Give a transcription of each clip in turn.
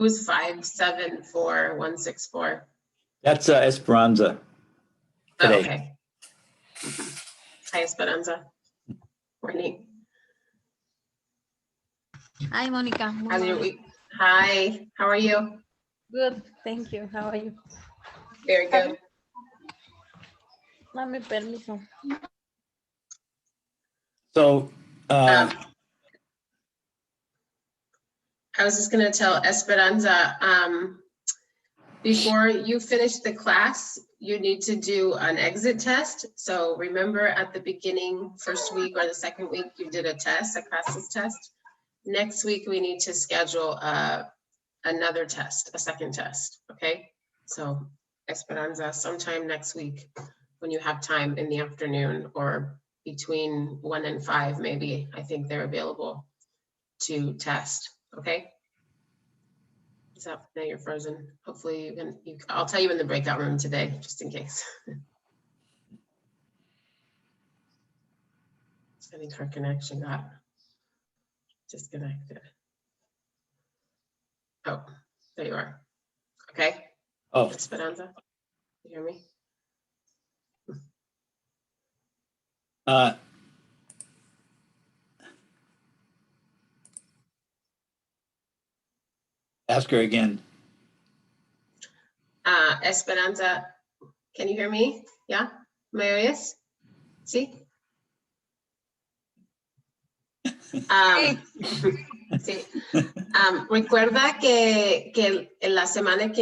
Who's 574164? That's Esperanza today. Oh, okay. Hi, Esperanza. Morning. Hi, Monica. How's your week? Hi, how are you? Good, thank you. How are you? Very good. Dame permiso. So I was just going to tell Esperanza, before you finish the class, you need to do an exit test. So remember at the beginning, first week or the second week, you did a test, a classes test. Next week, we need to schedule another test, a second test, okay? So Esperanza, sometime next week, when you have time in the afternoon or between 1 and 5, maybe, I think they're available to test, okay? Is that, now you're frozen. Hopefully you can, I'll tell you in the breakout room today, just in case. I think her connection got disconnected. Oh, there you are. Okay. oh, Esperanza, you hear me? ask her again. Esperanza, can you hear me? Yeah, ¿me oyes? Sí. Sí. Recuerda que en la semana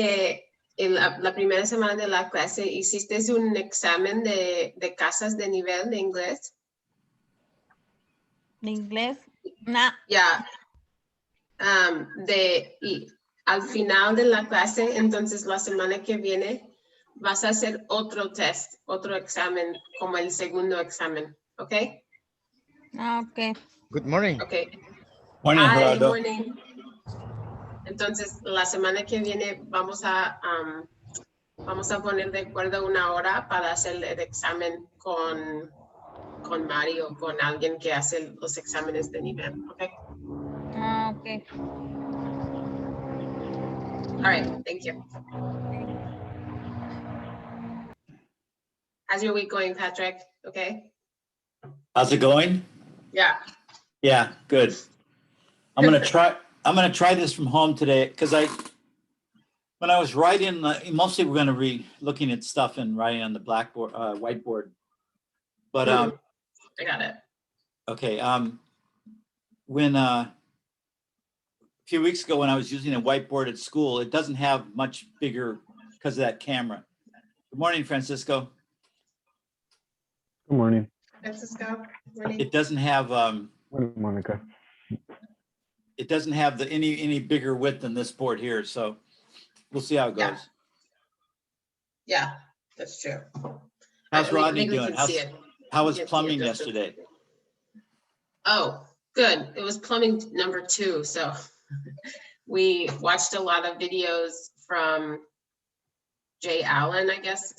en la primera semana de la clase hiciste un examen de casas de nivel de inglés. ¿De inglés? No. Ya. Y al final de la clase, entonces la semana que viene, vas a hacer otro test, otro examen, como el segundo examen, ¿ok? Ah, ok. Good morning. Ok. Morning, Hi, Gerardo. morning. Entonces, la semana que viene vamos a poner de acuerdo una hora para hacer el examen con Mario, con alguien que hace los exámenes de nivel, ¿ok? Ah, ok. All right, thank you. How's your week going, Patrick? Okay? How's it going? Yeah. Yeah, good. I'm gonna try this from home today because when I was writing, mostly we're gonna be looking at stuff and writing on the blackboard, whiteboard. But I got it. okay, when a few weeks ago when I was using a whiteboard at school, it doesn't have much bigger because of that camera. Good morning, Francisco. Good morning. Francisco, morning. It doesn't have Morning, Monica. it doesn't have any bigger width than this board here, so we'll see how it Yeah. goes. Yeah, that's true. How's I Rodney think we doing? can see it. How We was can see plumbing it just yesterday? Oh, good. It was plumbing number 2. So we watched a lot of videos from Jay Allen, I guess,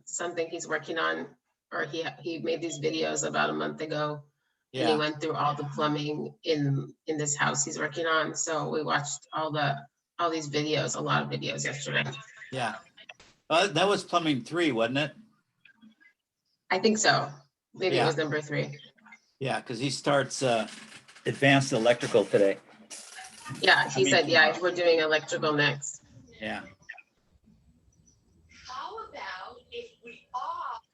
something he's working on, or he made these videos about a month ago. And he Yeah, went through all the plumbing in this house he's working on. So we watched all these videos, a lot of videos yesterday. yeah. That was plumbing 3, wasn't it? I think so. Maybe Yeah. it was number 3. Yeah, because he starts advanced electrical today. Yeah, he said, yeah, we're doing electrical next. Yeah.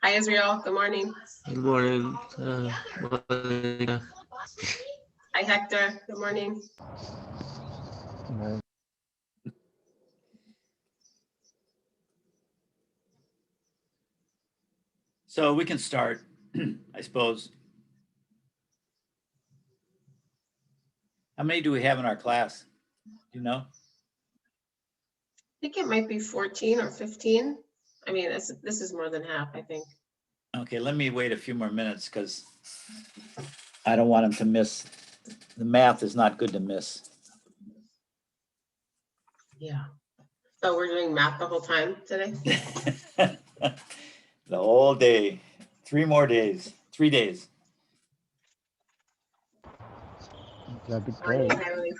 Hi, Israel. Good morning. Good morning. Monica. Hi, Hector. Good morning. So we can start, I suppose. How many do we have in our class? Do you know? I think it might be 14 or 15. I mean, this is more than half, I think. Okay, let me wait a few more minutes because I don't want him to miss. The math is not good to miss. Yeah. So we're doing math the whole time today? The whole day, 3 more days, 3 days. That'd be Morning, great. Kylie.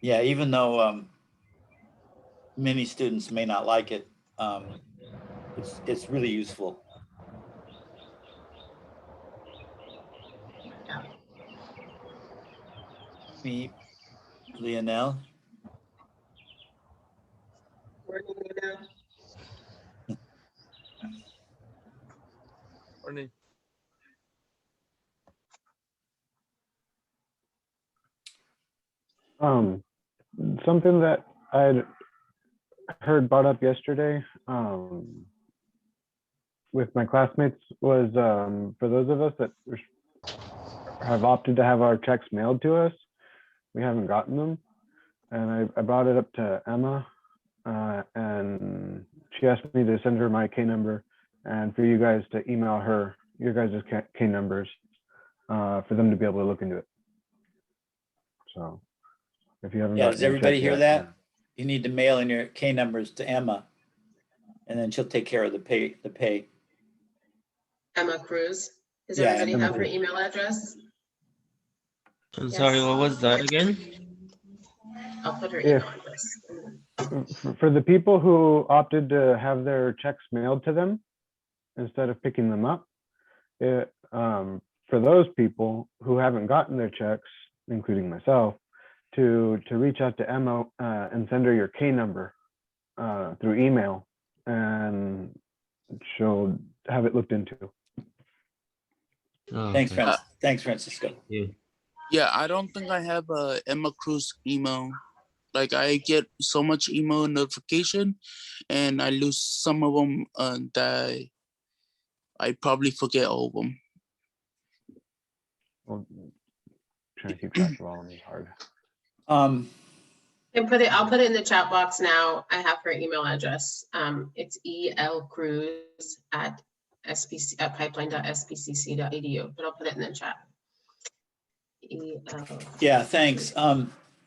Yeah, even though many students may not like it, it's really useful. Me, Lionel. Morning, Luna. Morning. Something that I'd heard brought up yesterday with my classmates was for those of us that have opted to have our checks mailed to us, we haven't gotten them. And I brought it up to Emma and she asked me to send her my K number and for you guys to email her your guys' K numbers for them to be able to look into it. So if you haven't Yeah, gotten does your everybody check hear yet, that? You need to mail in your K numbers to Emma, and then she'll take care of the pay. Emma Cruz. Does Yeah, everybody Emma have her Cruz. email address? I'm sorry, Yes. what was that again? I'll put her If email address. for the people who opted to have their checks mailed to them instead of picking them up, for those people who haven't gotten their checks, including myself, to reach out to Emma and send her your K number through email, and she'll have it looked into. Oh, Thanks, okay. Thanks, Francisco. Yeah, I don't think I have a Emma Cruz email. Like I get so much email notification, and I lose some of them that I probably forget all of them. Well, trying to keep track of all of them is hard. And I'll put it in the chat box now. I have her email address. It's elcruz@pipeline.sbcc.edu, but I'll put it in the chat. Yeah, thanks.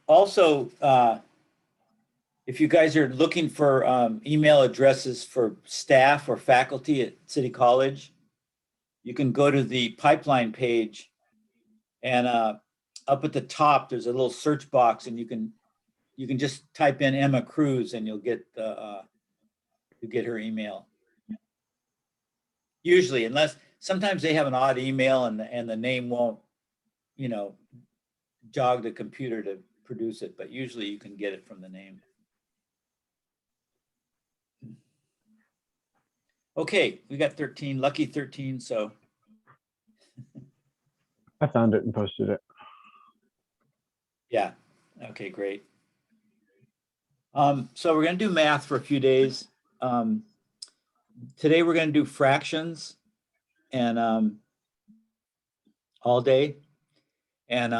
Also, if you guys are looking for email addresses for staff or faculty at City College, you can go to the pipeline page, and up at the top there's a little search box, and you can just type in Emma Cruz and you'll get her email. Usually, unless sometimes they have an odd email and the name won't, jog the computer to produce it, but usually you can get it from the name. Okay, we got 13, lucky 13, so. I found it and posted it. Yeah, okay, great. So we're gonna do math for a few days. Today we're gonna do fractions and all day. And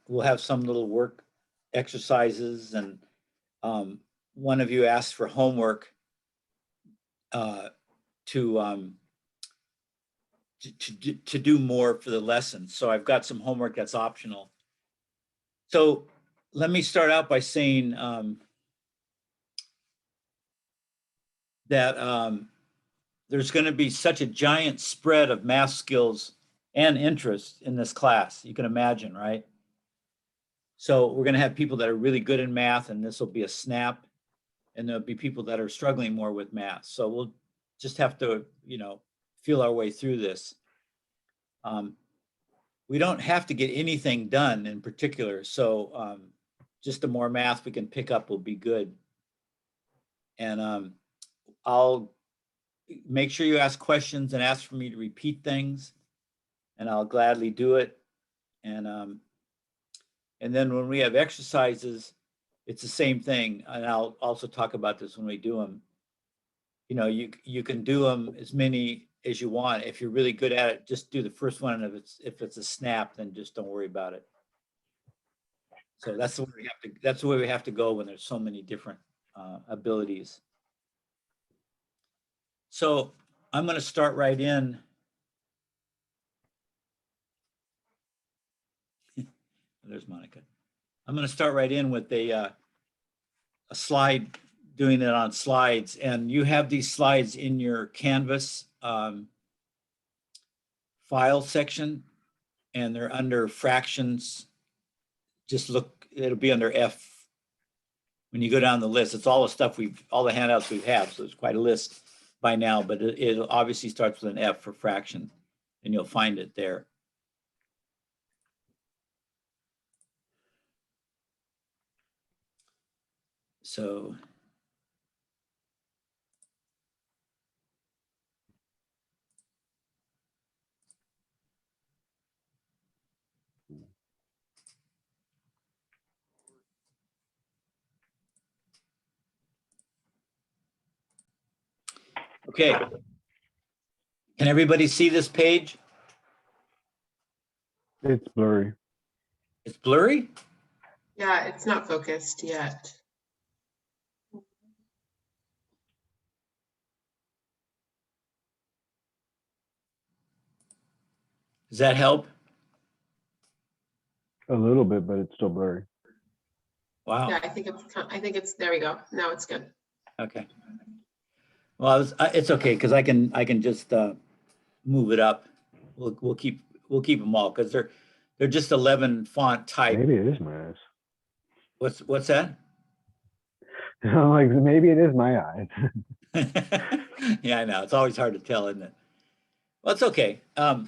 we'll have some little work exercises, and one of you asked for homework to do more for the lesson. So I've got some homework that's optional. So let me start out by saying that there's going to be such a giant spread of math skills and interest in this class. You can imagine, right? So we're going to have people that are really good in math, and this will be a snap. And there'll be people that are struggling more with math. So we'll just have to, feel our way through this. We don't have to get anything done in particular. So just the more math we can pick up will be good. And I'll make sure you ask questions and ask for me to repeat things, and I'll gladly do it. And then when we have exercises, it's the same thing. And I'll also talk about this when we do them. You can do them as many as you want. If you're really good at it, just do the first one. And if it's a snap, then just don't worry about it. So that's the way we have to go when there's so many different abilities. So I'm going to start right in. There's Monica. I'm going to start right in with a slide, doing it on slides. And you have these slides in your Canvas file section, and they're under fractions. Just look, it'll be under when you go down the list, it's all the stuff all the handouts we have. So it's quite a list by now, but it obviously starts with an F for fraction, and you'll find it there. So okay. Can everybody see this page? It's blurry. It's blurry? Yeah, it's not focused yet. Does that help? A little bit, but it's still blurry. Wow. Yeah, I think it's, there we go. Now it's good. Okay. Well, it's okay because I can just move it up. We'll keep them all because they're just 11 font type. Maybe it is my eyes. What's that? I'm like, maybe it is my eyes. Yeah, I know. It's always hard to tell, isn't it? Well, it's okay.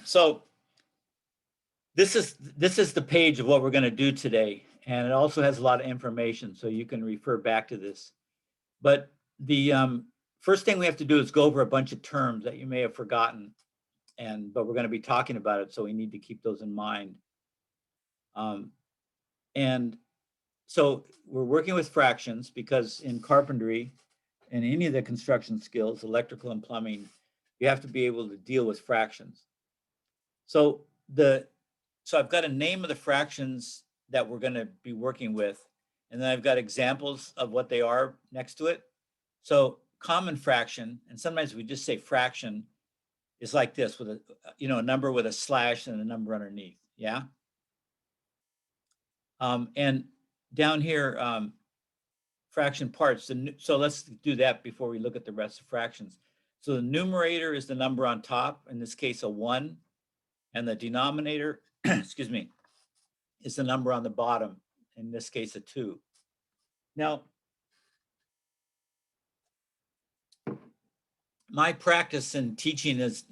So this is the page of what we're going to do today, and it also has a lot of information, so you can refer back to this. But the first thing we have to do is go over a bunch of terms that you may have forgotten, but we're going to be talking about it, so we need to keep those in mind. And so we're working with fractions because in carpentry and any of the construction skills, electrical and plumbing, you have to be able to deal with fractions. So I've got a name of the fractions that we're going to be working with, and then I've got examples of what they are next to it. So common fraction, and sometimes we just say fraction, is like this with a number with a slash and a number underneath. Yeah. And down here, fraction parts. So let's do that before we look at the rest of fractions. So the numerator is the number on top, in this case, a 1, and the denominator, excuse me, is the number on the bottom, in this case, a 2. Now, my practice in teaching is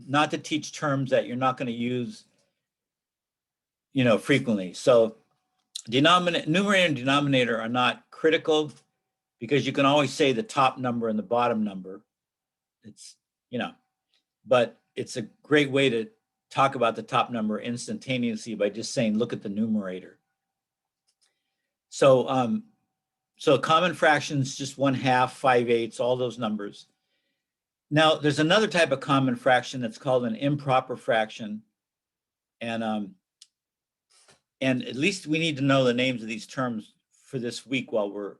not to teach terms that you're not going to use, frequently. So numerator and denominator are not critical because you can always say the top number and the bottom number. It's, but it's a great way to talk about the top number instantaneously by just saying, look at the numerator. So, so common fractions, just 1/2, 5/8, all those numbers. Now, there's another type of common fraction that's called an improper fraction. And at least we need to know the names of these terms for this week for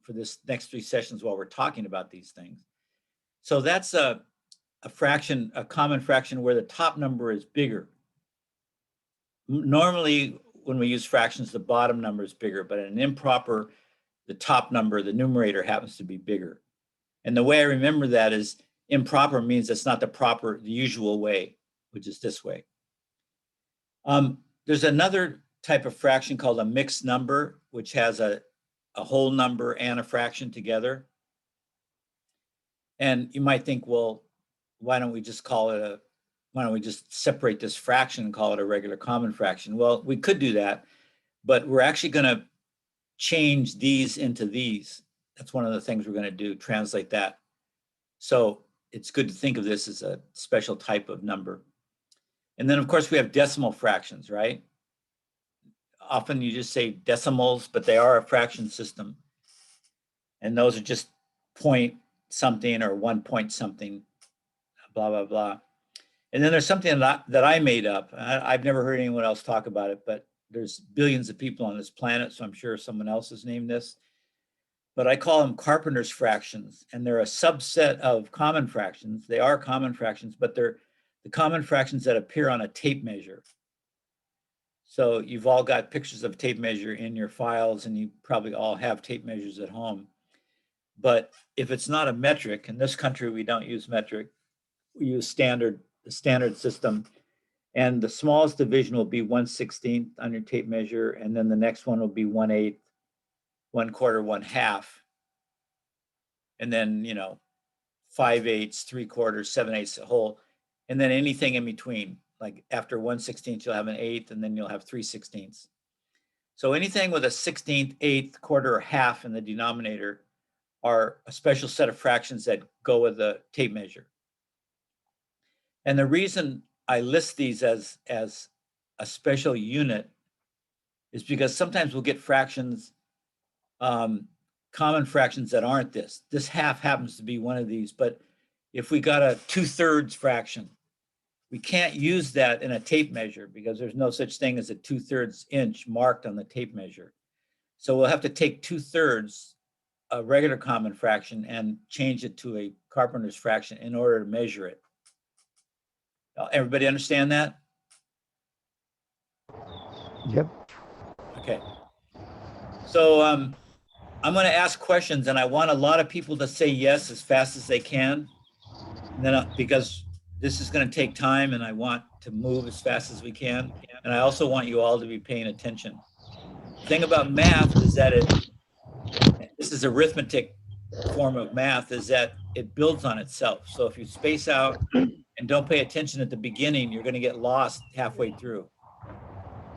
this next 3 sessions while we're talking about these things. So that's a fraction, a common fraction where the top number is bigger. Normally, when we use fractions, the bottom number is bigger, but in an improper, the top number, the numerator, happens to be bigger. And the way I remember that is improper means it's not the usual way, which is this way. There's another type of fraction called a mixed number, which has a whole number and a fraction together. And you might think, well, why don't we just separate this fraction and call it a regular common fraction? Well, we could do that, but we're actually going to change these into these. That's one of the things we're going to do, translate that. So it's good to think of this as a special type of number. And then, of course, we have decimal fractions, right? Often you just say decimals, but they are a fraction system. And those are just point something or 1 point something, blah, blah, blah. And then there's something that I made up. I've never heard anyone else talk about it, but there's billions of people on this planet, so I'm sure someone else has named this. But I call them carpenter's fractions, and they're a subset of common fractions. They are common fractions, but they're the common fractions that appear on a tape measure. So you've all got pictures of tape measure in your files, and you probably all have tape measures at home. But if it's not a metric, in this country we don't use metric, we use the standard system, and the smallest division will be 1/16 on your tape measure, and then the next one will be 1/8, 1 quarter, 1/2. And then, 5/8, 3/4, 7/8, a whole, and then anything in between. Like after 1/16, you'll have an 1/8, and then you'll have 3/16. So anything with a 16th, 1/8, quarter, or half in the denominator are a special set of fractions that go with the tape measure. And the reason I list these as a special unit is because sometimes we'll get fractions, common fractions that aren't this. This half happens to be one of these, but if we got a 2/3 fraction, we can't use that in a tape measure because there's no such thing as a 2/3 inch marked on the tape measure. So we'll have to take 2/3, a regular common fraction, and change it to a Carpenter's fraction in order to measure it. Everybody understand that? Yep. Okay. So I'm going to ask questions, and I want a lot of people to say yes as fast as they can. And then because this is going to take time, and I want to move as fast as we can. And I also want you all to be paying attention. The thing about math is that this is arithmetic form of math, is that it builds on itself. So if you space out and don't pay attention at the beginning, you're going to get lost halfway through.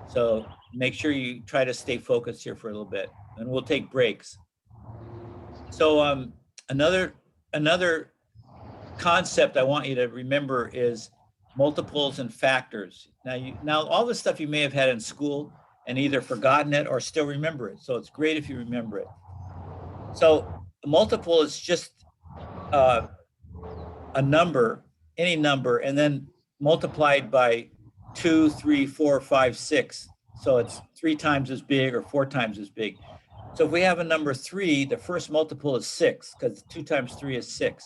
So make sure you try to stay focused here for a little bit, and we'll take breaks. So another concept I want you to remember is multiples and factors. Now all this stuff you may have had in school and either forgotten it or still remember it. So it's great if you remember it. So a multiple is just a number, any number, and then multiplied by 2, 3, 4, 5, 6. So it's 3 times as big or 4 times as big. So if we have a number 3, the first multiple is 6, because 2 times 3 is 6.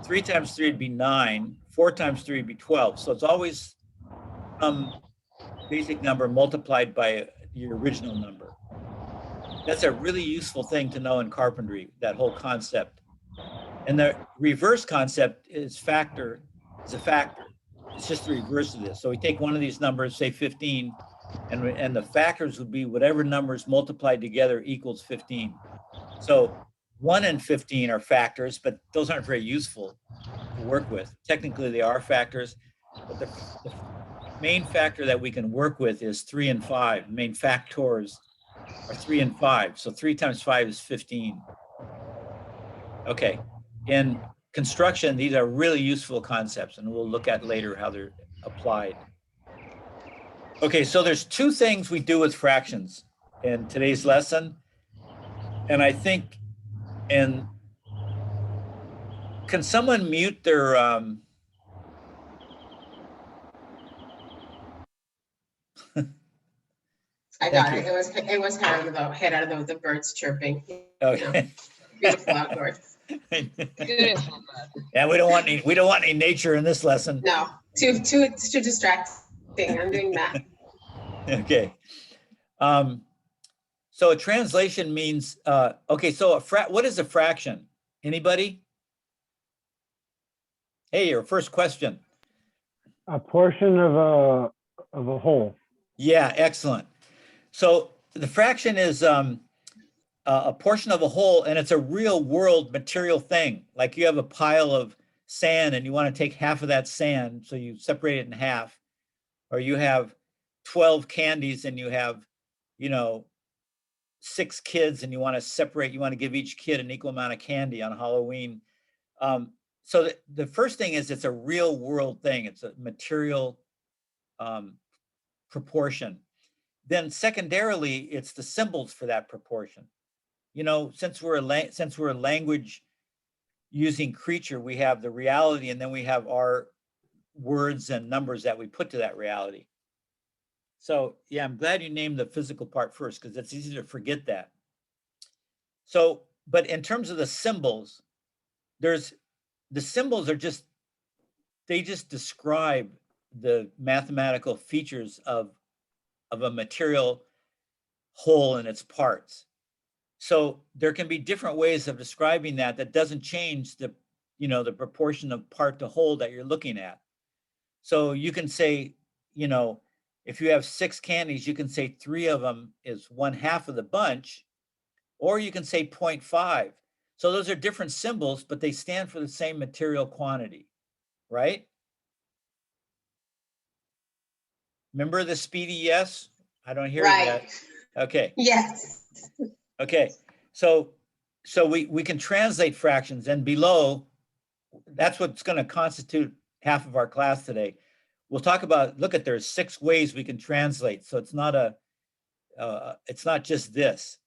3 times 3 would be 9. 4 times 3 would be 12. So it's always some basic number multiplied by your original number. That's a really useful thing to know in carpentry, that whole concept. And the reverse concept is a factor. It's just the reverse of this. So we take one of these numbers, say 15, and the factors would be whatever numbers multiplied together equals 15. So 1 and 15 are factors, but those aren't very useful to work with. Technically, they are factors, but the main factor that we can work with is 3 and 5. Main factors are 3 and 5. So 3 times 5 is 15. Okay. In construction, these are really useful concepts, and we'll look at later how they're applied. Okay, so there's 2 things we do with fractions in today's lesson. And I think, and can someone mute their, I got it. It was head out of the birds chirping. okay. Beautiful outdoors. Beautiful. Yeah, we don't want any nature in this lesson. No, too distracting. I'm doing that. Okay. So a translation means, okay, so what is a fraction? Anybody? Hey, your first question. A portion of a whole. Yeah, excellent. So the fraction is a portion of a whole, and it's a real world material thing. Like you have a pile of sand and you want to take half of that sand, so you separate it in half. Or you have 12 candies and you have, 6 kids and you want to give each kid an equal amount of candy on Halloween. So the first thing is it's a real world thing. It's a material proportion. Then secondarily, it's the symbols for that proportion. Since we're a language using creature, we have the reality, and then we have our words and numbers that we put to that reality. So yeah, I'm glad you named the physical part first, because it's easy to forget that. So, but in terms of the symbols, the symbols are they just describe the mathematical features of a material whole and its parts. So there can be different ways of describing that doesn't change the proportion of part to whole that you're looking at. So you can say, if you have 6 candies, you can say 3 of them is 1/2 of the bunch, or you can say 0.5. So those are different symbols, but they stand for the same material quantity, right? Remember the speedy yes? I don't hear you yet. Right. Okay, Yes. okay. So we can translate fractions, and below, that's what's going to constitute half of our class today. We'll talk about, look at, there's 6 ways we can translate. So it's not just this.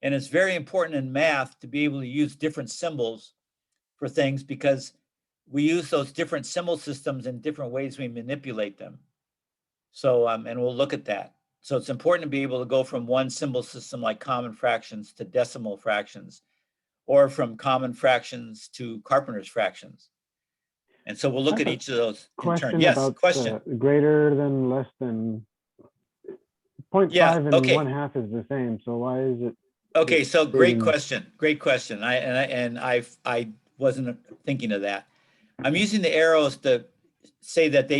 And it's very important in math to be able to use different symbols for things, because we use those different symbol systems in different ways we manipulate them. So, and we'll look at that. So it's important to be able to go from one symbol system like common fractions to decimal fractions, or from common fractions to Carpenter's fractions. And so we'll look at each of those in turn. Question Yes, about question. greater than, less than. 0.5 Yeah, and okay. 1/2 is the same. So why is it? Okay, so great stating- question. Great question. I wasn't thinking of that. I'm using the arrows to say that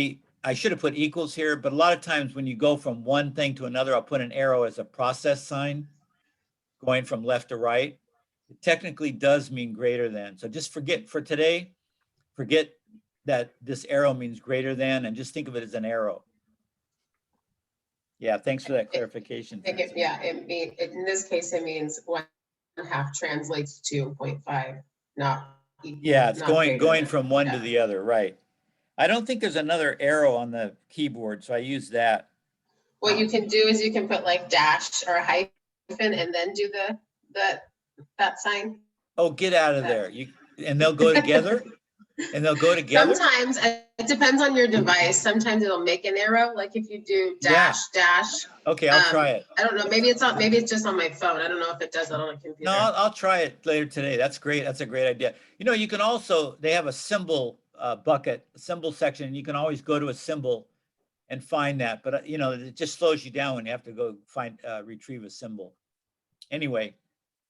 I should have put equals here, but a lot of times when you go from one thing to another, I'll put an arrow as a process sign going from left to right. It technically does mean greater than. So just forget for today, forget that this arrow means greater than, and just think of it as an arrow. Yeah, thanks for that clarification. I think in this case, it means 1/2 translates to 0.5, not equal. Yeah, it's not going greater than. from one to Yeah. the other, right? I don't think there's another arrow on the keyboard, so I use that. What you can do is you can put like dash or a hyphen and then do that sign. Oh, get out of there. And they'll go together? And they'll go together? Sometimes it depends on your device. Sometimes it'll make an arrow, like if you do dash, dash. Okay, I'll try it. I don't know, maybe it's just on my phone. I don't know if it does that on a computer. No, I'll try it later today. That's great. That's a great idea. You know, you can also, they have a symbol bucket, symbol section, and you can always go to a symbol and find that. But, you know, it just slows you down when you have to go retrieve a symbol. Anyway,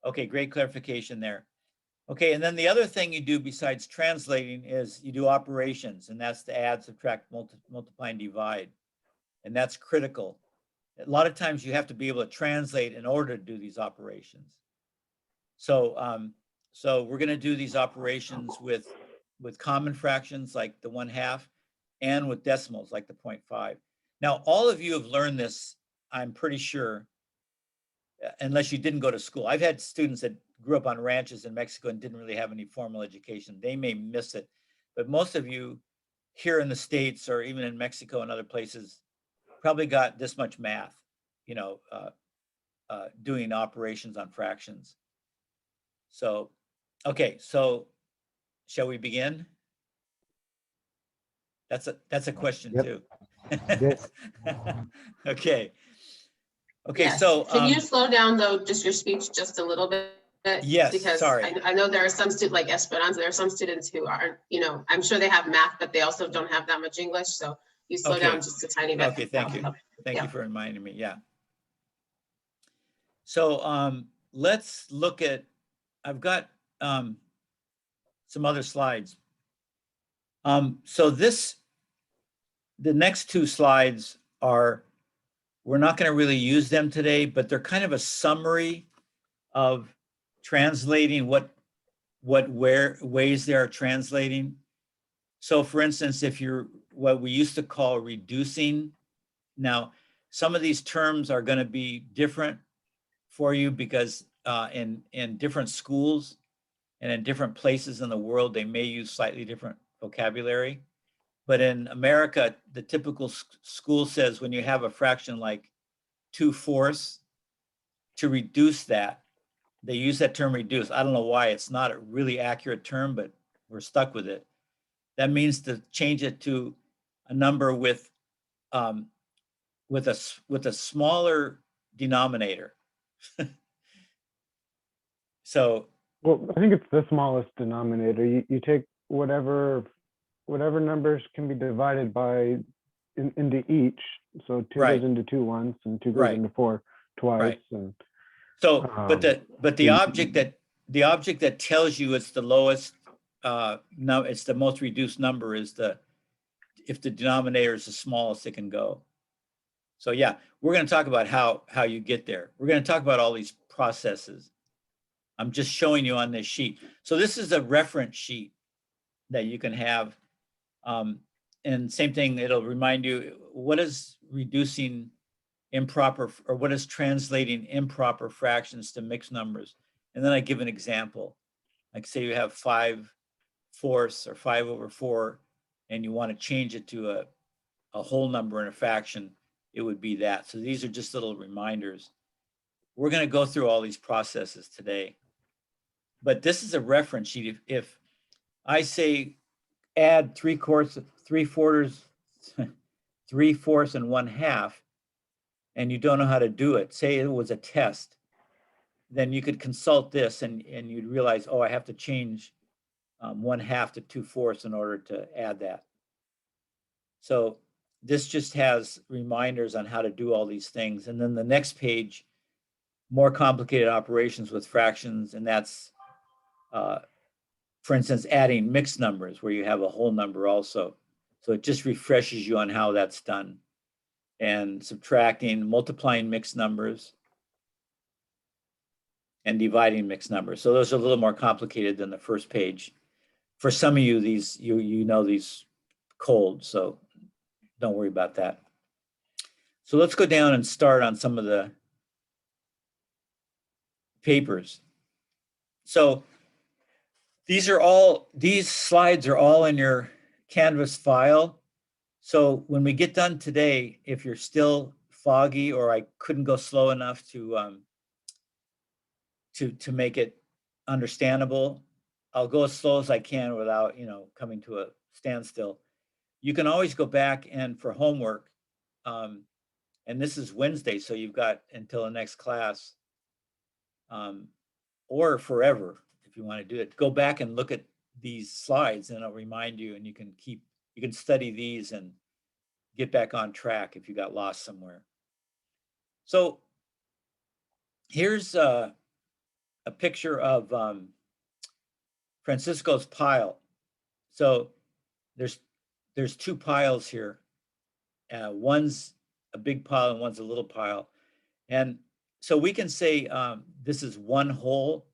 okay, great clarification there. Okay, and then the other thing you do besides translating is you do operations, and that's to add, subtract, multiply, and divide. And that's critical. A lot of times you have to be able to translate in order to do these operations. So, so we're going to do these operations with common fractions like the 1/2 and with decimals like the 0.5. Now, all of you have learned this, I'm pretty sure, unless you didn't go to school. I've had students that grew up on ranches in Mexico and didn't really have any formal education. They may miss it, but most of you here in the States or even in Mexico and other places probably got this much math, you know, doing operations on fractions. So, okay, so shall we begin? That's a question Yep. too. Yes. Okay. Okay, Yes. so Can you slow down though, just your speech just a little bit? Yes, Because sorry. I know there are some students like Esperanza, there are some students who aren't, you know, I'm sure they have math, but they also don't have that much English. So you slow Okay. down just a tiny bit. Okay, thank you. Thank Yeah. you for reminding me. Yeah. So let's look at, I've got some other slides. So the next 2 slides are, we're not going to really use them today, but they're kind of a summary of translating what ways they are translating. So for instance, if you're what we used to call reducing, now some of these terms are going to be different for you because in different schools and in different places in the world, they may use slightly different vocabulary. But in America, the typical school says when you have a fraction like 2/4, to reduce that, they use that term reduce. I don't know why. It's not a really accurate term, but we're stuck with it. That means to change it to a number with a smaller denominator. So, Well, I think it's the smallest denominator. You take whatever numbers can be divided by into each. So 2 Right. goes into 2 once, and 2 goes Right. into 4 twice. Right. And so, but the object that tells you it's the lowest, no, it's the most reduced number is if the denominator is the smallest it can go. So yeah, we're going to talk about how you get there. We're going to talk about all these processes. I'm just showing you on this sheet. So this is a reference sheet that you can have. And same thing, it'll remind you what is reducing improper, or what is translating improper fractions to mixed numbers. And then I give an example. Like say you have 5/4 or 5/4, and you want to change it to a whole number in a fraction, it would be that. So these are just little reminders. We're going to go through all these processes today. But this is a reference sheet. If I say add 3/4, 3/4, 3/4 and 1/2, and you don't know how to do it, say it was a test, then you could consult this and you'd realize, oh, I have to change 1/2 to 2/4 in order to add that. So this just has reminders on how to do all these things. And then the next page, more complicated operations with fractions, and that's, for instance, adding mixed numbers where you have a whole number also. So it just refreshes you on how that's done. And subtracting, multiplying mixed numbers, and dividing mixed numbers. So those are a little more complicated than the first page. For some of you, these you know these cold, so don't worry about that. So let's go down and start on some of the papers. So these slides are all in your Canvas file. So when we get done today, if you're still foggy or I couldn't go slow enough to make it understandable, I'll go as slow as I can without, coming to a standstill. You can always go back and for homework, and this is Wednesday, so you've got until the next class, or forever if you want to do it. Go back and look at these slides and it'll remind you, and you can study these and get back on track if you got lost somewhere. So here's a picture of Francisco's pile. So there's two piles here. One's a big pile and one's a little pile. And so we can say this is one whole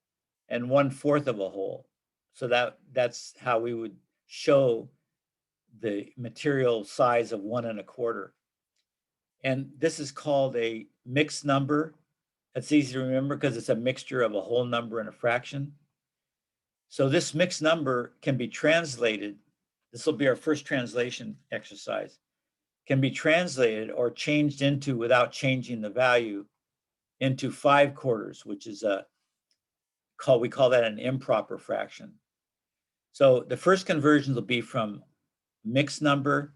and 1/4 of a whole. So that's how we would show the material size of 1 1/4. And this is called a mixed number. That's easy to remember because it's a mixture of a whole number and a fraction. So this mixed number can be translated. This will be our first translation exercise. Can be translated or changed into, without changing the value, into 5/4, which is we call that an improper fraction. So the first conversions will be from mixed number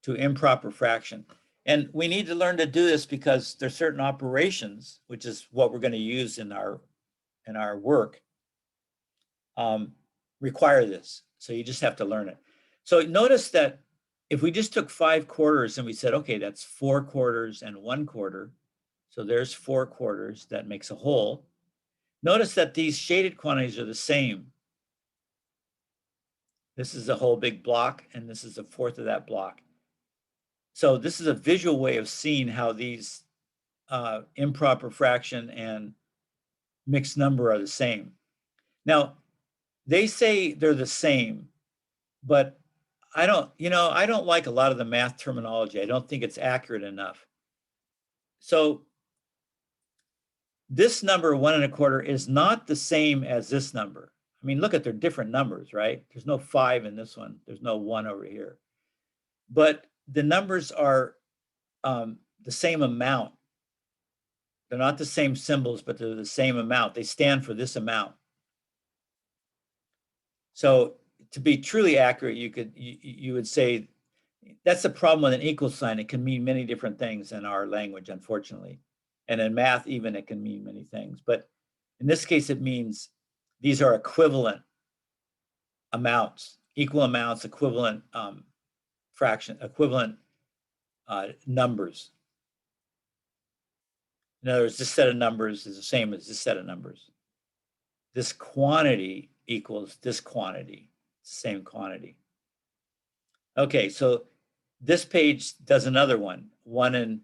to improper fraction. And we need to learn to do this because there's certain operations, which is what we're going to use in our work, require this. So you just have to learn it. So notice that if we just took 5/4 and we said, okay, that's 4/4 and 1/4. So there's 4/4, that makes a whole. Notice that these shaded quantities are the same. This is a whole big block, and this is 1/4 of that block. So this is a visual way of seeing how these improper fraction and mixed number are the same. Now, they say they're the same, but I don't like a lot of the math terminology. I don't think it's accurate enough. So this number 1 1/4 is not the same as this number. I mean, look at, they're different numbers, right? There's no 5 in this one. There's no 1 over here. But the numbers are the same amount. They're not the same symbols, but they're the same amount. They stand for this amount. So to be truly accurate, you would say that's the problem with an equal sign. It can mean many different things in our language, unfortunately. And in math, even, it can mean many things. But in this case, it means these are equivalent amounts, equal amounts, equivalent fraction, equivalent numbers. In other words, this set of numbers is the same as this set of numbers. This quantity equals this quantity, same quantity. Okay, so this page does another one. And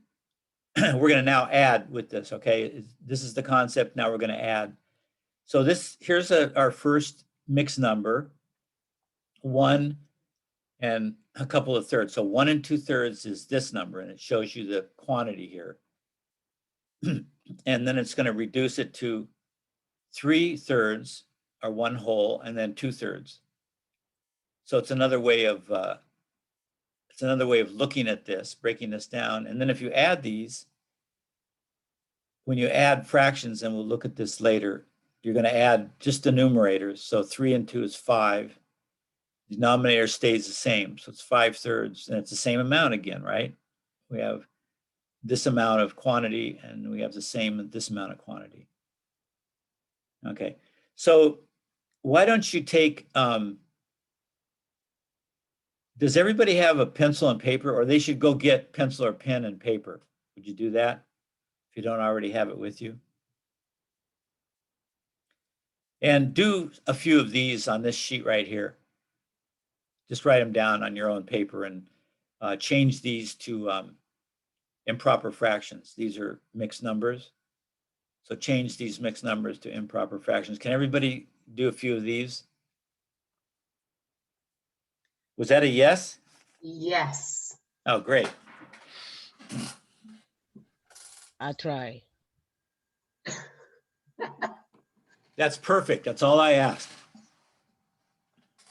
we're going to now add with this, okay? This is the concept, now we're going to add. So here's our first mixed number, 1 and a couple of thirds. So 1 2/3 is this number, and it shows you the quantity here. And then it's going to reduce it to 3/3 or 1 whole, and then 2/3. So it's another way of looking at this, breaking this down. And then if you add these, when you add fractions, and we'll look at this later, you're going to add just the numerators. So 3 and 2 is 5. The denominator stays the same. So it's 5/3, and it's the same amount again, right? We have this amount of quantity, and we have the same this amount of quantity. Okay, so why don't you take, does everybody have a pencil and paper, or they should go get pencil or pen and paper? Would you do that if you don't already have it with you? And do a few of these on this sheet right here. Just write them down on your own paper and change these to improper fractions. These are mixed numbers. So change these mixed numbers to improper fractions. Can everybody do a few of these? Was that a yes? Yes. Oh, great. I try. That's perfect. That's all I asked.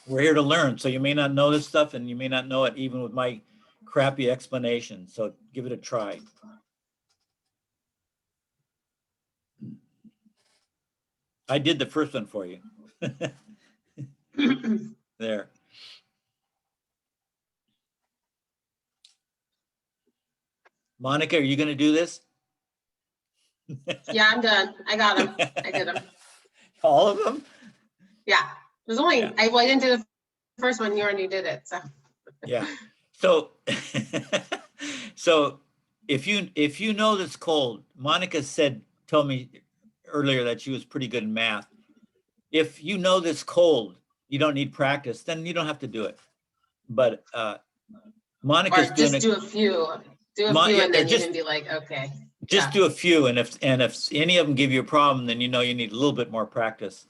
We're here to learn. So you may not know this stuff, and you may not know it even with my crappy explanation. So give it a try. I did the first one for you. There. Monica, are you going to do this? Yeah, I'm done. I got them. I did them. All of them? Yeah. There's only, Yeah. I didn't do the first one. You already did it. So. Yeah. So, so if you know that's cold, Monica told me earlier that she was pretty good in math. If you know this cold, you don't need practice, then you don't have to do it. But Monica's Or doing just it. do a few. Do a few, and then you can be like, okay. Just do a few, and if any of them give you a problem, then you know you need a little bit more practice.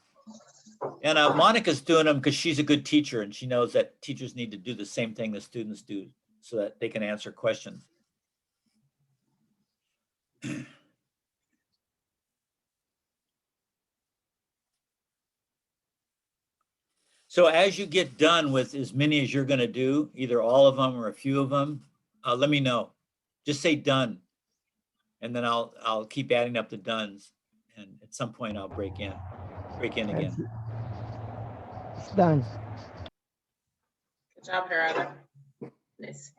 And Monica's doing them because she's a good teacher, and she knows that teachers need to do the same thing the students do so that they can answer questions. So as you get done with as many as you're going to do, either all of them or a few of them, let me know. Just say done, and then I'll keep adding up the dones, and at some point I'll break in again. It's done. Good job, Gerardo. Nice.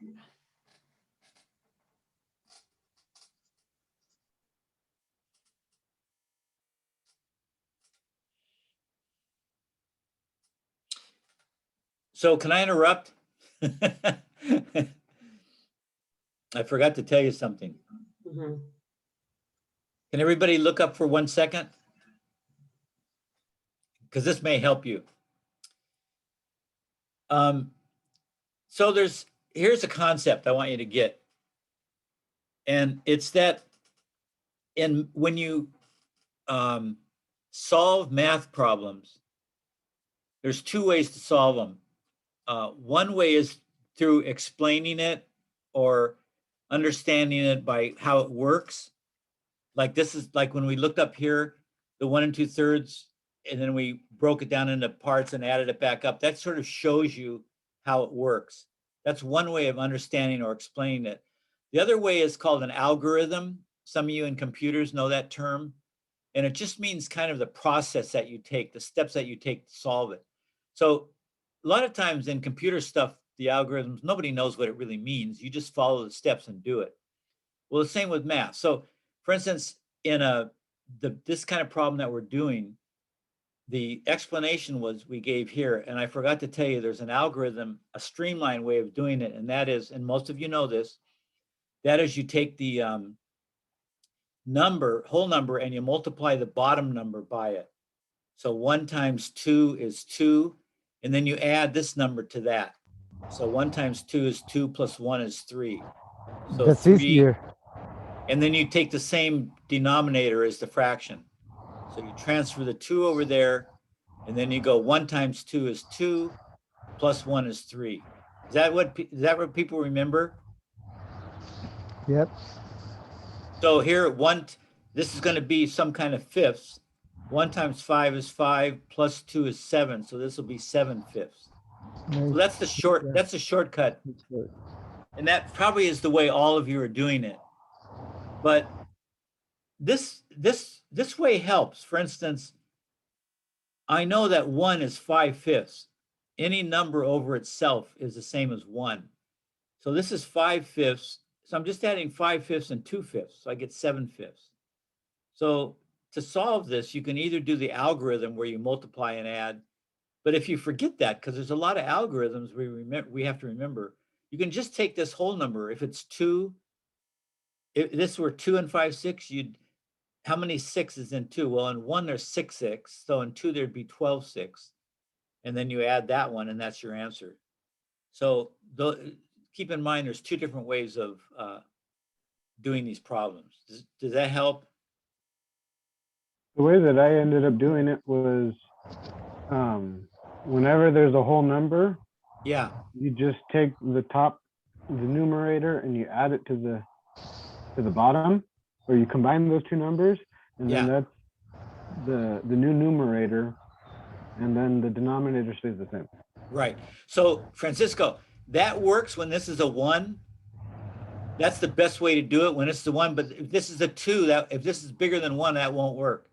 So can I interrupt? I forgot to tell you something. Mm-hmm. Can everybody look up for 1 second? Because this may help you. So here's a concept I want you to get. And it's that when you solve math problems, there's two ways to solve them. One way is through explaining it or understanding it by how it works. Like this is like when we looked up here, the 1 2/3, and then we broke it down into parts and added it back up. That sort of shows you how it works. That's one way of understanding or explaining it. The other way is called an algorithm. Some of you in computers know that term. And it just means kind of the process that you take, the steps that you take to solve it. So a lot of times in computer stuff, the algorithms, nobody knows what it really means. You just follow the steps and do it. Well, the same with math. So for instance, in this kind of problem that we're doing, the explanation we gave here, and I forgot to tell you, there's an algorithm, a streamlined way of doing it. And that is, and most of you know this, that is you take the whole number, and you multiply the bottom number by it. So 1 times 2 is 2, and then you add this number to that. So 1 times 2 is 2 plus 1 is 3. So That's 3, easier. and then you take the same denominator as the fraction. So you transfer the 2 over there, and then you go 1 times 2 is 2, plus 1 is 3. Is that what people remember? Yep. So here, this is going to be some kind of fifths. 1 times 5 is 5, plus 2 is 7. So this will be 7 fifths. So that's the shortcut. And that probably is the way all of you are doing it. But this way helps. For instance, I know that 1 is 5 fifths. Any number over itself is the same as 1. So this is 5 fifths. So I'm just adding 5 fifths and 2 fifths. So I get 7 fifths. So to solve this, you can either do the algorithm where you multiply and add. But if you forget that, because there's a lot of algorithms we have to remember, you can just take this whole number. If it's 2, if this were 2 and 5, 6, how many 6 is in 2? Well, in 1, there's 6, 6. So in 2, there'd be 12, 6. And then you add that one, and that's your answer. So keep in mind, there's 2 different ways of doing these problems. Does that help? The way that I ended up doing it was whenever there's a whole number, Yeah. you just take the numerator, and you add it to the bottom, or you combine those 2 numbers, and then that's the new numerator, and then the denominator stays the same. Right. So Francisco, that works when this is a 1. That's the best way to do it when it's the 1. But if this is a 2, if this is bigger than 1, that won't work.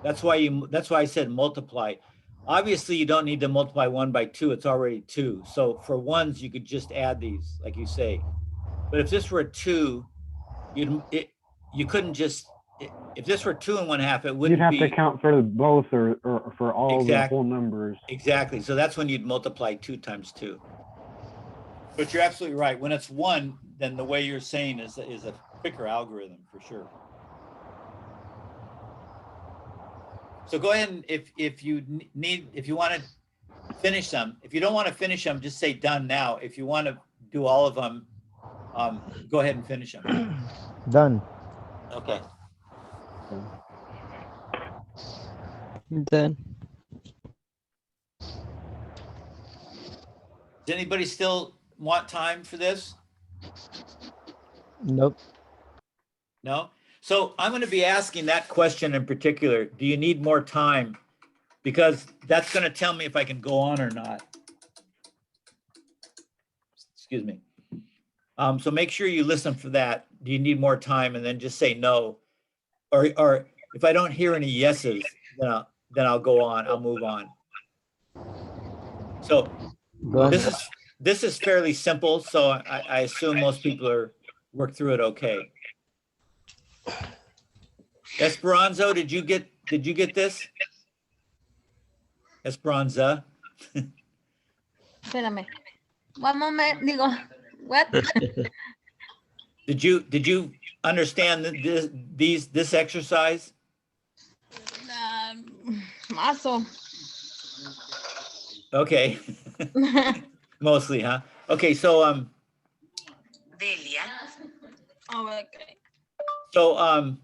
That's why I said multiply. Obviously, you don't need to multiply 1 by 2. It's already 2. So for 1s, you could just add these, like you say. But if this were a 2, you couldn't just. If this were 2 and 1/2, it wouldn't. You'd have to count for both or for all the whole numbers. Exactly. So that's when you'd multiply 2 times 2. But you're absolutely right. When it's 1, then the way you're saying is a quicker algorithm for sure. So go ahead and if you want to finish them, if you don't want to finish them, just say done now. If you want to do all of them, go ahead and finish them. Done. Okay. Done. Does anybody still want time for this? Nope. No? So I'm going to be asking that question in particular. Do you need more time? Because that's going to tell me if I can go on or not. Excuse me. So make sure you listen for that. Do you need more time? And then just say no. Or if I don't hear any yeses, then I'll go on. I'll move on. So this is fairly simple. So I assume most people work through it okay. Esperanza, did you get this? Esperanza. Espérame. One moment. Digo, what? Did you understand this exercise? Mazo. Okay. Mostly, huh? Okay, so Delia. Oh, okay. So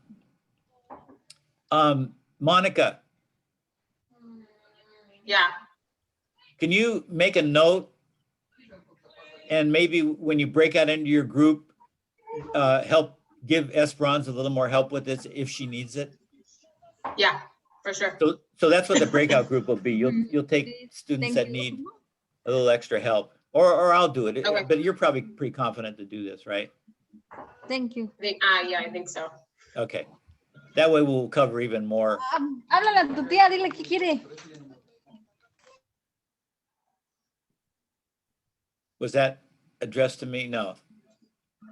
Monica. Yeah. Can you make a note, and maybe when you break out into your group, help give Esperanza a little more help with this if she needs it? Yeah, for sure. So that's what the breakout group will be. You'll take students that need a little extra help, or I'll do it. Okay. But you're probably pretty confident to do this, right? Thank you. Yeah, I think so. Okay. That way we'll cover even more. Háblale a tu tía, dile qué quiere. Was that addressed to me? No,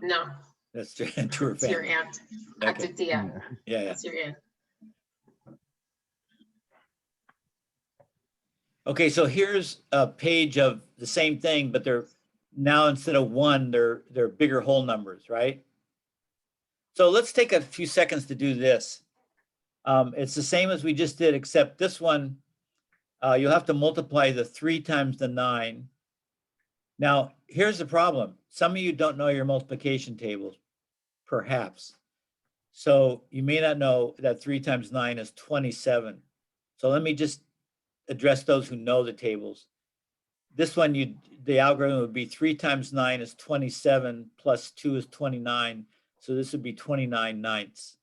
No, that's to her it's your family. aunt. Okay. At the tia. Yeah. That's your aunt. Okay, so here's a page of the same thing, but they're now instead of 1, they're bigger whole numbers, right? So let's take a few seconds to do this. It's the same as we just did, except this one, you'll have to multiply the 3 times the 9. Now, here's the problem. Some of you don't know your multiplication tables, perhaps. So you may not know that 3 times 9 is 27. So let me just address those who know the tables. This one, the algorithm would be 3 times 9 is 27 plus 2 is 29. So this would be 29 ninths.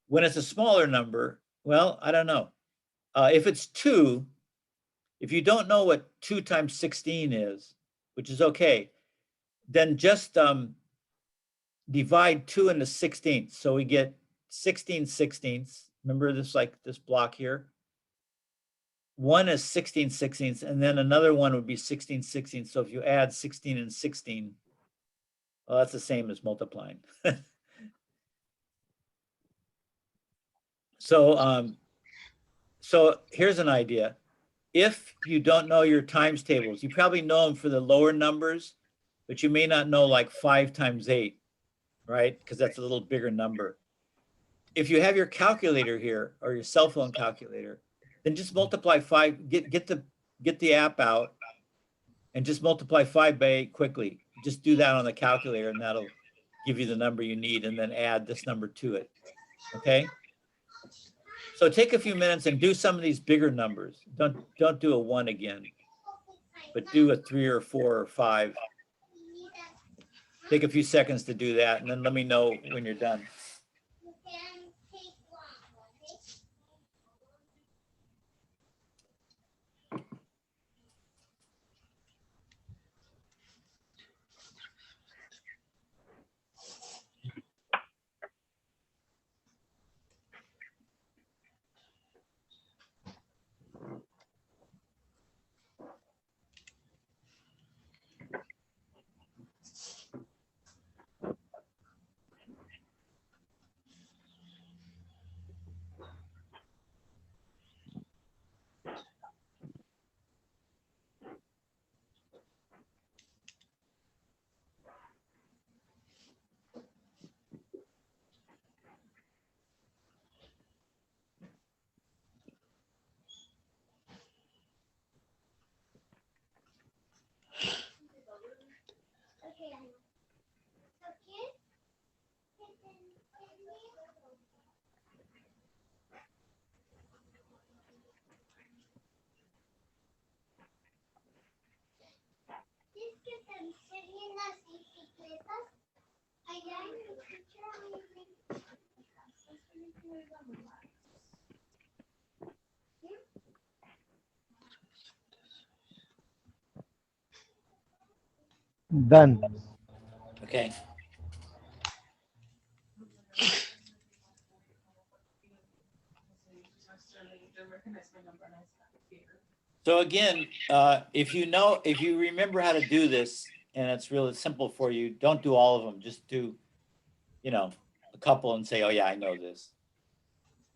When it's a smaller number, well, I don't know. If it's 2, if you don't know what 2 times 16 is, which is okay, then just divide 2 into 16ths. So we get 16 sixteenths. Remember this, like this block here? One is 16 sixteenths, and then another one would be 16 sixteenths. So if you add 16 and 16, well, that's the same as multiplying. So here's an idea. If you don't know your times tables, you probably know them for the lower numbers, but you may not know like 5 times 8, right? Because that's a little bigger number. If you have your calculator here or your cell phone calculator, then just multiply 5, get the app out and just multiply 5 by 8 quickly. Just do that on the calculator and that'll give you the number you need, and then add this number to it, okay? So take a few minutes and do some of these bigger numbers. Don't do a 1 again, but do a 3 or 4 or 5. Take a few seconds to do that, and then let me know when you're done. Done. Okay. So again, if you remember how to do this, and it's really simple for you, don't do all of them. Just do, a couple and say, oh yeah, I know this.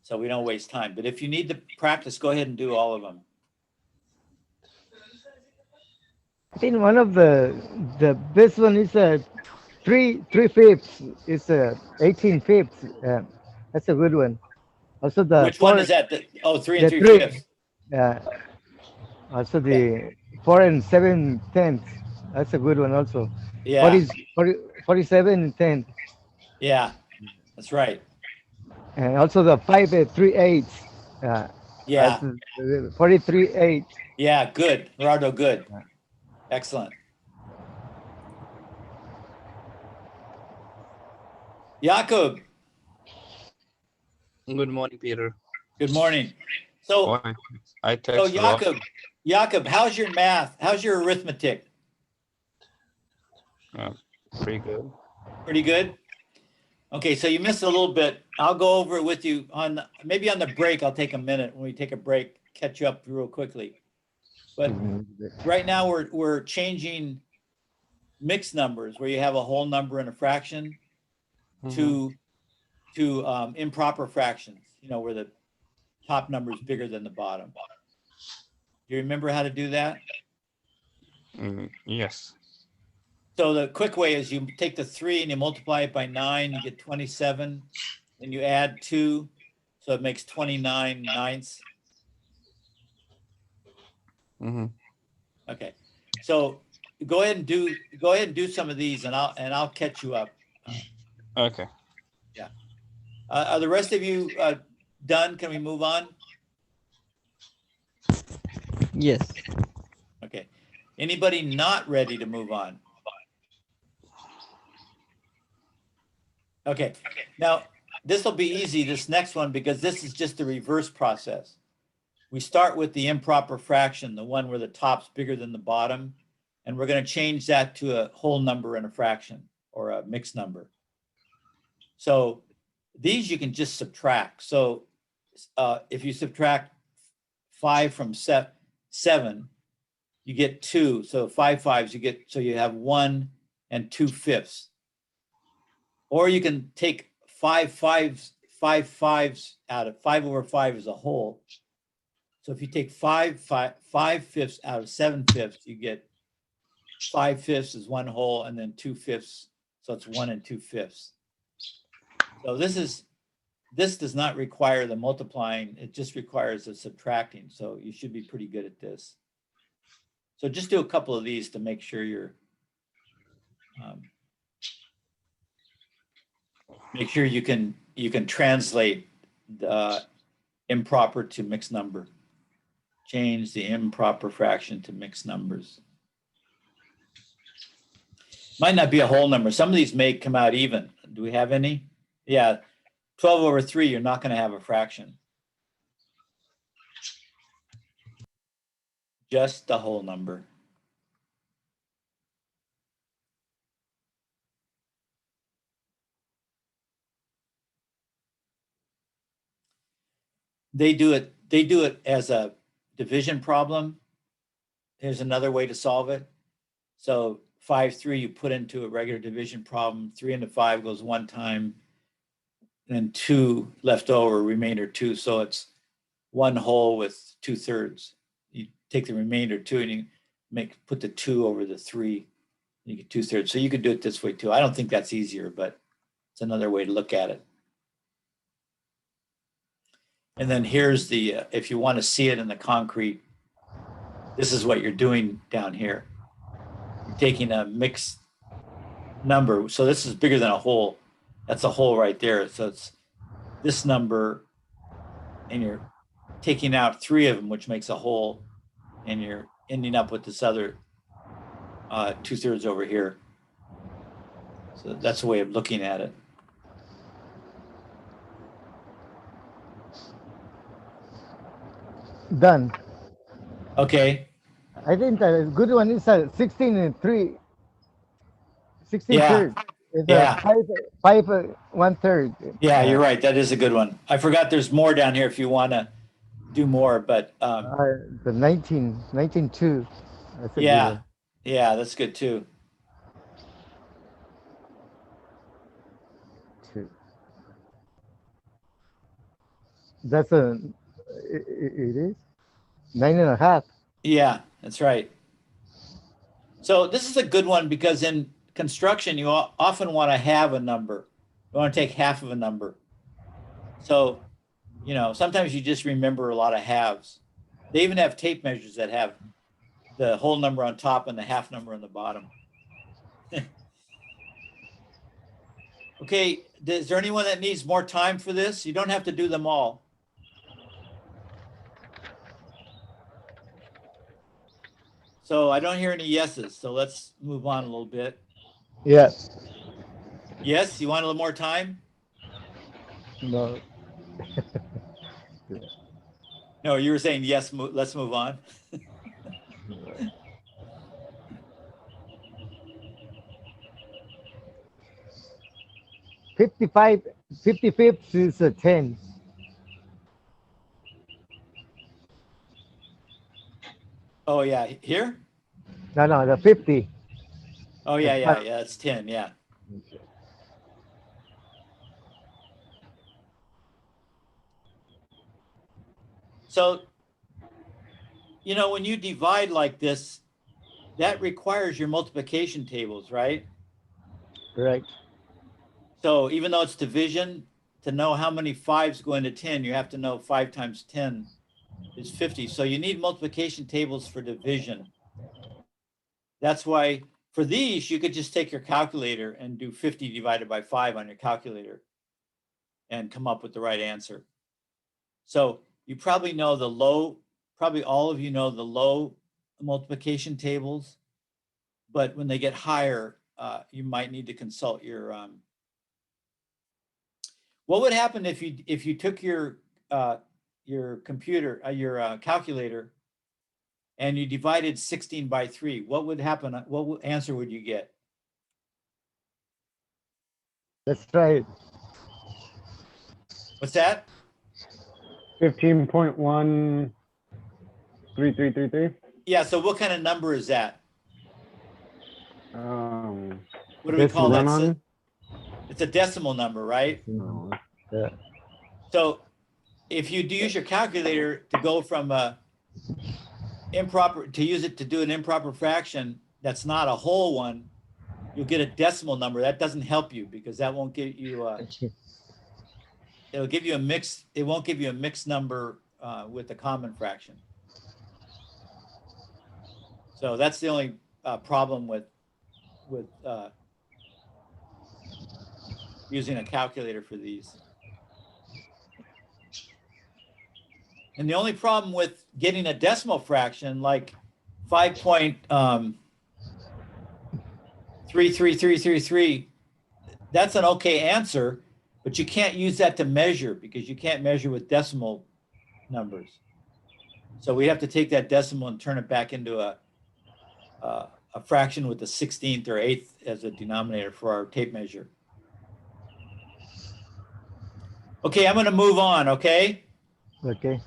So we don't waste time. But if you need to practice, go ahead and do all of them. I think one of the best one is 3/5 is 18/5. That's a good one. Also the Which one 4, is that? 3 and the 3 3. fifths. Also the 4 and 7/10. That's a good one also. Yeah, 47/10. yeah, that's right. And also the 5/3/8. Yeah, 43/8. yeah, good. Gerardo, good. Excellent. Jakob, Good morning, Peter. good morning. So, Why? I text a lot. Jakob, how's your math? How's your arithmetic? Pretty good. Pretty good? Okay, so you missed a little bit. I'll go over it with you maybe on the break. I'll take a minute when we take a break, catch you up real quickly. But right now we're changing mixed numbers where you have a whole number and a fraction to improper fractions, where the top number is bigger than the bottom. Do you remember how to do that? Yes. So the quick way is you take the 3 and you multiply it by 9, you get 27, and you add 2, so it makes 29 ninths. Okay, so go ahead and do some of these, and I'll catch you up. Okay. Yeah. Are the rest of you done? Can we move on? Yes. Okay. Anybody not ready to move on? Okay. Now, this will be easy, this next one, because this is just the reverse process. We start with the improper fraction, the one where the top's bigger than the bottom, and we're going to change that to a whole number and a fraction, or a mixed number. So these you can just subtract. So if you subtract 5 from 7, you get 2. So 5 5s, you get, so you have 1 and 2/5. Or you can take 5 5s out of 5 over 5 is a whole. So if you take 5/5 out of 7/5, you get 5/5 is 1 whole, and then 2/5. So it's 1 and 2/5. So this does not require the multiplying. It just requires the subtracting. So you should be pretty good at this. So just do a couple of these to make sure you're, make sure you can translate the improper to mixed number. Change the improper fraction to mixed numbers. Might not be a whole number. Some of these may come out even. Do we have any? Yeah, 12 over 3, you're not going to have a fraction. Just the whole number. They do it as a division problem. Here's another way to solve it. So 5 3 you put into a regular division problem. 3 into 5 goes 1 time, and 2 left over, remainder 2. So it's 1 whole with 2/3. You take the remainder 2 and you put the 2 over the 3. You get 2/3. So you could do it this way too. I don't think that's easier, but it's another way to look at it. And then here's the, if you want to see it in the concrete, this is what you're doing down here. You're taking a mixed number. So this is bigger than a whole. That's a whole right there. So it's this number, and you're taking out 3 of them, which makes a whole, and you're ending up with this other 2/3 over here. So that's a way of looking at it. Done. Okay. I think the good one is 16 and 3. 16 Yeah. thirds. It's Yeah. 5 1/3. Yeah, you're right. That is a good one. I forgot there's more down here if you want to do more, but The 19 2. That's a good yeah, one. yeah, that's good too. 2. That's it is 9.5. Yeah, that's right. So this is a good one because in construction, you often want to have a number. You want to take half of a number. So, you know, sometimes you just remember a lot of halves. They even have tape measures that have the whole number on top and the half number on the bottom. Okay, is there anyone that needs more time for this? You don't have to do them all. So I don't hear any yeses, so let's move on a little bit. Yes. Yes, you want a little more time? No. No, you were saying yes, let's move on. 55 is a 10. Oh yeah, here? No, the 50. Oh yeah, it's 10, yeah. So, you know, when you divide like this, that requires your multiplication tables, right? Right. So even though it's division, to know how many 5s go into 10, you have to know 5 times 10 is 50. So you need multiplication tables for division. That's why for these, you could just take your calculator and do 50 divided by 5 on your calculator. and come up with the right answer. So you probably know probably all of you know the low multiplication tables, but when they get higher, you might need to consult your, what would happen if you took your computer, your calculator, and you divided 16 by 3? What would happen? What answer would you get? Let's try it. What's that? 15.13333. Yeah, so what kind of number is that? What do we This call that? run-on? It's a decimal number, right? No. Yeah. So if you do use your calculator to go from improper, to use it to do an improper fraction that's not a whole one, you'll get a decimal number. That doesn't help you because that won't give you it'll give you a mix. It won't give you a mixed number with a common fraction. So that's the only problem with using a calculator for these. And the only problem with getting a decimal fraction like 5.33333, that's an okay answer, but you can't use that to measure because you can't measure with decimal numbers. So we have to take that decimal and turn it back into a fraction with the 16th or 8th as a denominator for our tape measure. Okay, I'm going to move on, okay? Okay.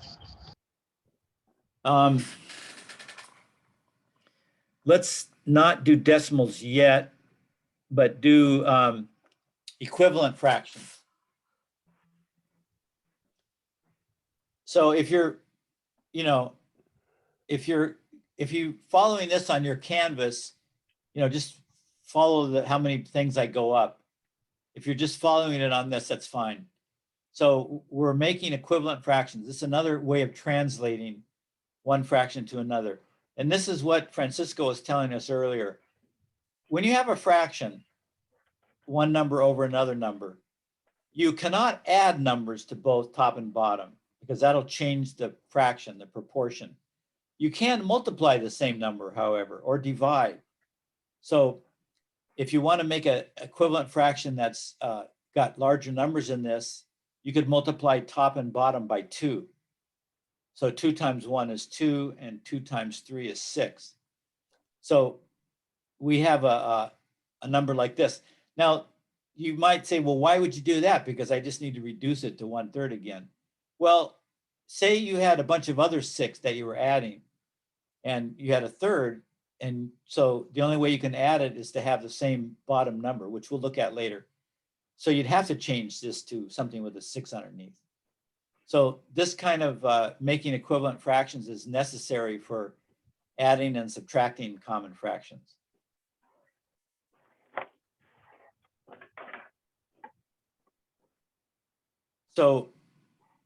Let's not do decimals yet, but do equivalent fractions. So if you're following this on your canvas, just follow how many things I go up. If you're just following it on this, that's fine. So we're making equivalent fractions. This is another way of translating one fraction to another. And this is what Francisco was telling us earlier. When you have a fraction, one number over another number, you cannot add numbers to both top and bottom because that'll change the fraction, the proportion. You can multiply the same number, however, or divide. So if you want to make an equivalent fraction that's got larger numbers in this, you could multiply top and bottom by 2. So 2 times 1 is 2, and 2 times 3 is 6. So we have a number like this. Now, you might say, well, why would you do that? Because I just need to reduce it to 1/3 again. Well, say you had a bunch of other 6 that you were adding, and you had a third, and so the only way you can add it is to have the same bottom number, which we'll look at later. So you'd have to change this to something with a 6 underneath. So this kind of making equivalent fractions is necessary for adding and subtracting common fractions. So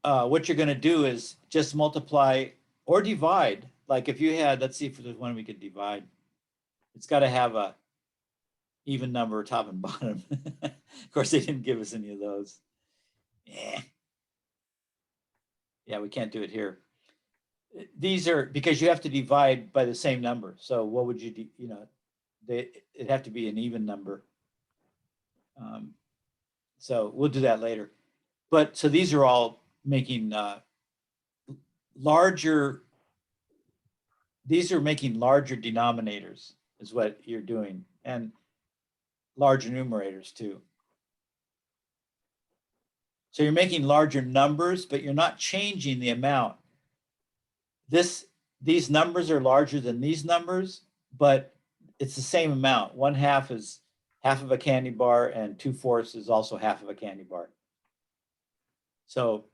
what you're going to do is just multiply or divide. Like if you had, let's see if there's one we could divide. It's got to have a even number top and bottom. Of course, they didn't give us any of those. Yeah, we can't do it here. These are because you have to divide by the same number. So what would you do? It'd have to be an even number. So we'll do that later. But so these are all making larger. These are making larger denominators is what you're doing, and larger numerators too. So you're making larger numbers, but you're not changing the amount. These numbers are larger than these numbers, but it's the same amount. 1/2 is half of a candy bar, and 2/4 is also half of a candy bar. So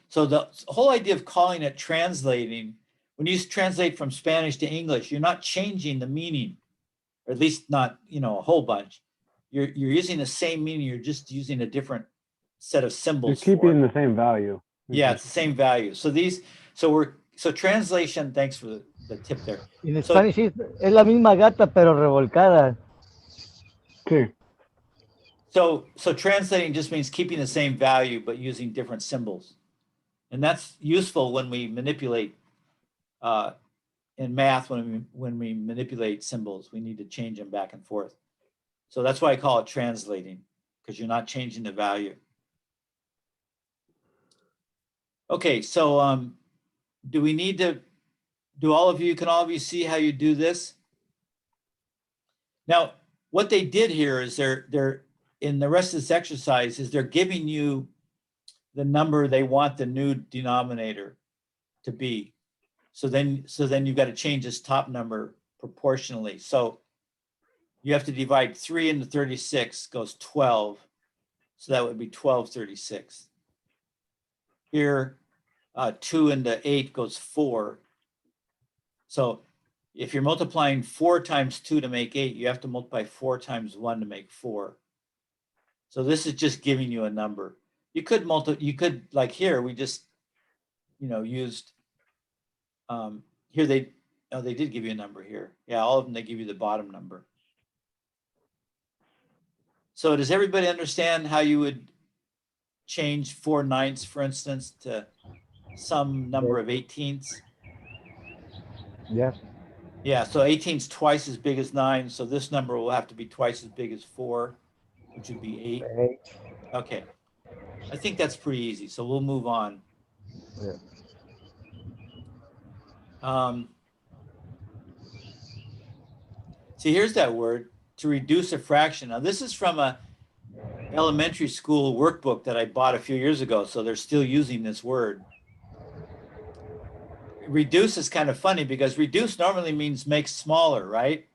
so the whole idea of calling it translating, when you translate from Spanish to English, you're not changing the meaning, or at least not, a whole bunch. You're using the same meaning, you're just using a different set of symbols. You're keeping the same value. Yeah, it's the same value. So translation, thanks for the tip there. In Spanish es la misma gata pero revolcada. Sí. So translating just means keeping the same value, but using different symbols. And that's useful when we manipulate in math, when we manipulate symbols, we need to change them back and forth. So that's why I call it translating, because you're not changing the value. Okay, so do we need to, can all of you see how you do this? Now, what they did here is they're in the rest of this exercise is they're giving you the number they want the new denominator to be. So then you've got to change this top number proportionally. So you have to divide 3 into 36 goes 12. So that would be 12/36. Here, 2 into 8 goes 4. So if you're multiplying 4 times 2 to make 8, you have to multiply 4 times 1 to make 4. So this is just giving you a number. You could like here, we just, used, here they did give you a number here. Yeah, all of them, they give you the bottom number. So does everybody understand how you would change 4/9, for instance, to some number of 18ths? Yeah. Yeah, so 18 is twice as big as 9. So this number will have to be twice as big as 4, which would be 8. 8. Okay. I think that's pretty easy. So we'll move on. Yeah. See, here's that word, to reduce a fraction. Now, this is from a elementary school workbook that I bought a few years ago. So they're still using this word. Reduce is kind of funny because reduce normally means make smaller, right?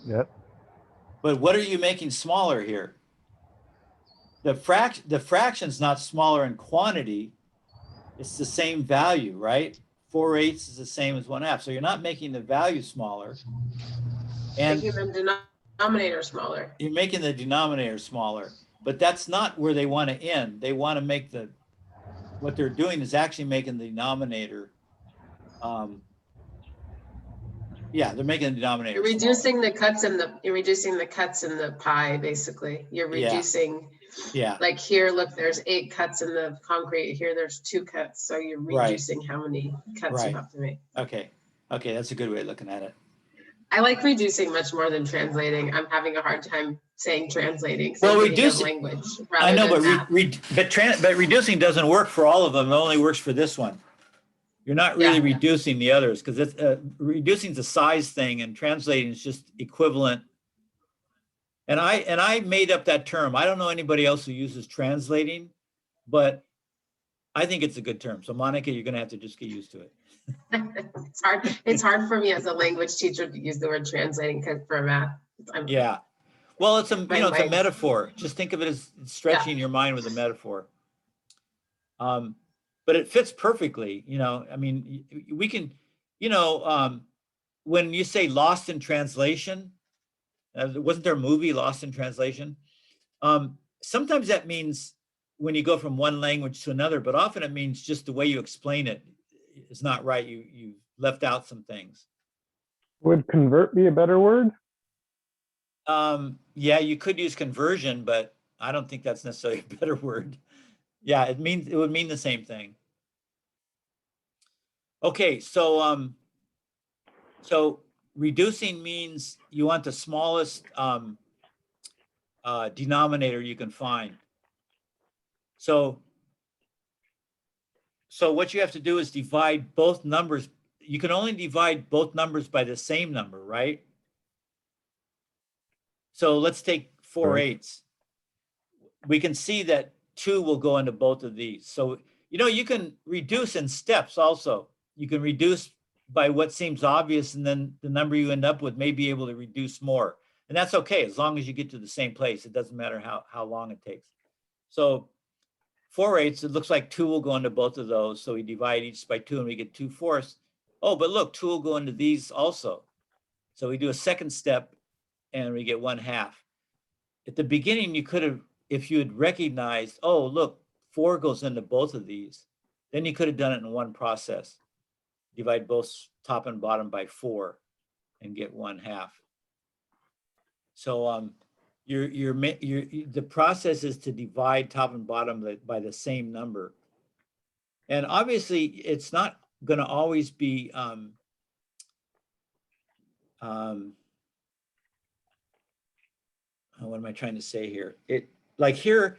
Yep. But what are you making smaller here? The fraction's not smaller in quantity. It's the same value, right? 4/8 is the same as 1/2. So you're not making the value smaller. And making the denominator smaller. you're making the denominator smaller. But that's not where they want to end. They want to make what they're doing is actually making the denominator, yeah, they're making the denominator You're reducing smaller. you're reducing the cuts in the pie, basically. You're reducing, Yeah, like here, look, there's 8 cuts in the concrete. Here, there's 2 cuts. So you're Right. reducing how many cuts Right. you have to make. okay, that's a good way of looking at it. I like reducing much more than translating. I'm having a hard time saying translating. 'Cause Well, I'm thinking of reducing- language I know, rather but than math. but reducing doesn't work for all of them. It only works for this one. You're not really Yeah. reducing the others because it's reducing is a size thing and translating is just equivalent. And I made up that term. I don't know anybody else who uses translating, but I think it's a good term. So Monica, you're going to have to just get used to it. It's hard for me as a language teacher to use the word translating because for math. Yeah. Well, it's a it's a legs. metaphor. Just think of it as stretching your mind with a metaphor. But it fits perfectly. I mean, we can, when you say lost in translation, wasn't there a movie Lost in Translation? Sometimes that means when you go from one language to another, but often it means just the way you explain it is not right. You left out some things. Would convert be a better word? Yeah, you could use conversion, but I don't think that's necessarily a better word. Yeah, it would mean the same thing. Okay, so reducing means you want the smallest denominator you can find. So what you have to do is divide both numbers. You can only divide both numbers by the same number, right? So let's take 4/8. We can see that 2 will go into both of these. So, you can reduce in steps also. You can reduce by what seems obvious, and then the number you end up with may be able to reduce more. And that's okay, as long as you get to the same place. It doesn't matter how long it takes. So 4/8, it looks like 2 will go into both of those. So we divide each by 2 and we get 2/4. Oh, but look, 2 will go into these also. So we do a second step and we get 1/2. At the beginning, you could have, if you had recognized, oh, look, 4 goes into both of these, then you could have done it in one process. Divide both top and bottom by 4 and get 1/2. So the process is to divide top and bottom by the same number. And obviously it's not going to always be what am I trying to say here? Like here,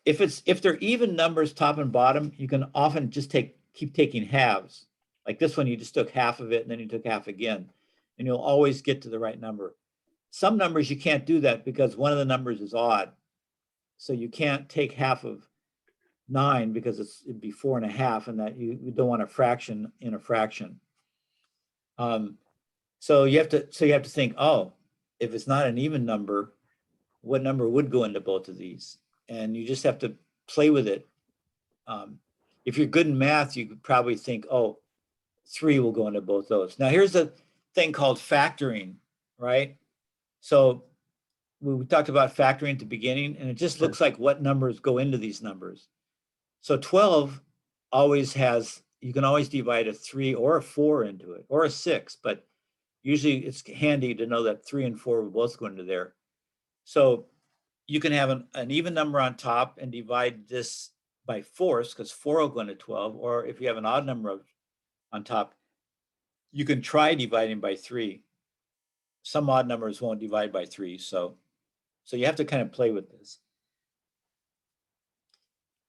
if they're even numbers top and bottom, you can often just keep taking halves. Like this one, you just took half of it and then you took half again, and you'll always get to the right number. Some numbers you can't do that because one of the numbers is odd. So you can't take half of 9 because it'd be 4.5, and that you don't want a fraction in a fraction. So you have to think, oh, if it's not an even number, what number would go into both of these? And you just have to play with it. If you're good in math, you could probably think, oh, 3 will go into both those. Now here's a thing called factoring, right? So we talked about factoring at the beginning, and it just looks like what numbers go into these numbers. So 12 always has, you can always divide a 3 or a 4 into it, or a 6, but usually it's handy to know that 3 and 4 will both go into there. So you can have an even number on top and divide this by 4s, because 4 will go into 12, or if you have an odd number on top, you can try dividing by 3. Some odd numbers won't divide by 3, so you have to kind of play with this.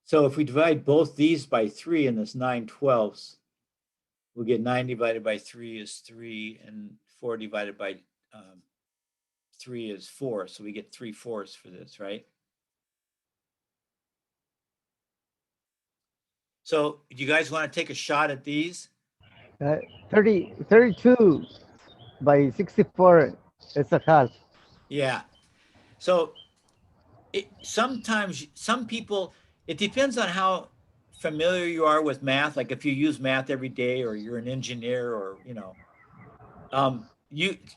So if we divide both these by 3 in this 9/12, we'll get 9 divided by 3 is 3, and 4 divided by 3 is 4. So we get 3/4 for this, right? So do you guys want to take a shot at these? 32 by 64 is a half. Yeah. So sometimes some people, it depends on how familiar you are with math. Like if you use math every day, or you're an engineer, or a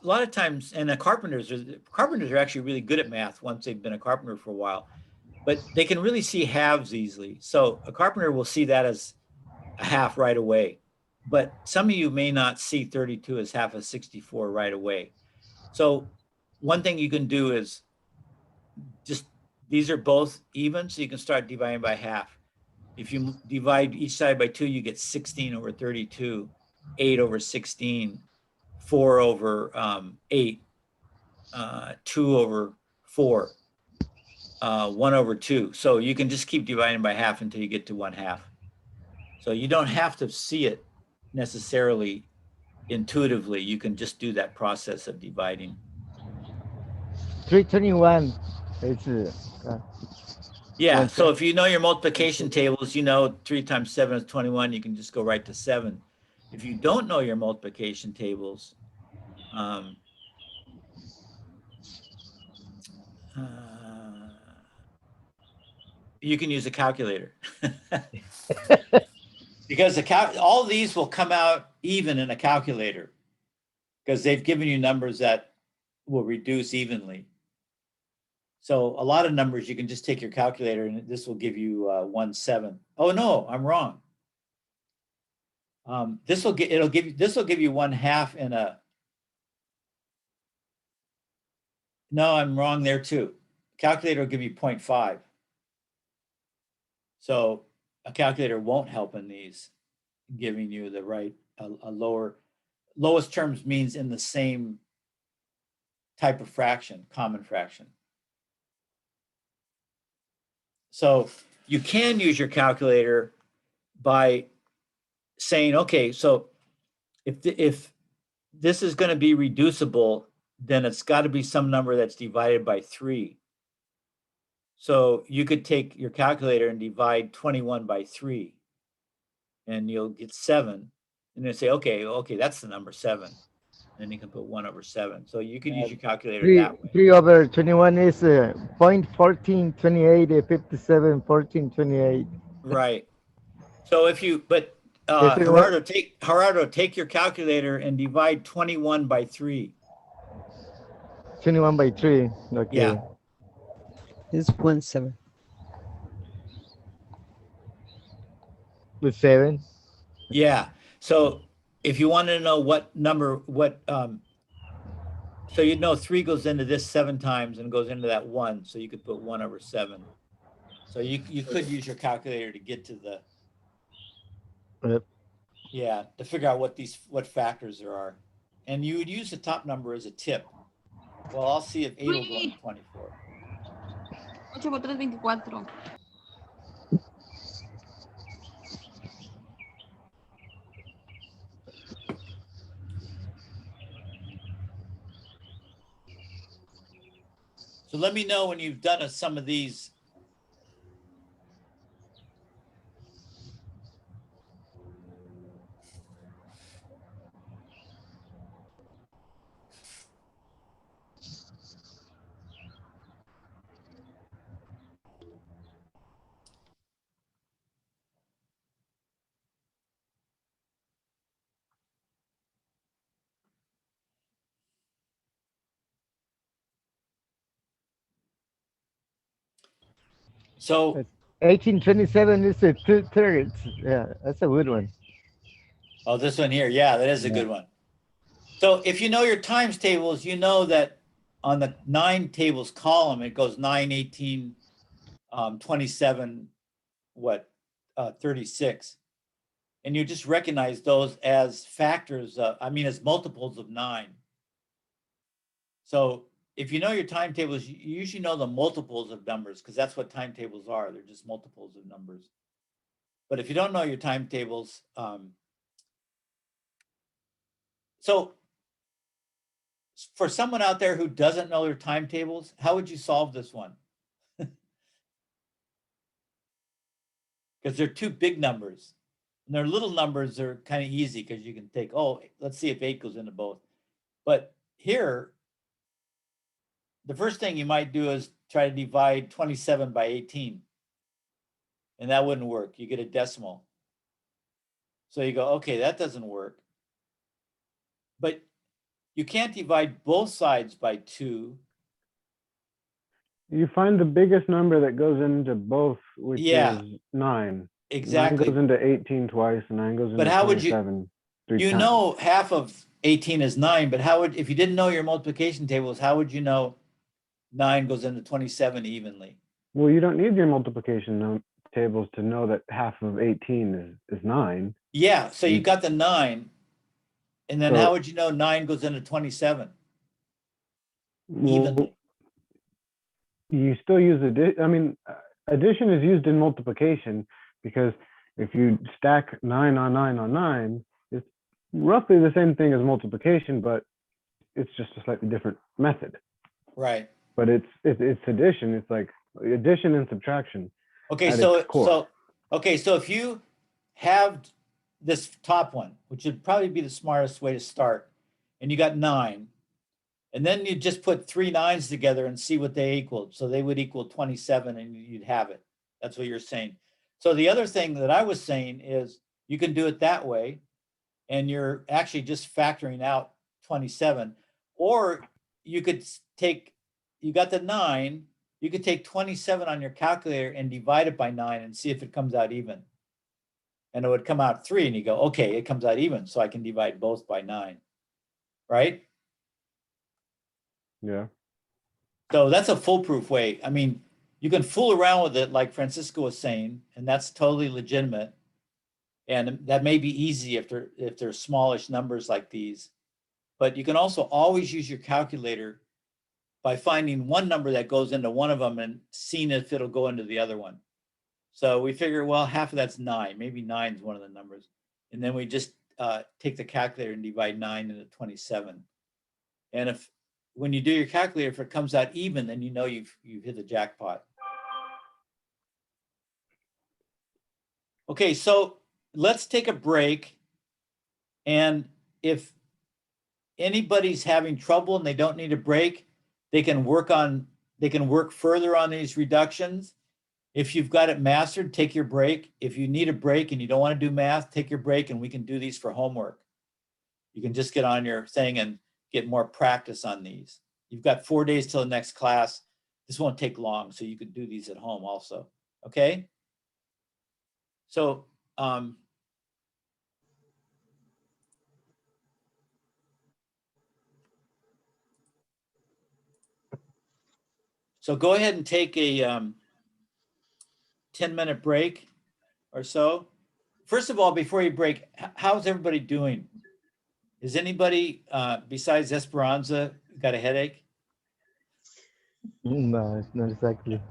lot of times, and carpenters are actually really good at math once they've been a carpenter for a while, but they can really see halves easily. So a carpenter will see that as a half right away, but some of you may not see 32 as half of 64 right away. So one thing you can do is just, these are both even, so you can start dividing by half. If you divide each side by 2, you get 16 over 32, 8 over 16, 4 over 8, 2 over 4, 1 over 2. So you can just keep dividing by half until you get to 1/2. So you don't have to see it necessarily intuitively. You can just do that process of dividing. 321 is Yeah, so if you know your multiplication tables, 3 times 7 is 21, you can just go right to 7. If you don't know your multiplication tables, you can use a calculator. Because all these will come out even in a calculator, because they've given you numbers that will reduce evenly. So a lot of numbers, you can just take your calculator and this will give you 1/7. Oh no, I'm wrong. This will give you 1/2 in a. No, I'm wrong there too. Calculator will give you 0.5. So a calculator won't help in these, giving you the right, a lowest terms means in the same type of fraction, common fraction. So you can use your calculator by saying, okay, so if this is going to be reducible, then it's got to be some number that's divided by 3. So you could take your calculator and divide 21 by 3, and you'll get 7. And then say, okay, that's the number 7. And then you can put 1 over 7. So you could use your calculator that way. 3 over 21 is 0.14, 28, 57, 14, 28. Right. So Gerardo, take your calculator and divide 21 by 3. 21 by 3. Okay. Yeah. It's 1/7. With 7. Yeah. So if you want to know what So you know 3 goes into this 7 times and goes into that 1. So you could put 1/7. So you could use your calculator to get to the, Yep. yeah, to figure out what factors there are. And you would use the top number as a tip. Well, I'll see if 8 will go into 24. 8 por 3, 24. So let me know when you've done some of these. So 1827 is a thirds. Yeah, that's a good one. oh, this one here. Yeah, that is a good one. So if you know your times tables, you know that on the 9 tables column, it goes 9, 18, 27, 36. And you just recognize those as factors, as multiples of 9. So if you know your timetables, you usually know the multiples of numbers because that's what timetables are. They're just multiples of numbers. But if you don't know your timetables, so for someone out there who doesn't know their timetables, how would you solve this one? Because they're 2 big numbers. And they're little numbers are kind of easy because you can take, oh, let's see if 8 goes into both. But here, the first thing you might do is try to divide 27 by 18. And that wouldn't work. You get a decimal. So you go, okay, that doesn't work. But you can't divide both sides by 2. You find the biggest number that goes into both, which Yeah, is 9. exactly. 9 goes into 18 twice, and 9 goes into But how would you, 27 3 you times. know half of 18 is 9, but how would, if you didn't know your multiplication tables, how would you know 9 goes into 27 evenly? Well, you don't need your multiplication tables to know that half of 18 is 9. Yeah, so you got the 9, and then So- how would you know 9 goes into 27 evenly? Well, you still use addition is used in multiplication because if you stack 9 on 9 on 9, it's roughly the same thing as multiplication, but it's just a slightly different method. Right. But it's addition. It's like addition and subtraction. Okay, at so its core. so if you have this top one, which would probably be the smartest way to start, and you got 9, and then you just put 3 9s together and see what they equaled. So they would equal 27 and you'd have it. That's what you're saying. So the other thing that I was saying is you can do it that way, and you're actually just factoring out 27. Or you could take, you got the 9, you could take 27 on your calculator and divide it by 9 and see if it comes out even. And it would come out 3, and you go, okay, it comes out even, so I can divide both by 9, right? Yeah. So that's a foolproof way. I mean, you can fool around with it like Francisco was saying, and that's totally legitimate. And that may be easy if they're smallish numbers like these. But you can also always use your calculator by finding one number that goes into one of them and seeing if it'll go into the other one. So we figure, well, half of that's 9. Maybe 9 is one of the numbers. And then we just take the calculator and divide 9 into 27. And if when you do your calculator, if it comes out even, then you know you've hit the jackpot. Okay, so let's take a break. And if anybody's having trouble and they don't need a break, they can work further on these reductions. If you've got it mastered, take your break. If you need a break and you don't want to do math, take your break and we can do these for homework. You can just get on your thing and get more practice on these. You've got 4 days till the next class. This won't take long, so you can do these at home also, okay? So, So go ahead and take a 10-minute break or so. First of all, before you break, how's everybody doing? Is anybody besides Esperanza got a headache? No, it's not exactly.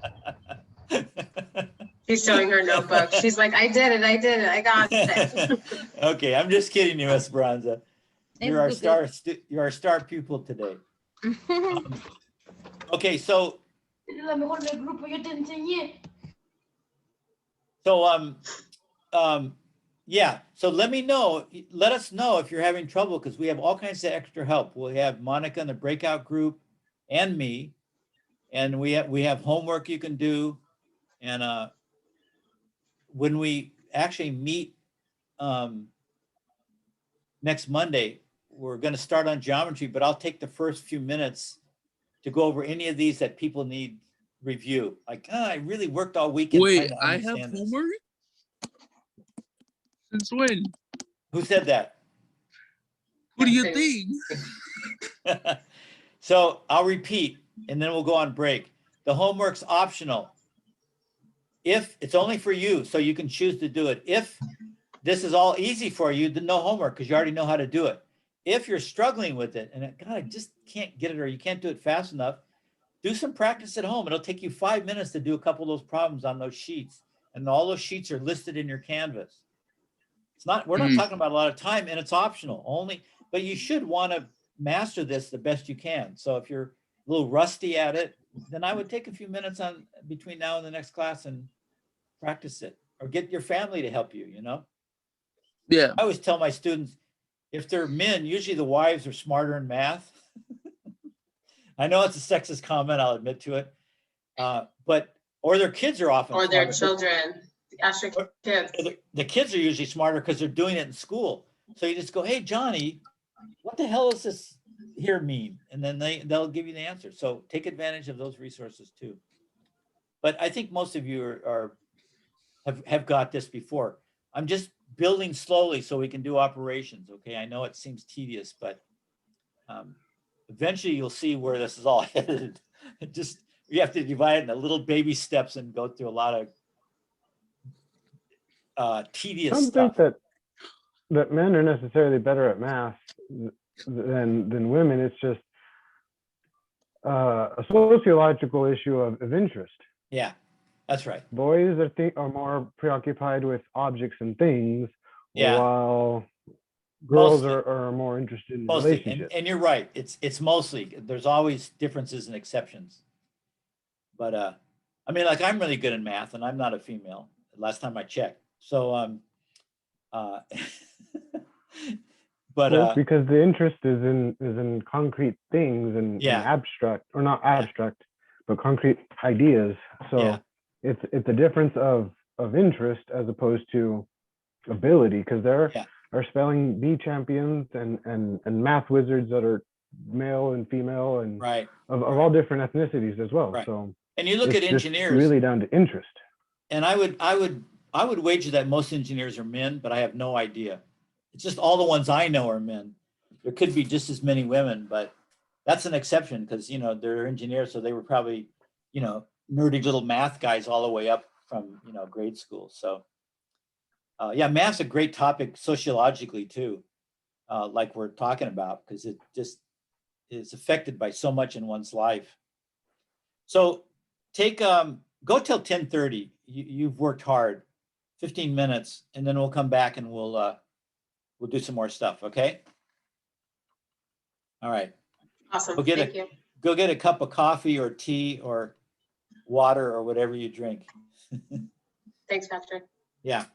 She's showing her notebook. She's like, I did it, I got it. Okay, I'm just kidding you, Esperanza. You're It's you're our star pupil today. Okay, so La mejor del grupo, yo te enseñé. so yeah, so let us know if you're having trouble, because we have all kinds of extra help. We have Monica in the breakout group and me, and we have homework you can do. And when we actually meet next Monday, we're going to start on geometry, but I'll take the first few minutes to go over any of these that people need review. Like, I really worked all weekend trying Wait, to I have understand this. homework? Since when? Who said that? Who do you Anthony. think? So I'll repeat, and then we'll go on break. The homework's optional. If it's only for you, so you can choose to do it. If this is all easy for you, then no homework, because you already know how to do it. If you're struggling with it and God, I just can't get it, or you can't do it fast enough, do some practice at home. It'll take you 5 minutes to do a couple of those problems on those sheets. And all those sheets are listed in your Canvas. We're not talking about a lot of time, and it's optional only, but you should want to master this the best you can. So if you're a little rusty at it, then I would take a few minutes on between now and the next class and practice it, or get your family to help you, Yeah. I always tell my students, if they're men, usually the wives are smarter in math. I know it's a sexist comment, I'll admit to it. Or their kids are often Or their smarter. children, ask your kids. The kids are usually smarter because they're doing it in school. So you just go, hey, Johnny, what the hell does this here mean? And then they'll give you the answer. So take advantage of those resources too. But I think most of you have got this before. I'm just building slowly so we can do operations. Okay, I know it seems tedious, but eventually you'll see where this is all headed. You have to divide it into little baby steps and go through a lot of tedious I don't stuff. think that men are necessarily better at math than women. It's just a sociological issue of interest. Yeah, that's right. Boys are more preoccupied with objects and things, Yeah. while girls Mostly. are more interested in Mostly, relationships. and you're right. It's mostly, there's always differences and exceptions. But I mean, like, I'm really good in math, and I'm not a female. Last time I checked. So but Well, because the interest is in concrete things and Yeah. abstract, or not abstract, but concrete ideas. So Yeah. it's a difference of interest as opposed to ability, because there Yeah. are spelling bee champions and math wizards that are male and female and right. of all different ethnicities as well. Right. So And you look it's at just engineers, really down to interest. and I would wager that most engineers are men, but I have no idea. It's just all the ones I know are men. There could be just as many women, but that's an exception because they're engineers, so they were probably nerdy little math guys all the way up from grade school. So yeah, math's a great topic sociologically too, like we're talking about, because it just is affected by so much in one's life. So go till 10:30. You've worked hard, 15 minutes, and then we'll come back and we'll do some more stuff. Okay. All right. Awesome, Go get thank you. Go get a cup of coffee or tea or water or whatever you drink. Thanks, Patrick. Yeah.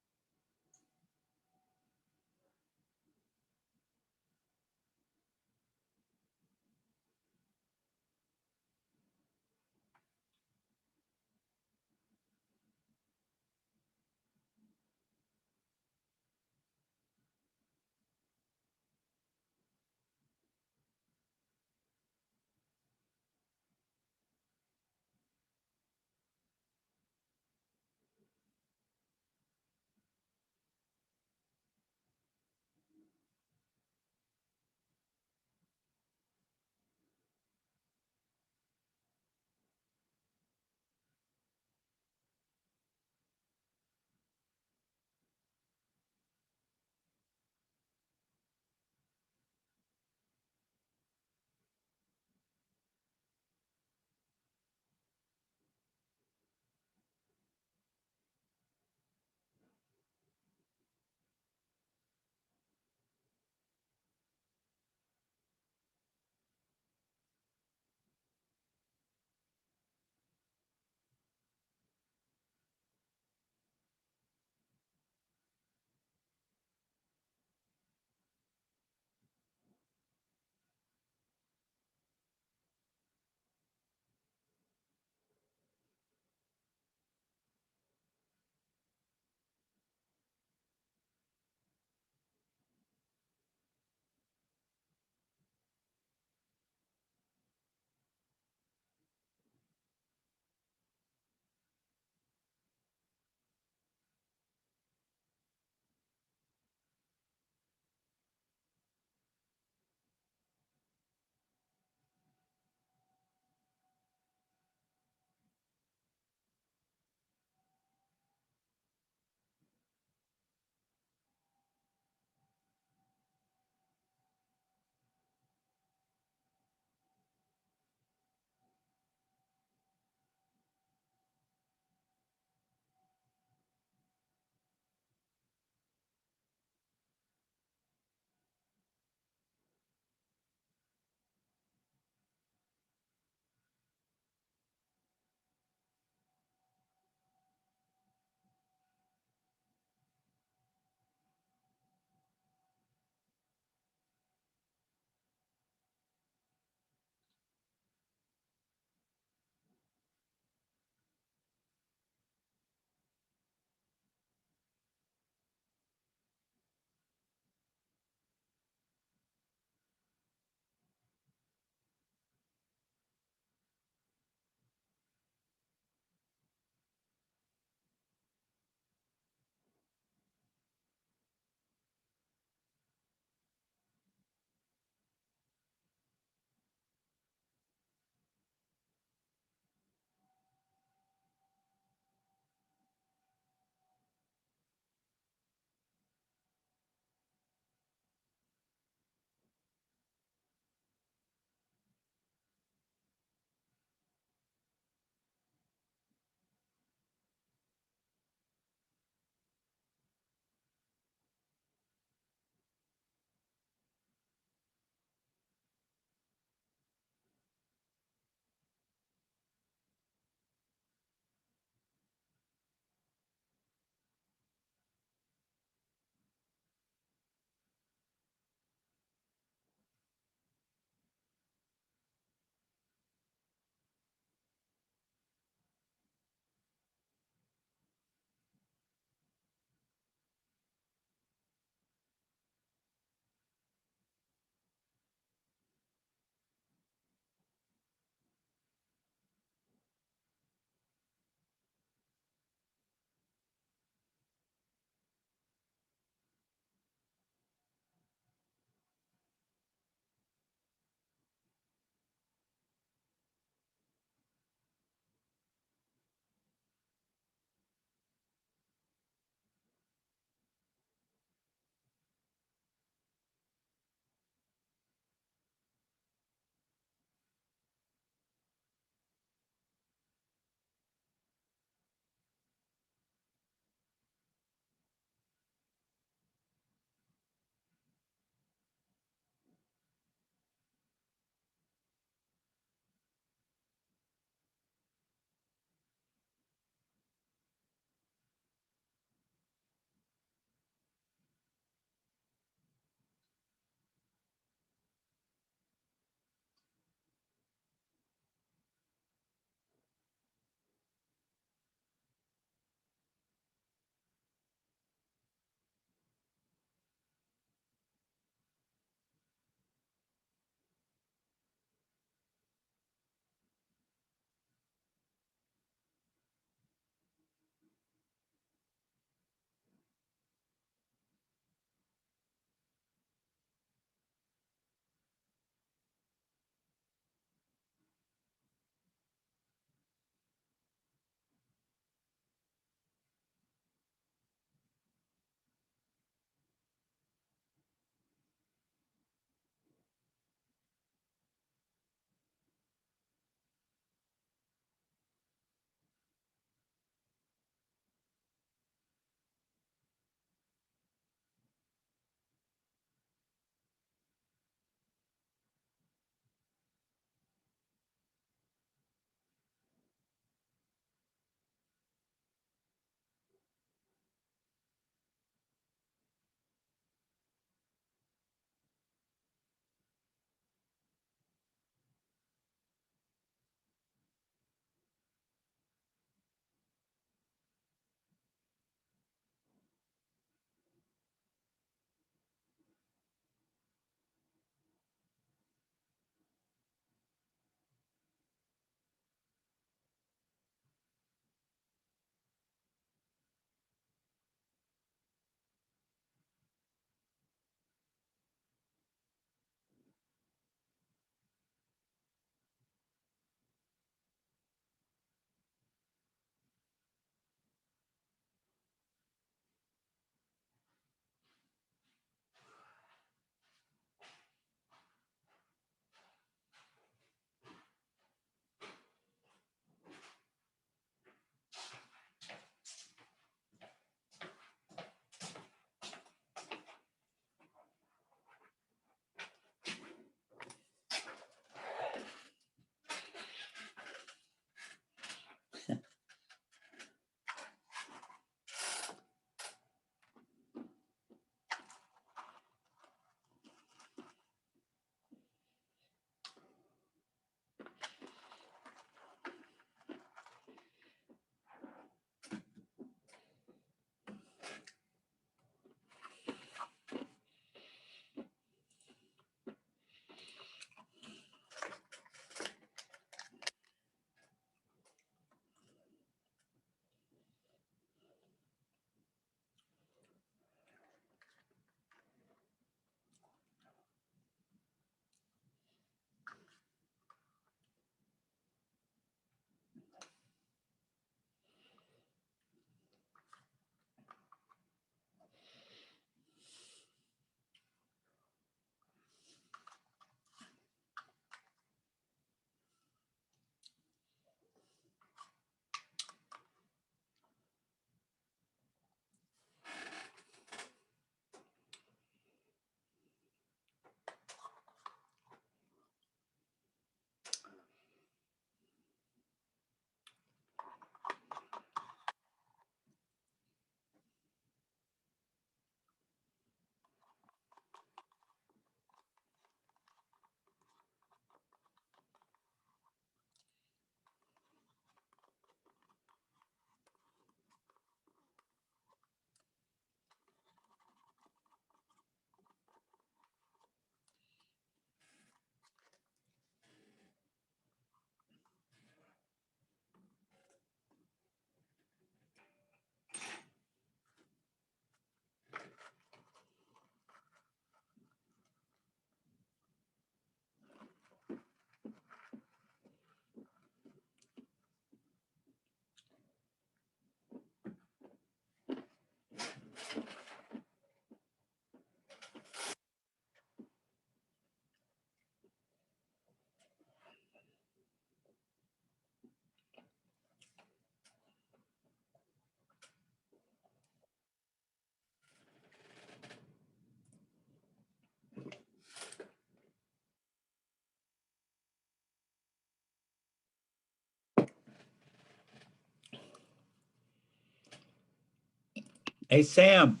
Hey, Sam,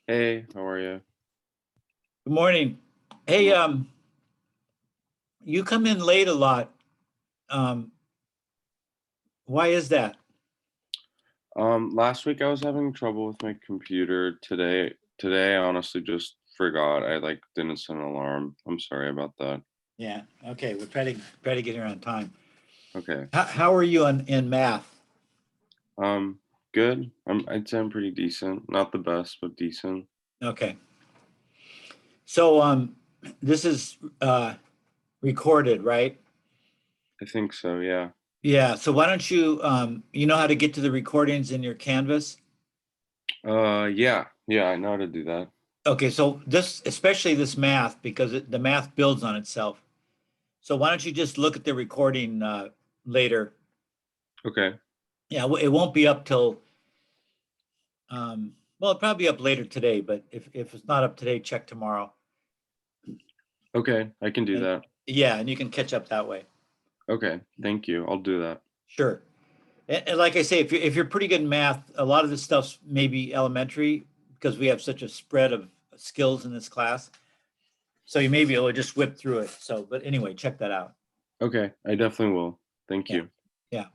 Hey, how are you? good morning. Hey, you come in late a lot. Why is that? Last week I was having trouble with my computer. Today I honestly just forgot. I like didn't set an alarm. I'm sorry about that. Yeah, okay, we'll try to get here on time. Okay. How are you in math? Good. I'd say I'm pretty decent. Not the best, but decent. Okay. So, this is recorded, right? I think so, yeah. Yeah, so why don't you, you know how to get to the recordings in your Canvas? Yeah, I know how to do that. Okay, so this, especially this math, because the math builds on itself. So why don't you just look at the recording later? Okay. Yeah, it won't be up till, well, it'll probably be up later today, but if it's not up today, check tomorrow. Okay, I can do that. Yeah, and you can catch up that way. Okay, thank you. I'll do that. Sure. And like I say, if you're pretty good in math, a lot of this stuff's maybe elementary because we have such a spread of skills in this class. So you may be able to just whip through it. So, but anyway, check that out. Okay, I definitely will. Thank Yeah. you. Yeah.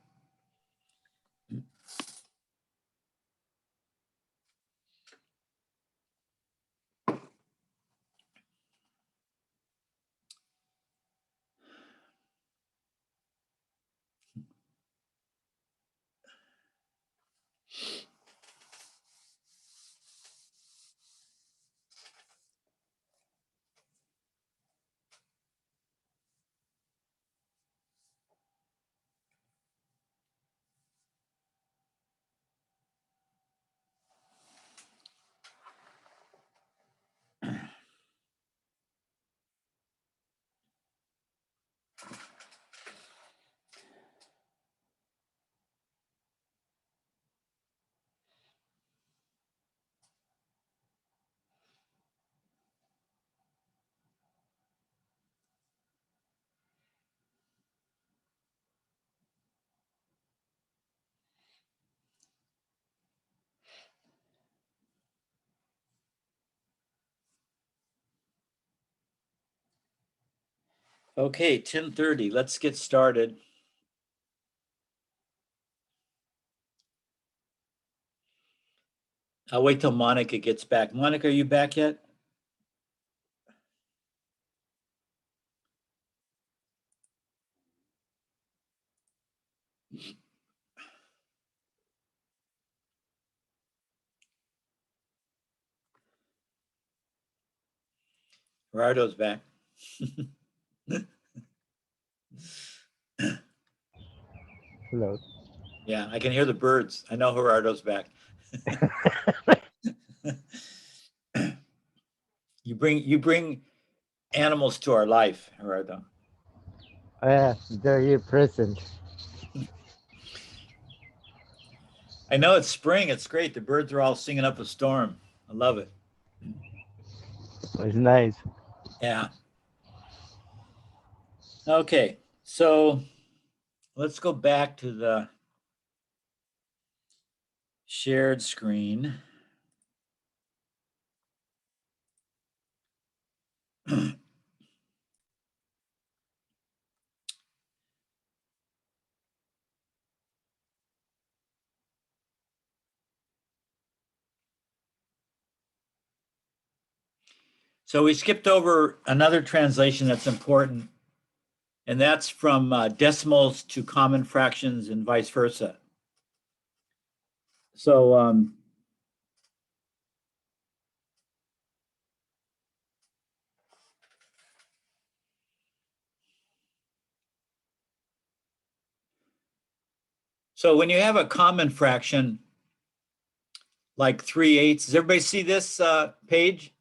Okay, 10:30. Let's get started. I'll wait till Monica gets back. Monica, are you back yet? Gerardo's back. Hello. Yeah, I can hear the birds. I know Gerardo's back. You bring animals to our life, Gerardo. Yeah, they're here present. I know it's spring. It's great. The birds are all singing up a storm. I love it. It's nice. Yeah. Okay, so let's go back to the shared screen. So we skipped over another translation that's important, and that's from decimals to common fractions and vice versa. So so when you have a common fraction like 3/8, does everybody see this page?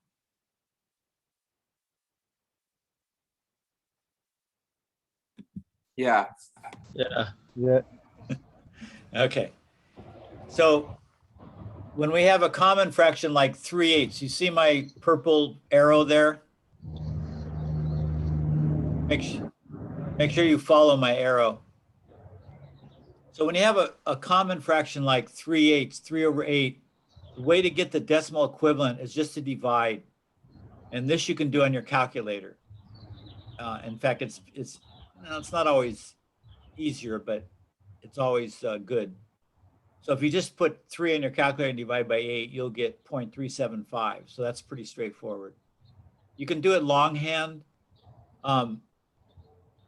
Yeah. Yeah. Yeah. Okay. So when we have a common fraction like 3/8, you see my purple arrow there? Make sure you follow my arrow. So when you have a common fraction like 3/8, 3/8, the way to get the decimal equivalent is just to divide. And this you can do on your calculator. In fact, it's not always easier, but it's always good. So if you just put 3 in your calculator and divide by 8, you'll get 0.375. So that's pretty straightforward. You can do it longhand.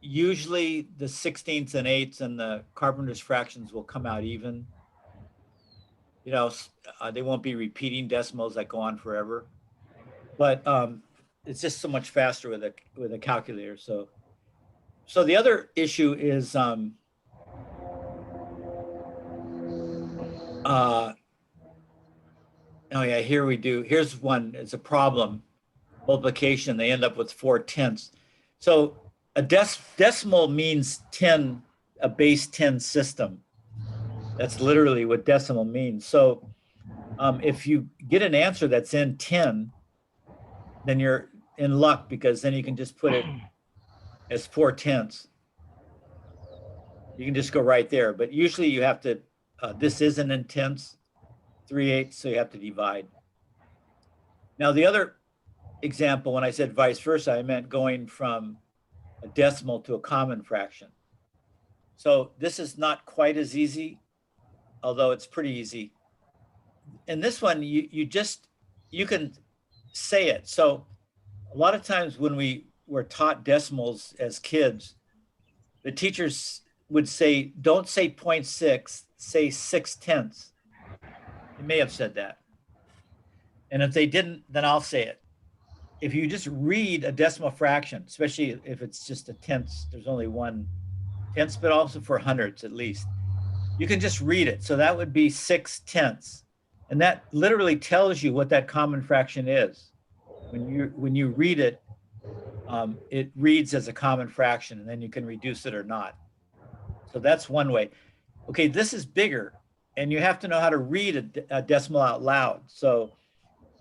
Usually the 16ths and 8ths and the carpenter's fractions will come out even. You know, they won't be repeating decimals that go on forever. But it's just so much faster with a calculator. So the other issue is oh yeah, here's one. It's a problem. Multiplication, they end up with 4/10. So a decimal means 10, a base 10 system. That's literally what decimal means. So if you get an answer that's in 10, then you're in luck, because then you can just put it as 4/10. You can just go right there. But usually you have to, this isn't in tenths, 3/8, so you have to divide. Now the other example, when I said vice versa, I meant going from a decimal to a common fraction. So this is not quite as easy, although it's pretty easy. And this one, you can say it. So a lot of times when we were taught decimals as kids, the teachers would say, don't say 0.6, say 6/10. They may have said that. And if they didn't, then I'll say it. If you just read a decimal fraction, especially if it's just a tenth, there's only 1/10, but also for hundreds at least, you can just read it. So that would be 6/10. And that literally tells you what that common fraction is. When you read it, it reads as a common fraction, and then you can reduce it or not. So that's one way. Okay, this is bigger, and you have to know how to read a decimal out loud. So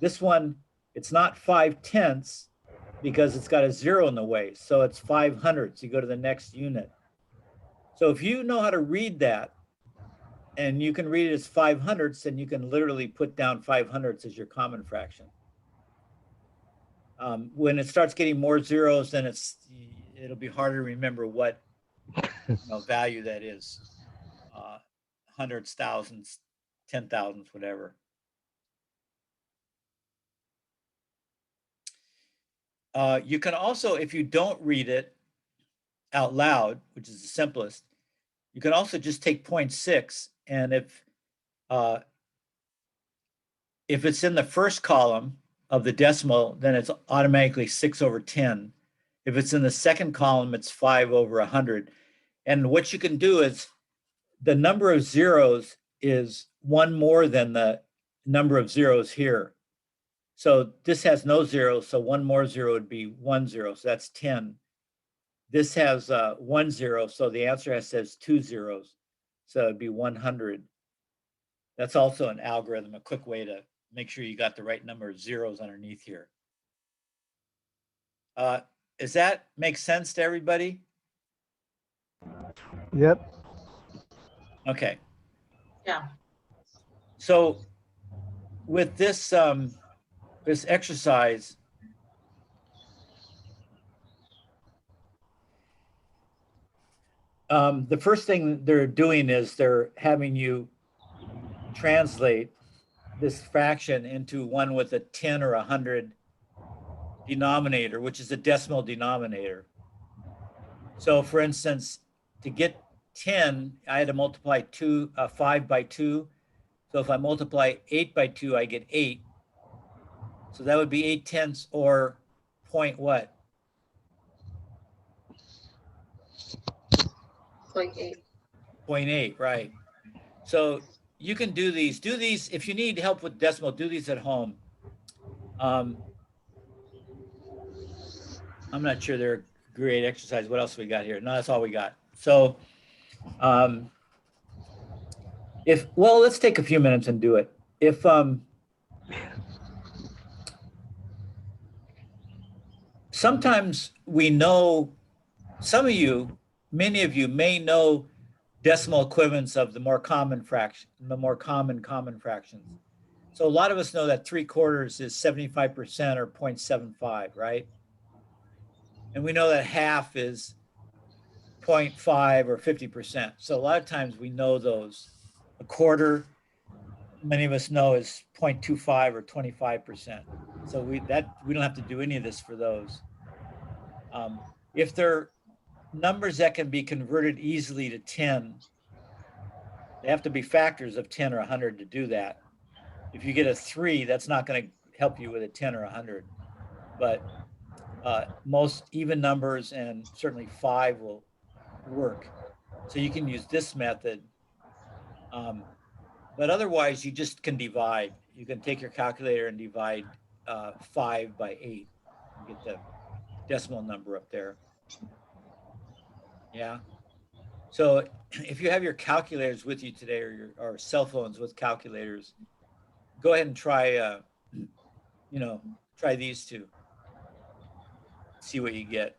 this one, it's not 5/10 because it's got a 0 in the way. So it's 500. You go to the next unit. So if you know how to read that, and you can read it as 500, then you can literally put down 500 as your common fraction. When it starts getting more zeros, then it'll be harder to remember what value that is. Hundreds, thousands, 10,000s, whatever. You can also, if you don't read it out loud, which is the simplest, you can also just take 0.6, and if it's in the first column of the decimal, then it's automatically 6/10. If it's in the second column, it's 5/100. And what you can do is the number of zeros is one more than the number of zeros here. So this has no zeros, so one more zero would be 1 0, so that's 10. This has 1 0, so the answer has 2 zeros, so it'd be 100. That's also an algorithm, a quick way to make sure you got the right number of zeros underneath here. Does that make sense to everybody? Yep. Okay. Yeah. So with this this exercise, the first thing they're doing is they're having you translate this fraction into one with a 10 or 100 denominator, which is a decimal denominator. So for instance, to get 10, I had to multiply 5 by 2. So if I multiply 8 by 2, I get 8. So that would be 8/10 or point what? 0.8. 0.8, right. So you can do these. If you need help with decimal, do these at home. I'm not sure they're a great exercise. What else we got here? No, that's all we got. So let's take a few minutes and do it. If sometimes we know, many of you may know decimal equivalents of the more common common fractions. So a lot of us know that 3/4 is 75% or 0.75, right? And we know that half is 0.5 or 50%. So a lot of times we know those. A quarter, many of us know, is 0.25 or 25%. So we don't have to do any of this for those. If they're numbers that can be converted easily to 10, they have to be factors of 10 or 100 to do that. If you get a 3, that's not going to help you with a 10 or 100. But most even numbers and certainly 5 will work. So you can use this method. But otherwise, you just can divide. You can take your calculator and divide 5 by 8 and get the decimal number up there. Yeah. So if you have your calculators with you today, or cell phones with calculators, go ahead and try, try these two. See what you get.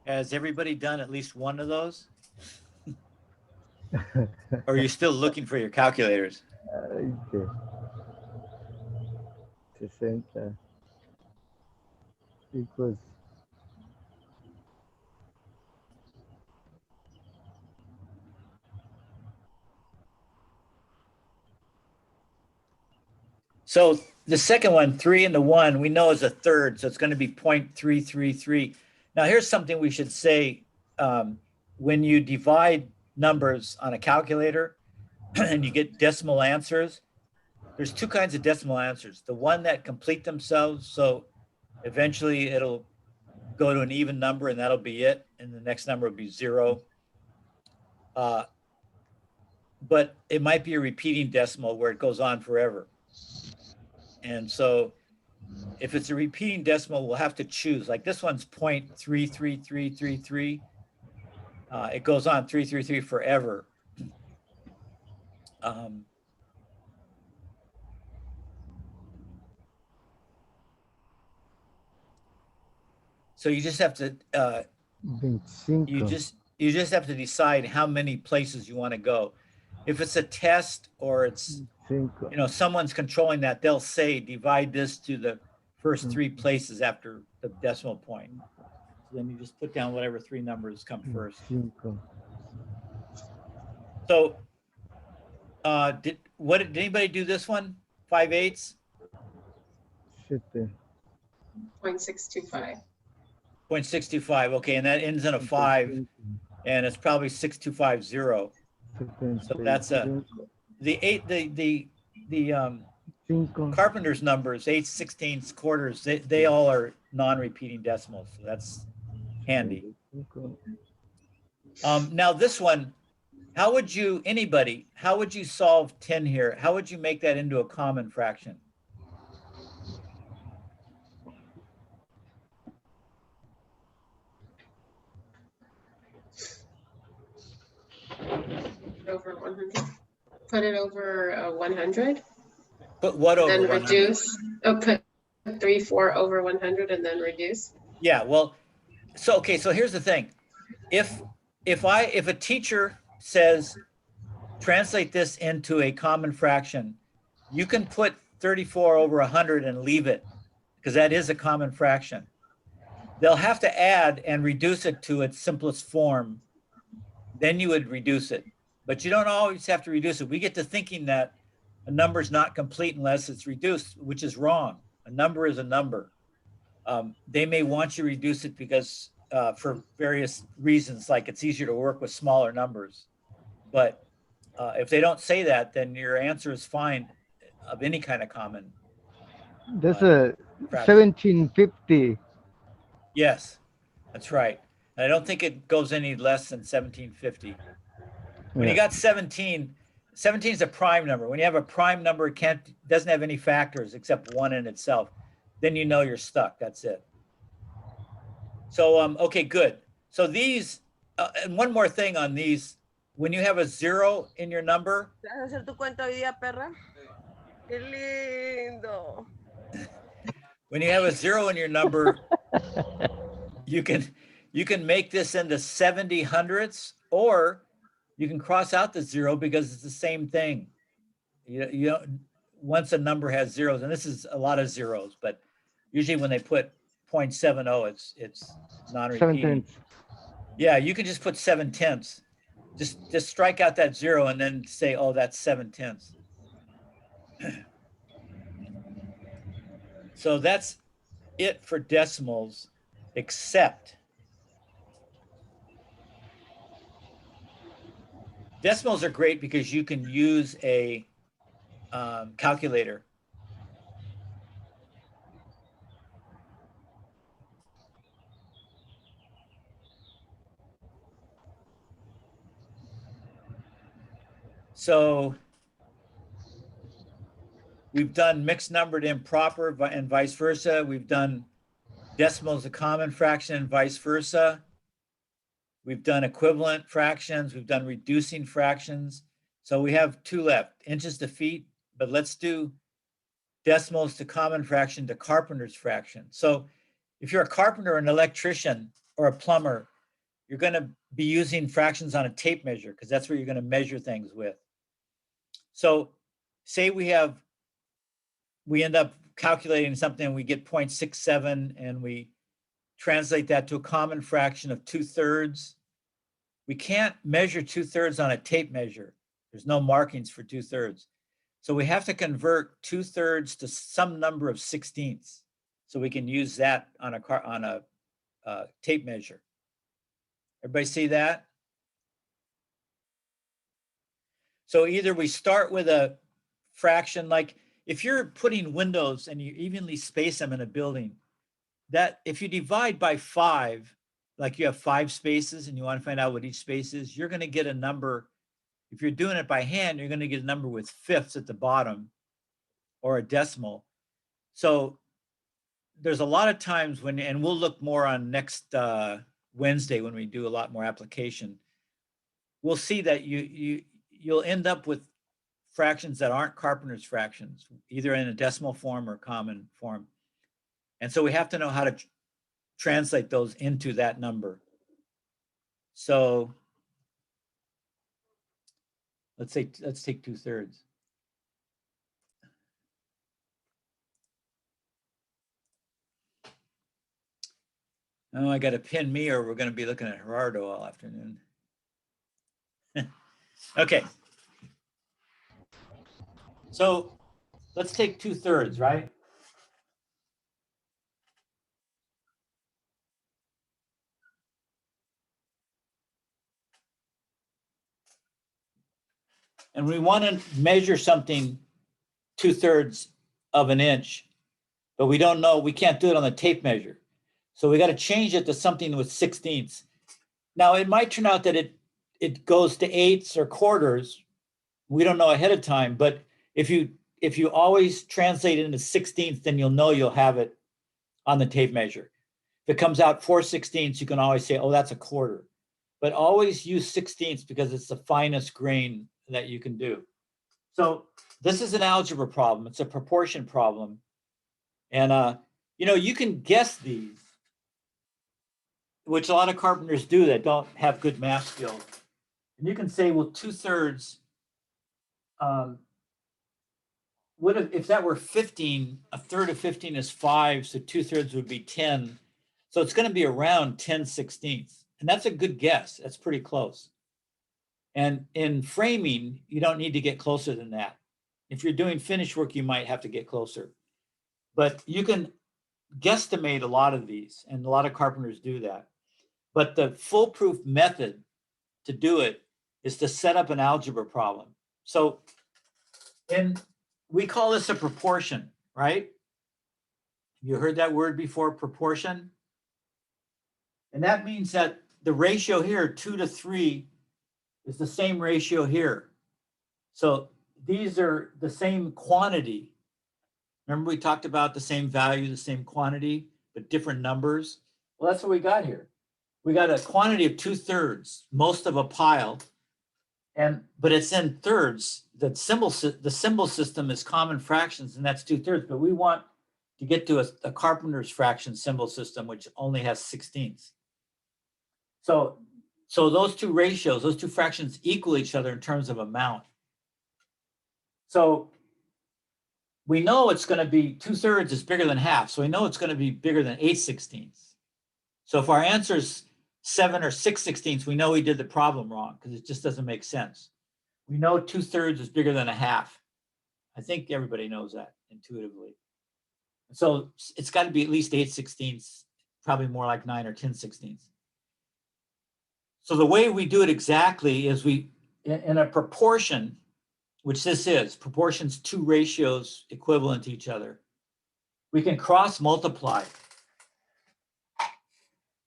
Has everybody done at least one of those? Or are you still looking for your calculators? Okay. 60 equals. So the second one, 3 and the 1, we know is a third, so it's going to be 0.333. Now here's something we should say. When you divide numbers on a calculator and you get decimal answers, there's 2 kinds of decimal answers. The one that complete themselves, so eventually it'll go to an even number and that'll be it, and the next number will be 0. But it might be a repeating decimal where it goes on forever. And so if it's a repeating decimal, we'll have to choose. Like this one's 0.33333. It goes on 333 forever. So you just have to you just have to decide how many places you want to go. If it's a test or it's someone's controlling that, they'll say divide this to the first 3 places after the decimal point. So then you just put down whatever 3 numbers come first. So did anybody do this one? 5/8? 0.625. 0.625. Okay, and that ends in a 5, and it's probably 6250. So that's the carpenter's numbers, 8/16, quarters. They all are non-repeating decimals, so that's handy. Now this one, how would you solve 10 here? How would you make that into a common fraction? Over 100. Put it over 100. Put what over then 100? Reduce. Oh, put 3/4 over 100 and then reduce. Yeah, well, so here's the thing. If a teacher says translate this into a common fraction, you can put 34 over 100 and leave it, because that is a common fraction. They'll have to add and reduce it to its simplest form. Then you would reduce it, but you don't always have to reduce it. We get to thinking that a number is not complete unless it's reduced, which is wrong. A number is a number. They may want you to reduce it because for various reasons, like it's easier to work with smaller numbers. But if they don't say that, then your answer is fine of any kind of common. That's a 1750. Yes, that's right. And I don't think it goes any less than 1750. When you got 17 is a prime number. When you have a prime number, it doesn't have any factors except 1 in itself. Then you know you're stuck. That's it. So okay, good. So these, and one more thing on these when you have a 0 in your number, ¿Vas a hacer tu cuenta hoy día, perra? Qué lindo. when you have a 0 in your number, you can make this into 70 hundredths, or you can cross out the 0 because it's the same thing. You don't, once a number has zeros, and this is a lot of zeros, but usually when they put 0.70, it's non-repeating. 7/10. Yeah, you can just put 7/10. Just strike out that 0 and then say, oh, that's 7/10. So that's it for decimals, except decimals are great because you can use a calculator. So we've done mixed numbered improper and vice versa. We've done decimals of common fraction and vice versa. We've done equivalent fractions. We've done reducing fractions. So we have 2 left, inches to feet, but let's do decimals to common fraction to carpenter's fraction. So if you're a carpenter, an electrician, or a plumber, you're going to be using fractions on a tape measure because that's where you're going to measure things with. So say we end up calculating something and we get 0.67 and we translate that to a common fraction of 2/3. We can't measure 2/3 on a tape measure. There's no markings for 2/3. So we have to convert 2/3 to some number of 16ths. So we can use that on a tape measure. Everybody see that? So either we start with a fraction, like if you're putting windows and you evenly space them in a building, that if you divide by 5, like you have 5 spaces and you want to find out what each space is, you're going to get a number. If you're doing it by hand, you're going to get a number with fifths at the bottom or a decimal. So there's a lot of times when, and we'll look more on next Wednesday when we do a lot more application, we'll see that you'll end up with fractions that aren't carpenter's fractions, either in a decimal form or common form. And so we have to know how to translate those into that number. So let's take 2/3. Oh, I got to pin me or we're going to be looking at Gerardo all afternoon. Okay. So let's take 2/3, right? And we want to measure something 2/3 of an inch, but we don't know, we can't do it on the tape measure. So we got to change it to something with 16ths. Now it might turn out that it goes to 8ths or quarters. We don't know ahead of time, but if you always translate it into 16ths, then you'll know you'll have it on the tape measure. If it comes out 4/16, you can always say, oh, that's a quarter. But always use 16ths because it's the finest grain that you can do. So this is an algebra problem. It's a proportion problem. And you can guess these, which a lot of carpenters do that don't have good math skills. And you can say, well, 2/3, if that were 15, a third of 15 is 5, so 2/3 would be 10. So it's going to be around 10/16. And that's a good guess. That's pretty close. And in framing, you don't need to get closer than that. If you're doing finish work, you might have to get closer. But you can guesstimate a lot of these, and a lot of carpenters do that. But the foolproof method to do it is to set up an algebra problem. So we call this a proportion, right? You heard that word before, proportion? And that means that the ratio here, 2:3, is the same ratio here. So these are the same quantity. Remember we talked about the same value, the same quantity, but different numbers? Well, that's what we got here. We got a quantity of 2/3, most of a pile, But it's in thirds. The symbol system is common fractions, and that's 2/3. But we want to get to a Carpenter's fraction symbol system, which only has 16ths. So those two ratios, those two fractions equal each other in terms of amount. So we know it's going to be 2/3 is bigger than half. So we know it's going to be bigger than 8/16. So if our answer is 7 or 6/16, we know we did the problem wrong because it just doesn't make sense. We know 2/3 is bigger than a half. I think everybody knows that intuitively. So it's got to be at least 8/16, probably more like 9 or 10/16. So the way we do it exactly is in a proportion, which this is, proportions, two ratios equivalent to each other, we can cross multiply.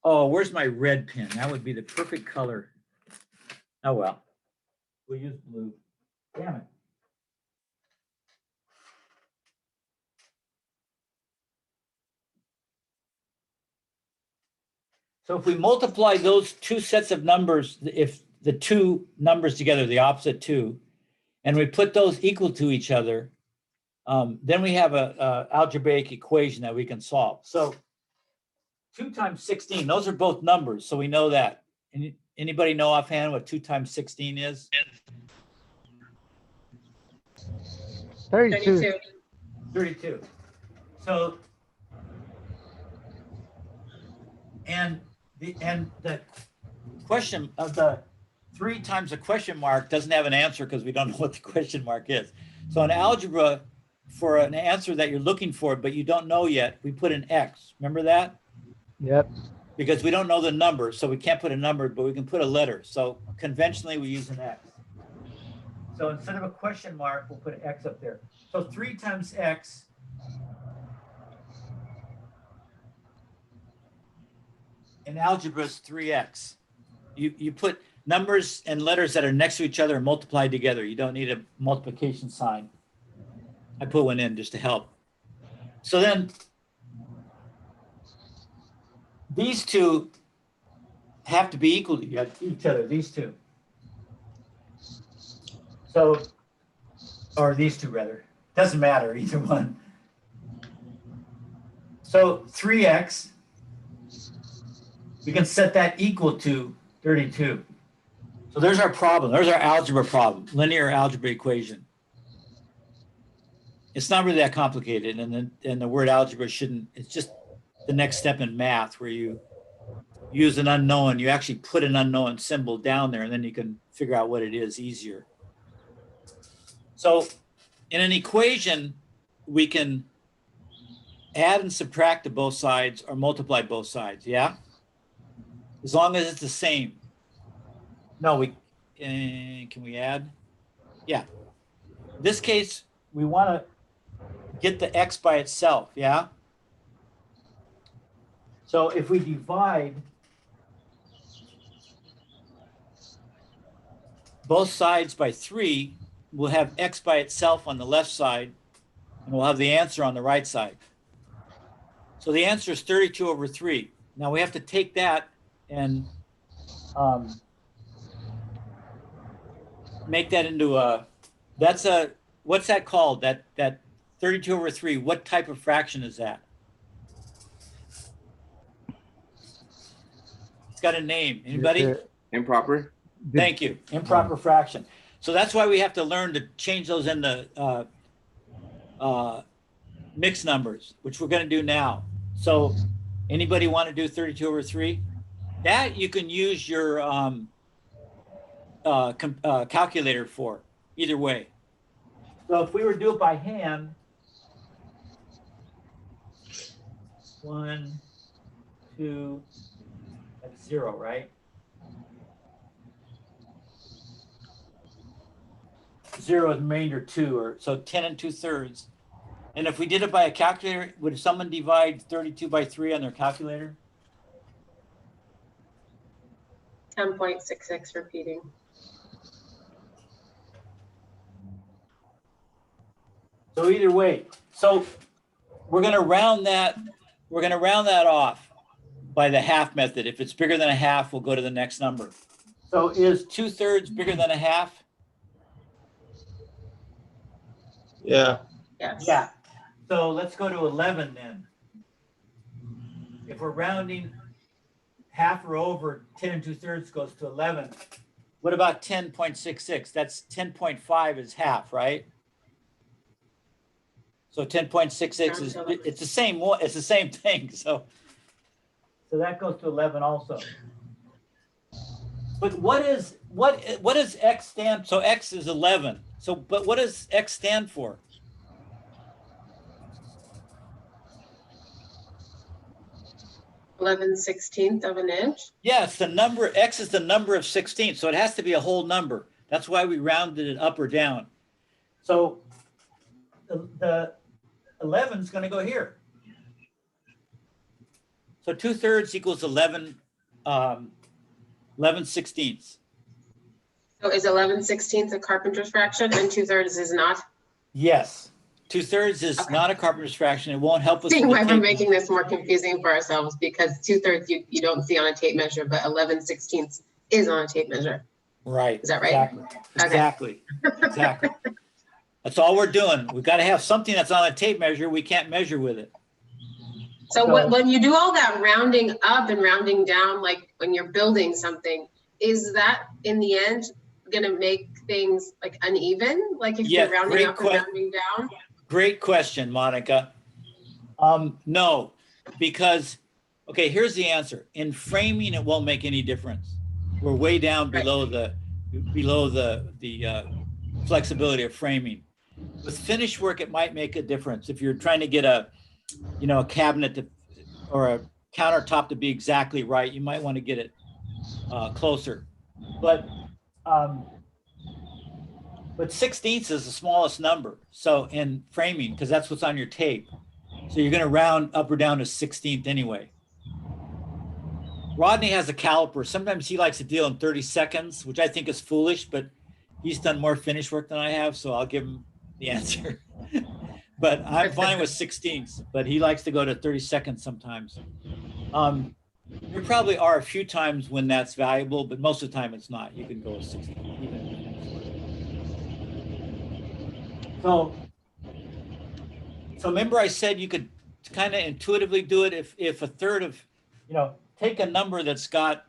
Oh, where's my red pen? That would be the perfect color. Oh, well, we'll use blue. Damn it. So if we multiply those two sets of numbers, if the two numbers together, the opposite two, and we put those equal to each other, then we have a algebraic equation that we can solve. So 2 times 16, those are both numbers, so we know that. Anybody know offhand what 2 times 16 is? 32. 32. So, and the question of the 3 times a question mark doesn't have an answer because we don't know what the question mark is. So in algebra, for an answer that you're looking for, but you don't know yet, we put an X. Remember that? Yep. Because we don't know the number, so we can't put a number, but we can put a letter. So conventionally, we use an X. So instead of a question mark, we'll put an X up there. So 3 times X in algebra is 3X. You put numbers and letters that are next to each other and multiply together. You don't need a multiplication sign. I put one in just to help. So then these two have to be equal to each other, these two. So, or these two rather, doesn't matter, either one. So 3X, we can set that equal to 32. So there's our problem. There's our algebra problem, linear algebra equation. It's not really that complicated, and the word algebra shouldn't, it's just the next step in math where you use an unknown, you actually put an unknown symbol down there, and then you can figure out what it is easier. So in an equation, we can add and subtract to both sides or multiply both sides, yeah? As long as it's the same. No, can we add? Yeah. In this case, we want to get the X by itself, yeah? So if we divide both sides by 3, we'll have X by itself on the left side, and we'll have the answer on the right side. So the answer is 32 over 3. Now we have to take that and make that into what's that called? That 32 over 3, what type of fraction is that? It's got a name. Anybody? Improper. Thank you. Improper fraction. So that's why we have to learn to change those into mixed numbers, which we're going to do now. So anybody want to do 32 over 3? That you can use your calculator for, either way. So if we were to do it by hand, 1, 2, that's 0, right? 0 is remainder 2, or so 10 2/3. And if we did it by a calculator, would someone divide 32 by 3 on their calculator? 10.66 repeating. So either way, so we're going to round that. We're going to round that off by the half method. If it's bigger than a half, we'll go to the next number. So is 2/3 bigger than a half? Yeah. Yes. Yeah. So let's go to 11 then. If we're rounding half or over, 10 2/3 goes to 11. What about 10.66? That's 10.5 is half, right? So 10.66 is, it's the same one, it's the same thing. So that goes to 11 also. But what does X stand? So X is 11. So, but what does X stand for? 11/16 of an inch. Yeah, it's the number, X is the number of 16. So it has to be a whole number. That's why we rounded it up or down. So the 11 is going to go here. So 2/3 equals 11, 11/16. So is 11/16 a carpenter's fraction and 2/3 is not? Yes. 2/3 is not a carpenter's fraction. It won't help us. Seeing with why the we're tape. making this more confusing for ourselves, because 2/3 you don't see on a tape measure, but 11/16 is on a tape measure. Right. Is that right? Exactly. Exactly. That's all we're doing. We've got to have something that's on a tape measure. We can't measure with it. So when you do all that rounding up and rounding down, like when you're building something, is that in the end gonna make things like uneven? Like if you're rounding up and rounding down? Great question, Monica. No, because, okay, here's the answer. In framing, it won't make any difference. We're way down below the flexibility of framing. With finished work, it might make a difference. If you're trying to get a cabinet or a countertop to be exactly right, you might want to get it closer. But 16ths is the smallest number. So in framing, because that's what's on your tape. So you're going to round up or down to 16th anyway. Rodney has a caliper. Sometimes he likes to deal in 30 seconds, which I think is foolish, but he's done more finished work than I have, so I'll give him the answer. But I'm fine with 16ths, but he likes to go to 30 seconds sometimes. There probably are a few times when that's valuable, but most of the time it's not. You can go with 16, even. So remember I said you could kind of intuitively do it if a third of, take a number that's got,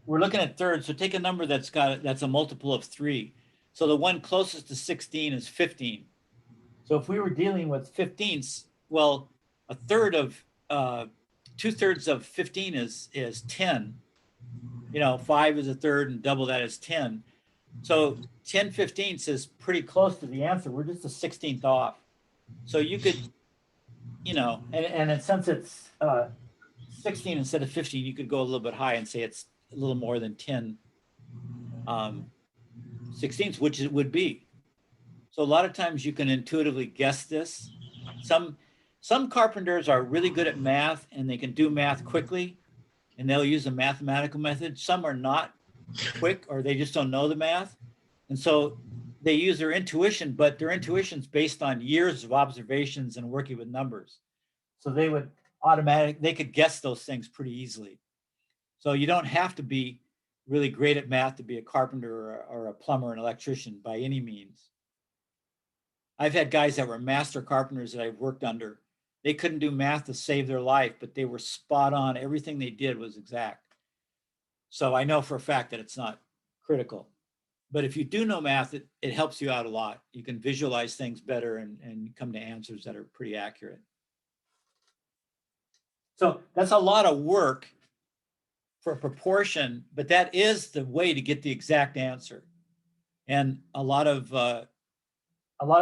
we're looking at thirds, so take a number that's a multiple of 3. So the one closest to 16 is 15. So if we were dealing with 15ths, well, a third of, 2/3 of 15 is 10. 5 is a third and double that is 10. So 10/15 is pretty close to the answer. We're just a 16th off. So you could, and since it's 16 instead of 15, you could go a little bit high and say it's a little more than 10 16ths, which it would be. So a lot of times you can intuitively guess this. Some carpenters are really good at math and they can do math quickly and they'll use a mathematical method. Some are not quick or they just don't know the math. And so they use their intuition, but their intuition's based on years of observations and working with numbers. So they would they could guess those things pretty easily. So you don't have to be really great at math to be a carpenter or a plumber, an electrician by any means. I've had guys that were master carpenters that I've worked under. They couldn't do math to save their life, but they were spot on. Everything they did was exact. So I know for a fact that it's not critical. But if you do know math, it helps you out a lot. You can visualize things better and come to answers that are pretty accurate. So that's a lot of work for a proportion, but that is the way to get the exact answer. And a lot of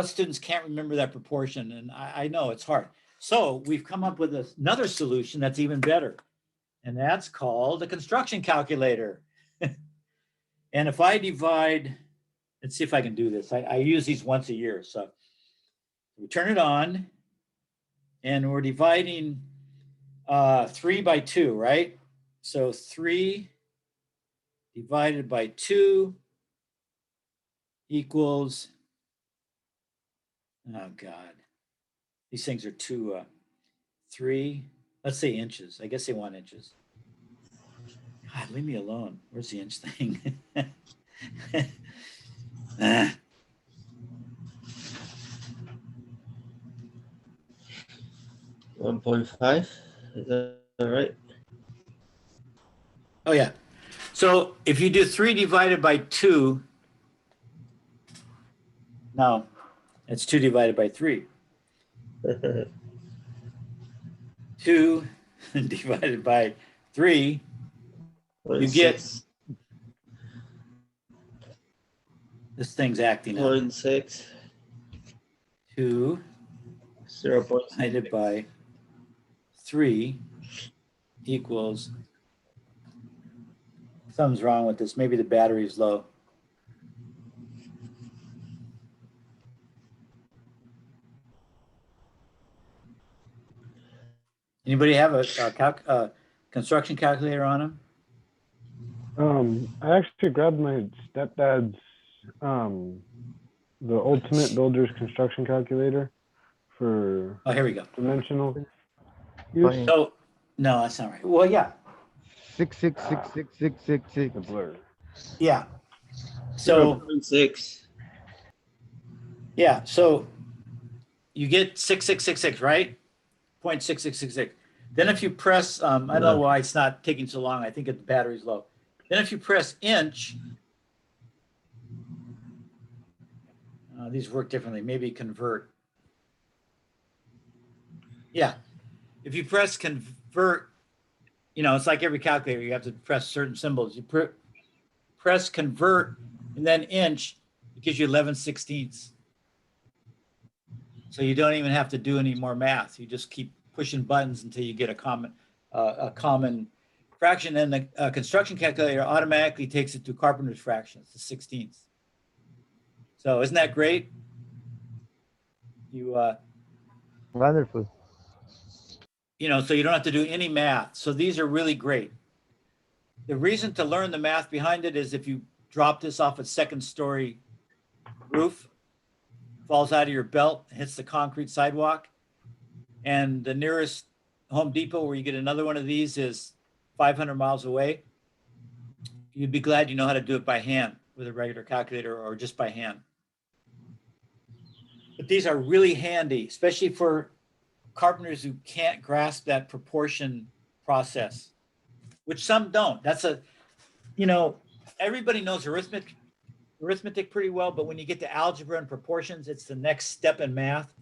students can't remember that proportion, and I know it's hard. So we've come up with another solution that's even better, and that's called a construction calculator. And if I divide, let's see if I can do this. I use these once a year. So we turn it on, and we're dividing 3 by 2, right? So 3 divided by 2 equals, oh God, these things are too, 3, let's say inches. I guess they want inches. God, leave me alone. Where's the inch thing? Ah. 1.5. Is that right? Oh, yeah. So if you do 3 divided by 2, no, it's 2 divided by 3. 2 divided by 3, you get, 0.6. this thing's acting up. 0.6. 2 divided 0.6. by 3 equals, something's wrong with this. Maybe the battery's low. Anybody have a construction calculator on them? I actually grabbed my stepdad's the Ultimate Builder's construction calculator for Oh, here we go. dimensional use. So, no, that's not right. Well, yeah, 6666666. The blur. yeah. So, 0.6. yeah, so you get 6666, right? 0.6666. Then if you press, I don't know why it's not taking so long. I think the battery's low. Then if you press inch, these work differently. Maybe convert. Yeah. If you press convert, it's like every calculator. You have to press certain symbols. You press convert and then inch, it gives you 11/16. So you don't even have to do any more math. You just keep pushing buttons until you get a common fraction. And the construction calculator automatically takes it to carpenter's fraction. It's the 16th. So isn't that great? Wonderful. So you don't have to do any math. So these are really great. The reason to learn the math behind it is if you drop this off a 2nd-story roof, falls out of your belt, hits the concrete sidewalk, and the nearest Home Depot where you get another one of these is 500 miles away, you'd be glad you know how to do it by hand with a regular calculator or just by hand. But these are really handy, especially for carpenters who can't grasp that proportion process, which some don't. Everybody knows arithmetic pretty well, but when you get to algebra and proportions, it's the next step in math.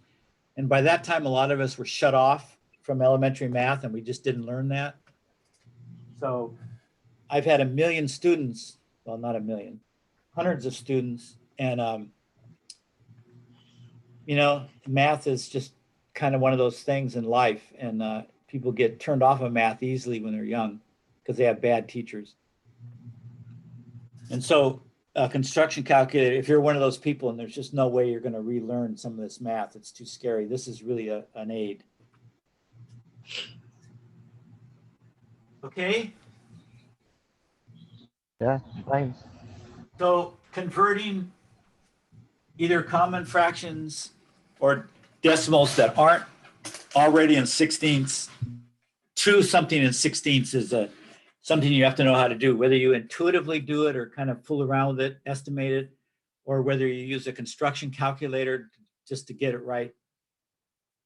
And by that time, a lot of us were shut off from elementary math and we just didn't learn that. So I've had 1 million students, well, not 1 million, hundreds of students. And, math is just kind of one of those things in life. And people get turned off of math easily when they're young because they have bad teachers. And so a construction calculator, if you're one of those people and there's just no way you're going to relearn some of this math, it's too scary. This is really an aid. Okay. Yeah, fine. So converting either common fractions or decimals that aren't already in 16ths to something in 16ths is something you have to know how to do, whether you intuitively do it or kind of fool around with it, estimate it, or whether you use a construction calculator just to get it right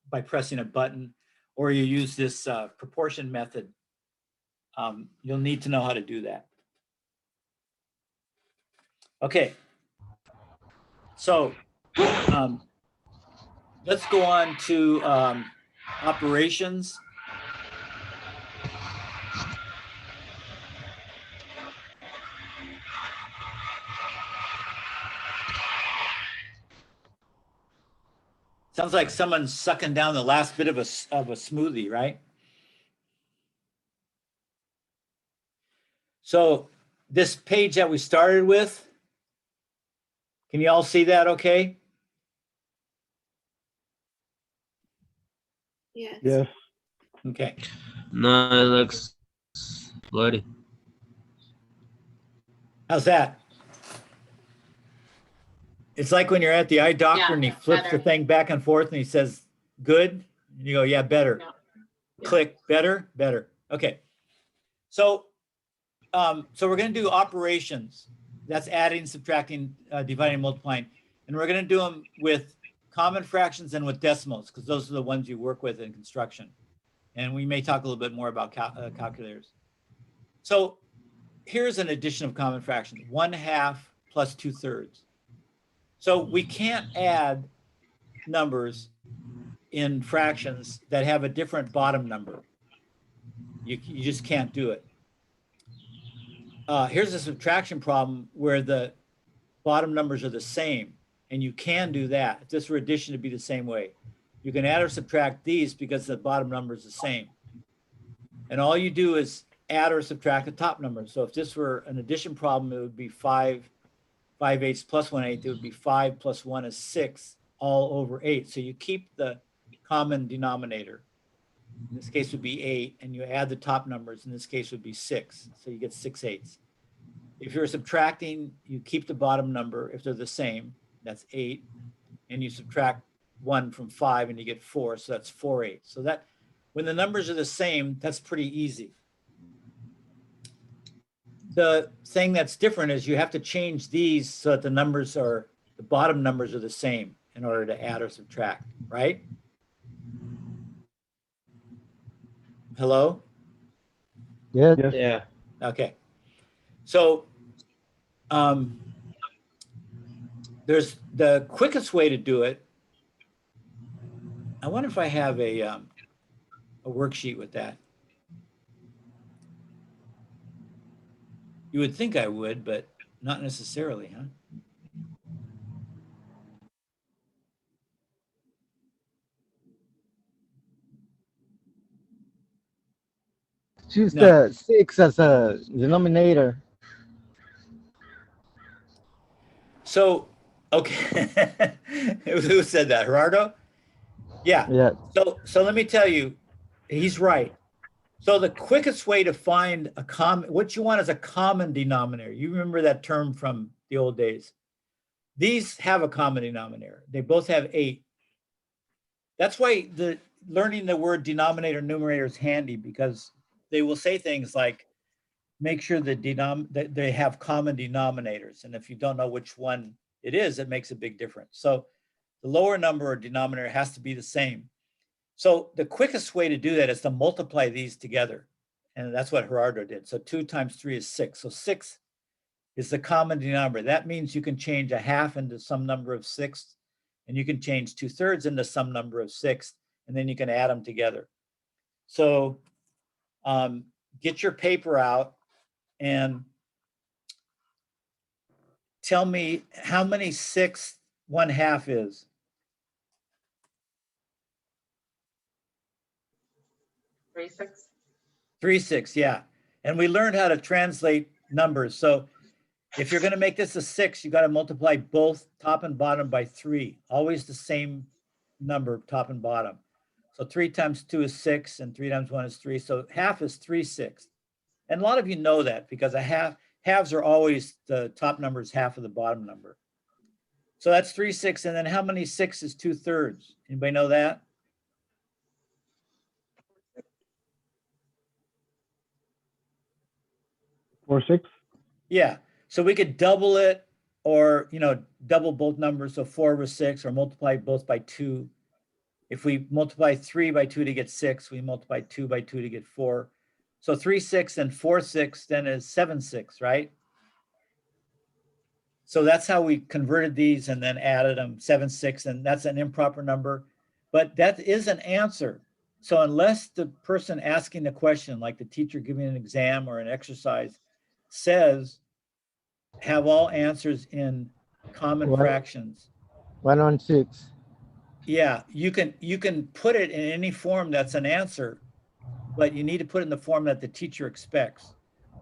by pressing a button, or you use this proportion method. You'll need to know how to do that. Okay. So let's go on to operations. Sounds like someone's sucking down the last bit of a smoothie, right? So this page that we started with, can you all see that okay? Yes. Yes. Okay. No, it looks bloody. How's that? It's like when you're at the eye doctor and he flips the better. thing back and forth and he says, good. And you go, yeah, better. Yeah. Click, better, better. Okay. So so we're gonna do operations. That's adding, subtracting, dividing, and multiplying. And we're gonna do them with common fractions and with decimals, because those are the ones you work with in construction. And we may talk a little bit more about calculators. So here's an addition of common fractions, 1/2 plus 2/3. So we can't add numbers in fractions that have a different bottom number. You just can't do it. Here's a subtraction problem where the bottom numbers are the same, and you can do that. If this were addition, to be the same way. You can add or subtract these because the bottom number is the same. And all you do is add or subtract the top number. So if this were an addition problem, it would be 5/8 plus 1/8. It would be 5 plus 1 is 6 all over 8. So you keep the common denominator. In this case would be 8, and you add the top numbers. In this case would be 6. So you get 6/8. If you're subtracting, you keep the bottom number if they're the same. That's 8. And you subtract 1 from 5 and you get 4. So that's 4/8. So that when the numbers are the same, that's pretty easy. The thing that's different is you have to change these so that the bottom numbers are the same in order to add or subtract, right? Hello? Yes. Yes. Yeah. Okay. So there's the quickest way to do it. I wonder if I have a worksheet with that. You would think I would, but not necessarily, huh? Choose No. the 6 as a denominator. So, okay. Who said that? Gerardo? Yeah. Yeah. So let me tell you, he's right. So the quickest way to find a common, what you want is a common denominator. You remember that term from the old days. These have a common denominator. They both have 8. That's why learning the word denominator numerator is handy, because they will say things like, make sure that they have common denominators. And if you don't know which one it is, it makes a big difference. So the lower number or denominator has to be the same. So the quickest way to do that is to multiply these together. And that's what Gerardo did. So 2 times 3 is 6. So 6 is the common denominator. That means you can change 1/2 into some number of 6, and you can change 2/3 into some number of 6, and then you can add them together. So get your paper out and tell me how many 6 1/2 is. 3/6. 3/6, yeah. And we learned how to translate numbers. So if you're going to make this a 6, you got to multiply both top and bottom by 3. Always the same number, top and bottom. So 3 times 2 is 6, and 3 times 1 is 3. So 1/2 is 3/6. And a lot of you know that because halves are always the top number is 1/2 of the bottom number. So that's 3/6. And then how many 6 is 2/3? Anybody know that? 4/6. Yeah. So we could double it, or, double both numbers. So 4 over 6, or multiply both by 2. If we multiply 3 by 2 to get 6, we multiply 2 by 2 to get 4. So 3/6 and 4/6 then is 7/6, right? So that's how we converted these and then added them, 7/6, and that's an improper number, but that is an answer. So unless the person asking the question, like the teacher giving an exam or an exercise, says have all answers in common fractions. 1/6. Yeah, you can put it in any form that's an answer, but you need to put it in the form that the teacher expects.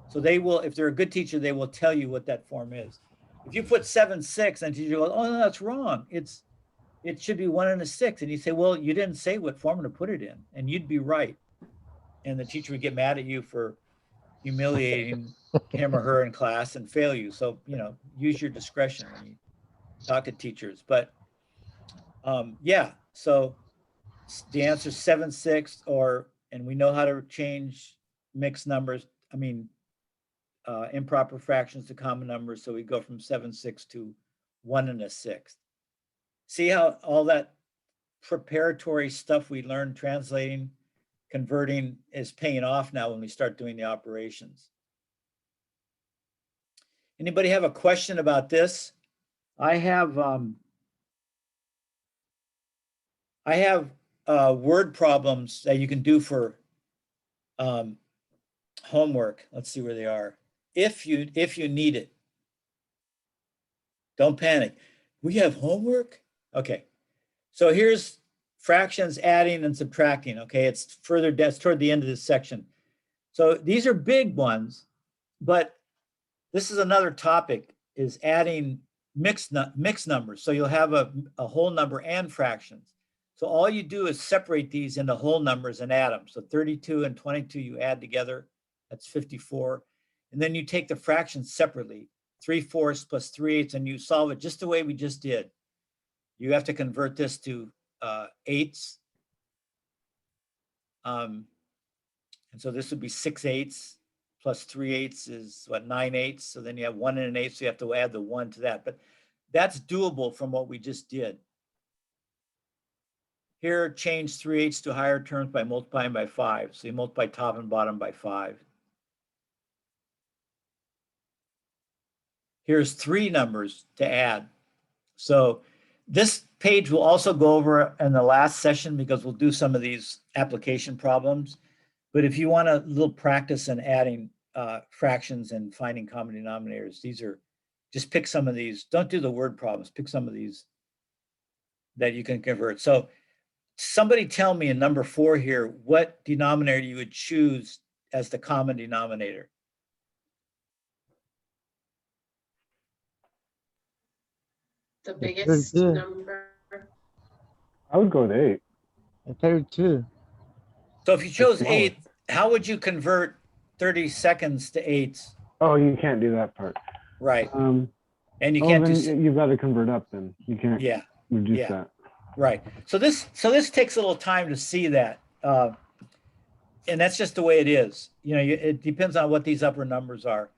So they will, if they're a good teacher, they will tell you what that form is. If you put 7/6 and the teacher goes, oh, no, that's wrong. It should be 1 and a 6. And you say, well, you didn't say what form to put it in, and you'd be right. And the teacher would get mad at you for humiliating him or her in class and fail you. So, use your discretion when you talk to teachers. But yeah, so the answer is 7/6, and we know how to change mixed numbers. I mean, improper fractions to common numbers. So we go from 7/6 to 1 1/6. See how all that preparatory stuff we learned translating, converting is paying off now when we start doing the operations. Anybody have a question about this? I have word problems that you can do for homework. Let's see where they are. If you need it. Don't panic. We have homework? Okay. So here's fractions, adding and subtracting. Okay, it's further, that's toward the end of this section. So these are big ones, but this is another topic, is adding mixed numbers. So you'll have a whole number and fractions. So all you do is separate these into whole numbers and add them. So 32 and 22 you add together, that's 54. And then you take the fractions separately, 3/4 plus 3/8, and you solve it just the way we just did. You have to convert this to eighths. And so this would be 6/8 plus 3/8 is what, 9/8. So then you have 1 1/8, so you have to add the 1 to that. But that's doable from what we just did. Here, change 3/8 to higher terms by multiplying by 5. So you multiply top and bottom by 5. Here's 3 numbers to add. So this page will also go over in the last session because we'll do some of these application problems. But if you want a little practice in adding fractions and finding common denominators, these are, just pick some of these. Don't do the word problems. Pick some of these that you can convert. So somebody tell me in number 4 here, what denominator you would choose as the common denominator. The biggest 32. number. I would go with 8. 32. So if you chose smallest. 8, how would you convert 30 seconds to 8s? Oh, you can't do that part. Right. And you Oh, can't then do, you've got to convert up then. You can't yeah, reduce yeah. that. right. So this takes a little time to see that. And that's just the way it is. You know, it depends on what these upper numbers are.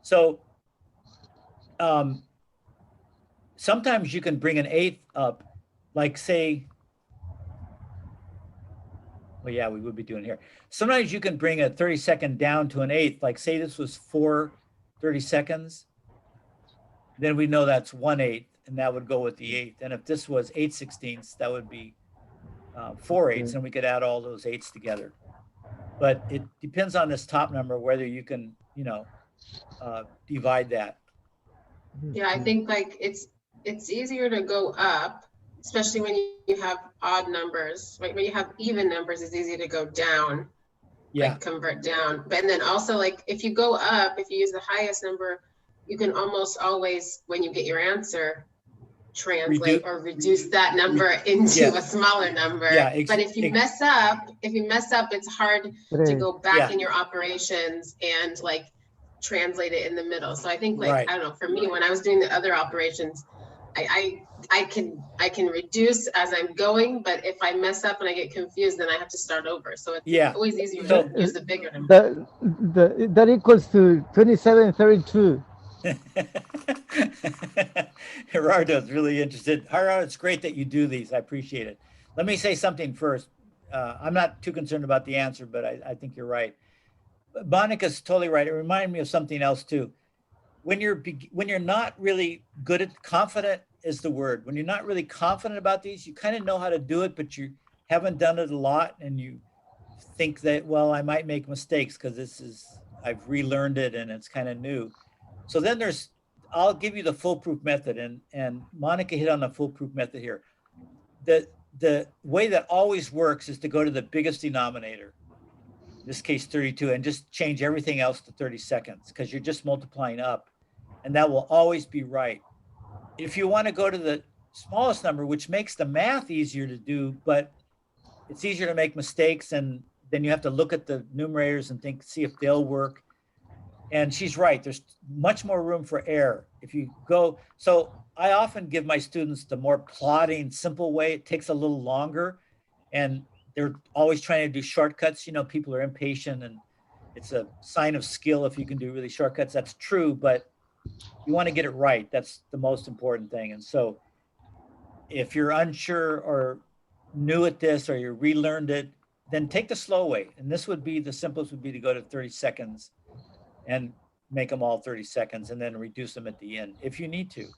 So sometimes you can bring an 8th up, like say, well, yeah, we would be doing here. Sometimes you can bring a 30-second down to an 8th, like say this was 4 30 seconds, then we know that's 1/8, and that would go with the 8th. And if this was 8/16, that would be 4/8, and we could add all those 8s together. But it depends on this top number, whether you can, you know, divide that. Yeah, I think like it's easier to go up, especially when you have odd numbers, right? When you have even numbers, it's easy to go down, Yeah, like convert down. But then also like if you go up, if you use the highest number, you can almost always, when you get your answer, translate or reduce that number into yeah. a smaller number. Yeah, But if you mess up, it's hard to go back Yeah. in your operations and like translate it in the middle. So I think like, Right. I don't know, for me, when I was doing the other operations, I can reduce as I'm going, but if I mess up and I get confused, then I have to start over. So it's Yeah. always easier So- to use the bigger number. That equals to 2732. Gerardo's really interested. Gerardo, it's great that you do these. I appreciate it. Let me say something first. I'm not too concerned about the answer, but I think you're right. Monica's totally right. It reminded me of something else too. When you're not really good at, confident is the word. When you're not really confident about these, you kind of know how to do it, but you haven't done it a lot, and you think that, well, I might make mistakes because I've relearned it and it's kind of new. So then I'll give you the foolproof method, and Monica hit on the foolproof method here. The way that always works is to go to the biggest denominator, in this case 32, and just change everything else to 30 seconds because you're just multiplying up, and that will always be right. If you want to go to the smallest number, which makes the math easier to do, but it's easier to make mistakes, and then you have to look at the numerators and see if they'll work. And she's right, there's much more room for error if you go. So I often give my students the more plotting, simple way. It takes a little longer, and they're always trying to do shortcuts. You know, people are impatient, and it's a sign of skill if you can do really shortcuts. That's true, but you want to get it right. That's the most important thing. And so if you're unsure or new at this, or you relearned it, then take the slow way. And this would be, the simplest would be to go to 30 seconds and make them all 30 seconds and then reduce them at the end if you need to.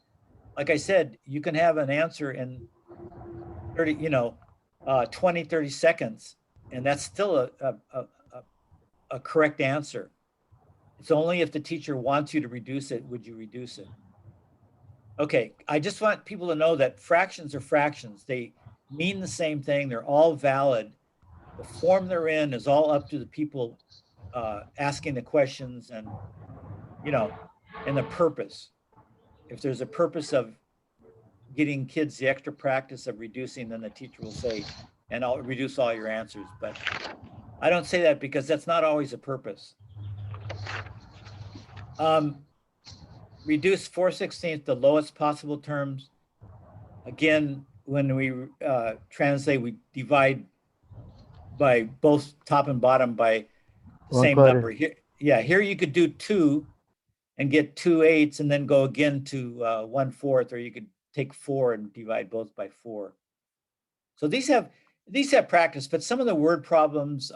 Like I said, you can have an answer in 30, 20, 30 seconds, and that's still a correct answer. It's only if the teacher wants you to reduce it, would you reduce it? Okay, I just want people to know that fractions are fractions. They mean the same thing. They're all valid. The form they're in is all up to the people asking the questions, and, and the purpose. If there's a purpose of getting kids the extra practice of reducing, then the teacher will say, and I'll reduce all your answers. But I don't say that because that's not always a purpose. Reduce 4/16, the lowest possible terms. Again, when we translate, we divide by both top and bottom by the same 1/4. number. Here you could do 2 and get 2/8 and then go again to 1/4, or you could take 4 and divide both by 4. So these have practice, but some of the word problems,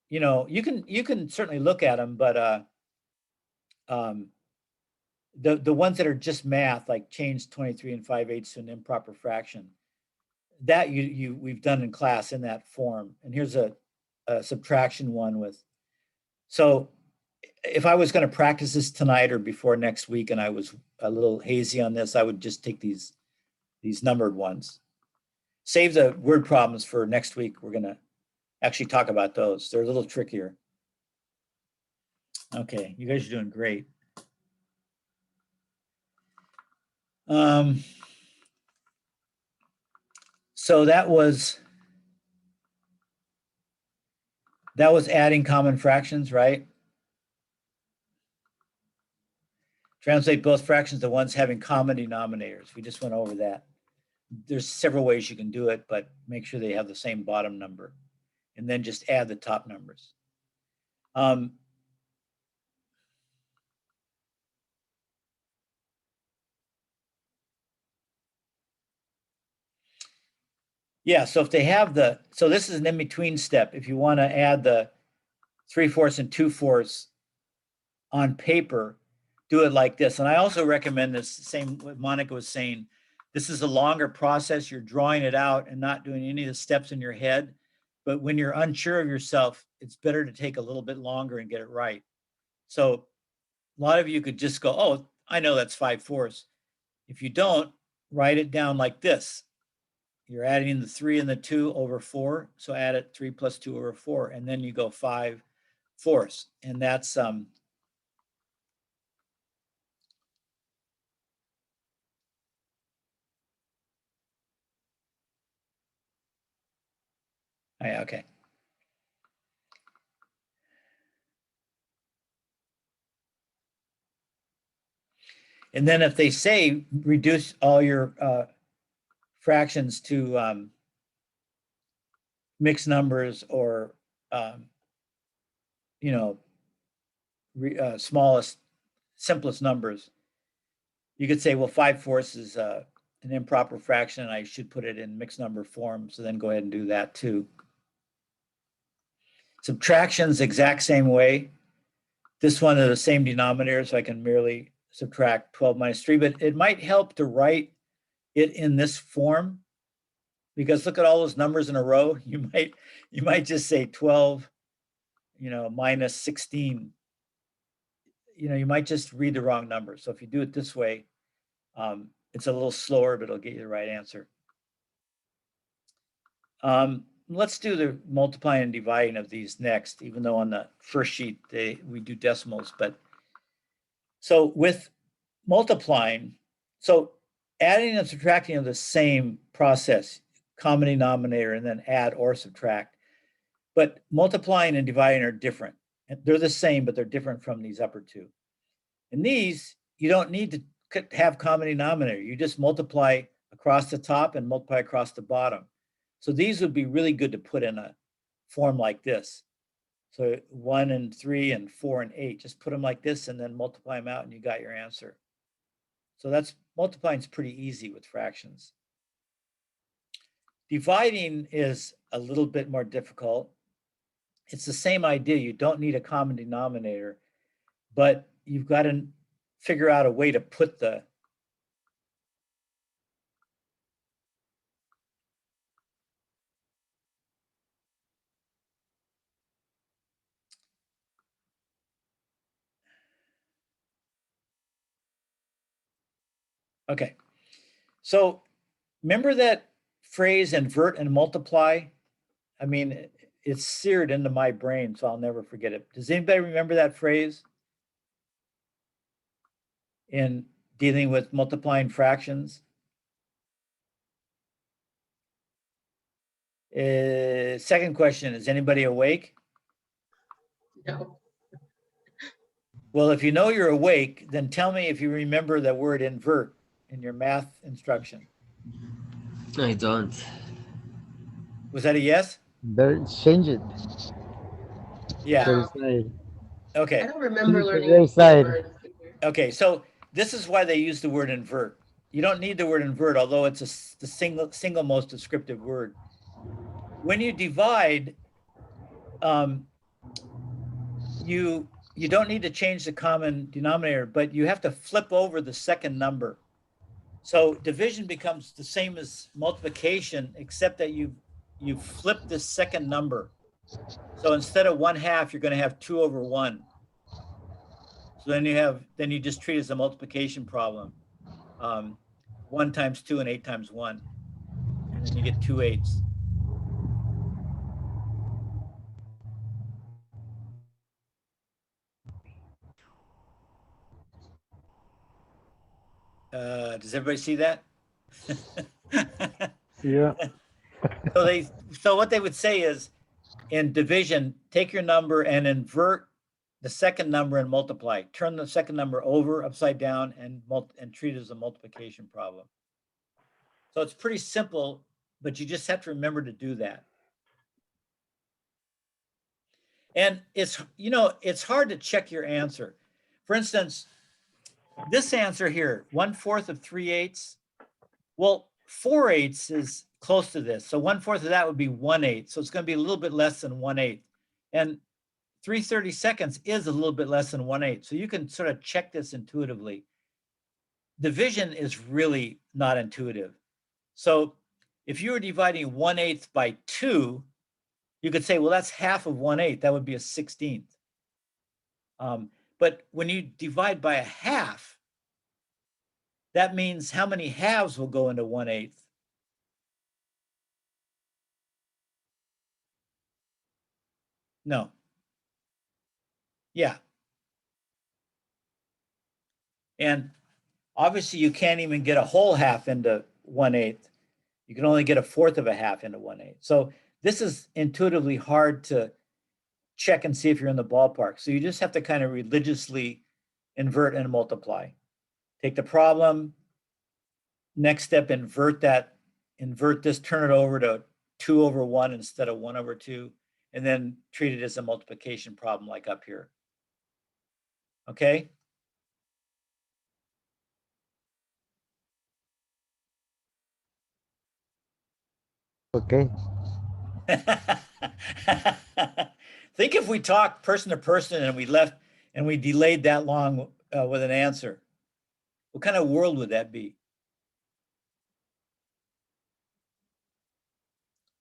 you can certainly look at them, but the ones that are just math, like change 23 and 5/8 to an improper fraction, that we've done in class in that form. And here's a subtraction one with. So if I was going to practice this tonight or before next week, and I was a little hazy on this, I would just take these numbered ones. Save the word problems for next week. We're going to actually talk about those. They're a little trickier. Okay, you guys are doing great. So that was adding common fractions, right? Translate both fractions to ones having common denominators. We just went over that. There's several ways you can do it, but make sure they have the same bottom number, and then just add the top numbers. Yeah, so if they have so this is an in-between step. If you want to add the 3/4 and 2/4 on paper, do it like this. And I also recommend this, same what Monica was saying. This is a longer process. You're drawing it out and not doing any of the steps in your head. But when you're unsure of yourself, it's better to take a little bit longer and get it right. So a lot of you could just go, oh, I know that's 5/4. If you don't, write it down like this. You're adding the 3 and the 2 over 4. So add it 3 plus 2 over 4. And then you go 5/4. And that's okay. And then if they say reduce all your fractions to mixed numbers or, smallest, simplest numbers, you could say, well, 5/4 is an improper fraction, and I should put it in mixed number form. So then go ahead and do that too. Subtraction's exact same way. This one is the same denominator, so I can merely subtract 12 minus 3, but it might help to write it in this form, because look at all those numbers in a row. You might just say 12, minus 16. You might just read the wrong number. So if you do it this way, it's a little slower, but it'll get you the right answer. Let's do the multiplying and dividing of these next, even though on the first sheet we do decimals. But so with multiplying, so adding and subtracting are the same process, common denominator, and then add or subtract. But multiplying and dividing are different. They're the same, but they're different from these upper two. And these, you don't need to have common denominator. You just multiply across the top and multiply across the bottom. So these would be really good to put in a form like this. So 1 and 3 and 4 and 8, just put them like this and then multiply them out and you got your answer. So that's multiplying is pretty easy with fractions. Dividing is a little bit more difficult. It's the same idea. You don't need a common denominator, but you've got to figure out a way to put the okay. So remember that phrase invert and multiply? I mean, it's seared into my brain, so I'll never forget it. Does anybody remember that phrase in dealing with multiplying fractions? Second question, is anybody awake? No. Well, if you know you're awake, then tell me if you remember the word invert in your math instruction. I don't. Was that a yes? There, change it. Yeah. Other side. Okay. I don't remember Choose the learning right the side. word either. Okay. So this is why they use the word invert. You don't need the word invert, although it's the single most descriptive word. When you divide, you don't need to change the common denominator, but you have to flip over the second number. So division becomes the same as multiplication, except that you flip the second number. So instead of 1/2, you're going to have 2/1. So then you just treat it as a multiplication problem. 1 times 2 and 8 times 1. And then you get 2 8s. Does everybody see that? Yeah. So what they would say is, in division, take your number and invert the second number and multiply. Turn the second number over upside down and treat it as a multiplication problem. So it's pretty simple, but you just have to remember to do that. And it's hard to check your answer. For instance, this answer here, 1/4 of 3/8. Well, 4/8 is close to this. So 1/4 of that would be 1/8. So it's going to be a little bit less than 1/8. And 3/32 is a little bit less than 1/8. So you can sort of check this intuitively. Division is really not intuitive. So if you were dividing 1/8 by 2, you could say, well, that's half of 1/8. That would be a 16th. But when you divide by a half, that means how many halves will go into 1/8? No. Yeah. And obviously you can't even get a whole half into 1/8. You can only get 1/4 of a half into 1/8. So this is intuitively hard to check and see if you're in the ballpark. So you just have to kind of religiously invert and multiply. Take the problem, next step, invert this, turn it over to 2/1 instead of 1/2, and then treat it as a multiplication problem like up here. Okay? Okay. Think if we talked person to person and we delayed that long with an answer, what kind of world would that be?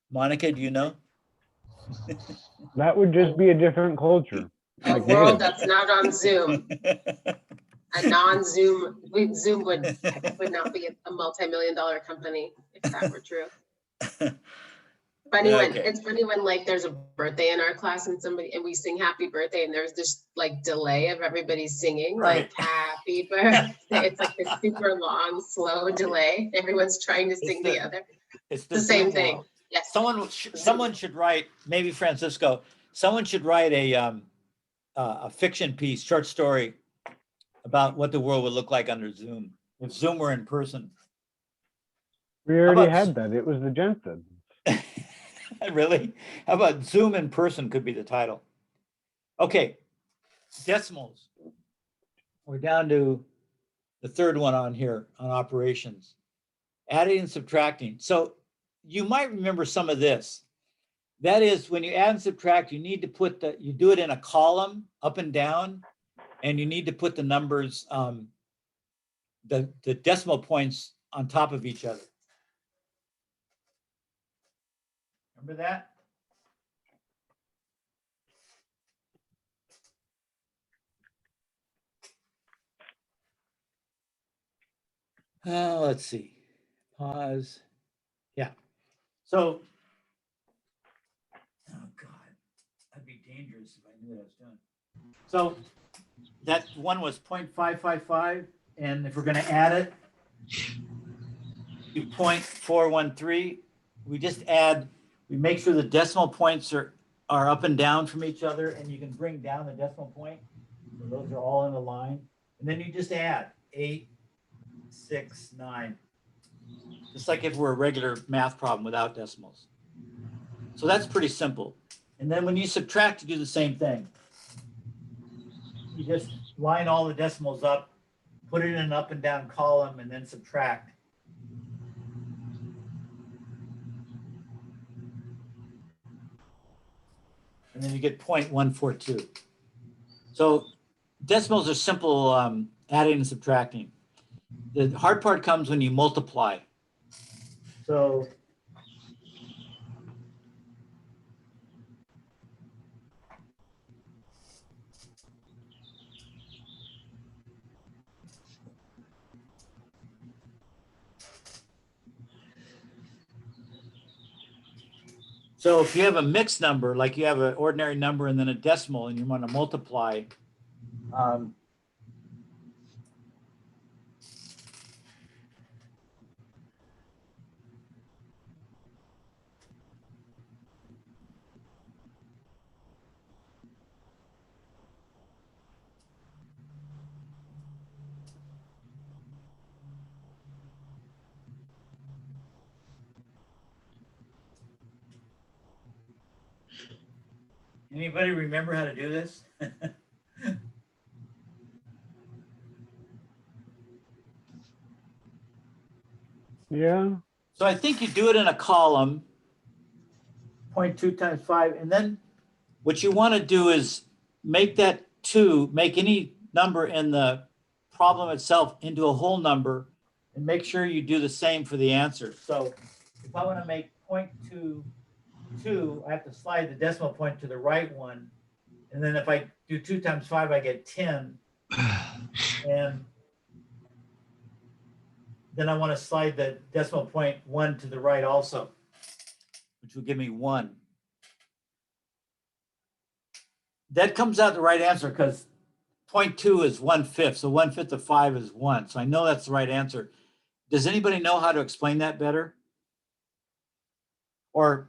Monica, do you know? That would just be a different culture. A Like world native. that's not on Zoom. A non-Zoom, Zoom would not be a multi-million-dollar company if that were true. It's funny when like there's a birthday in our class and we sing happy birthday and there's this like delay of everybody singing like happy birthday. It's like this super long, slow delay. Everyone's trying to sing together. It's the same thing. World. Yes. Someone should write, maybe Francisco, someone should write a fiction piece, short story about what the world would look like under Zoom, if Zoom were in person. We already had that. It was the Jensens. Really? How about Zoom in person could be the title? Okay, decimals. We're down to the third one on here on operations. Adding and subtracting. So you might remember some of this. That is, when you add and subtract, you need to put you do it in a column up and down, and you need to put the numbers, the decimal points on top of each other. Remember that? Let's see. Pause. Yeah. So, oh God, that'd be dangerous if I knew what I was doing. So that one was 0.555, and if we're going to add it to 0.413, we just add. We make sure the decimal points are up and down from each other, and you can bring down the decimal point. So those are all in a line, and then you just add 8, 6, 9. Just like if we're a regular math problem without decimals. So that's pretty simple. And then when you subtract, you do the same thing. You just line all the decimals up, put it in an up and down column, and then subtract. And then you get 0.142. So decimals are simple adding and subtracting. The hard part comes when you multiply. So if you have a mixed number, like you have an ordinary number and then a decimal, and you want to multiply, anybody remember how to do this? Yeah. So I think you do it in a column, 0.2 times 5, and then what you want to do is make that 2, make any number in the problem itself into a whole number, and make sure you do the same for the answer. So if I want to make 0.22, I have to slide the decimal point to the right one. And then if I do 2 times 5, I get 10. And then I want to slide the decimal point 1 to the right also, which will give me 1. That comes out the right answer because 0.2 is 1/5. So 1/5 of 5 is 1. So I know that's the right answer. Does anybody know how to explain that better? Or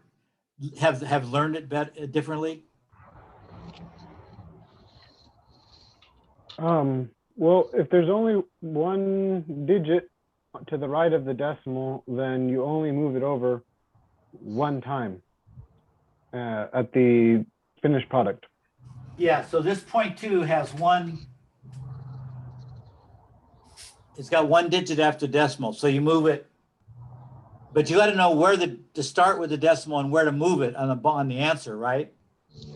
have learned it differently? Well, if there's only one digit to the right of the decimal, then you only move it over one time at the finished product. Yeah, so this 0.2 has one, it's got one digit after decimal. So you move it, but you got to know where to start with the decimal and where to move it on the answer, right?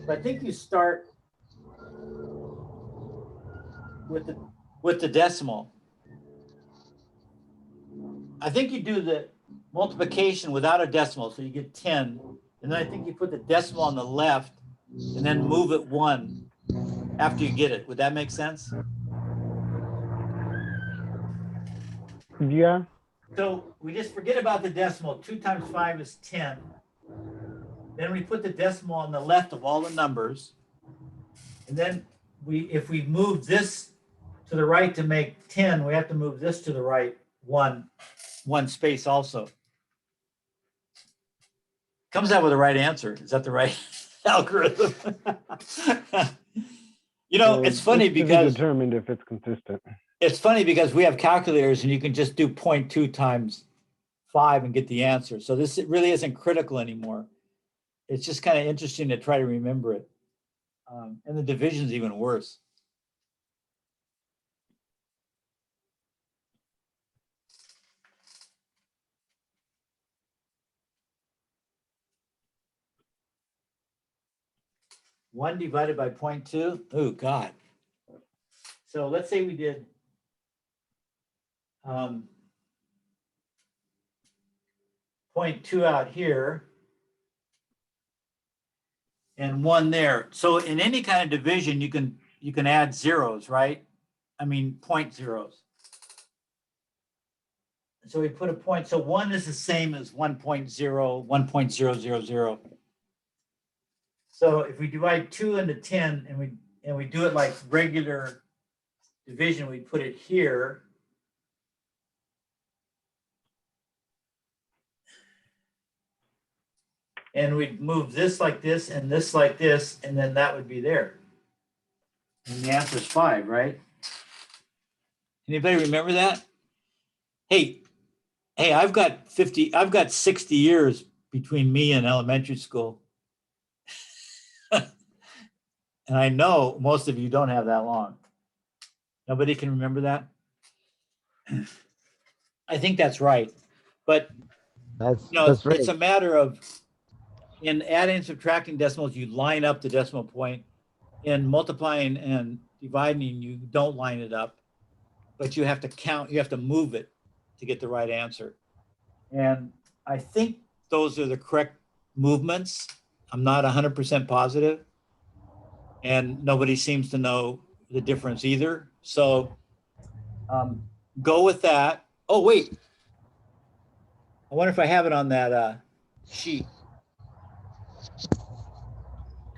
But I think you start with the decimal. I think you do the multiplication without a decimal, so you get 10. And then I think you put the decimal on the left and then move it 1 after you get it. Would that make sense? Yeah. So we just forget about the decimal. 2 times 5 is 10. Then we put the decimal on the left of all the numbers. And then if we move this to the right to make 10, we have to move this to the right one space also. Comes out with the right answer. Is that the right algorithm? You know, it's funny because determined if it's consistent. It's funny because we have calculators and you can just do 0.2 times 5 and get the answer. So this really isn't critical anymore. It's just kind of interesting to try to remember it. And the division's even worse. One divided by 0.2. Oh God. So let's say we did 0.2 out here and 1 there. So in any kind of division, you can add zeros, right? I mean point zeros. So we put a point. So 1 is the same as 1.0, 1.000. So if we divide 2 into 10 and we do it like regular division, we put it here. And we'd move this like this, and then that would be there. And the answer is 5, right? Anybody remember that? Hey, I've got 60 years between me and elementary school. And I know most of you don't have that long. Nobody can remember that? I think that's right. But That's right. it's a matter of, in adding and subtracting decimals, you line up the decimal point. In multiplying and dividing, you don't line it up, but you have to count, you have to move it to get the right answer. And I think those are the correct movements. I'm not 100% positive. And nobody seems to know the difference either. So go with that. Oh, wait. I wonder if I have it on that sheet.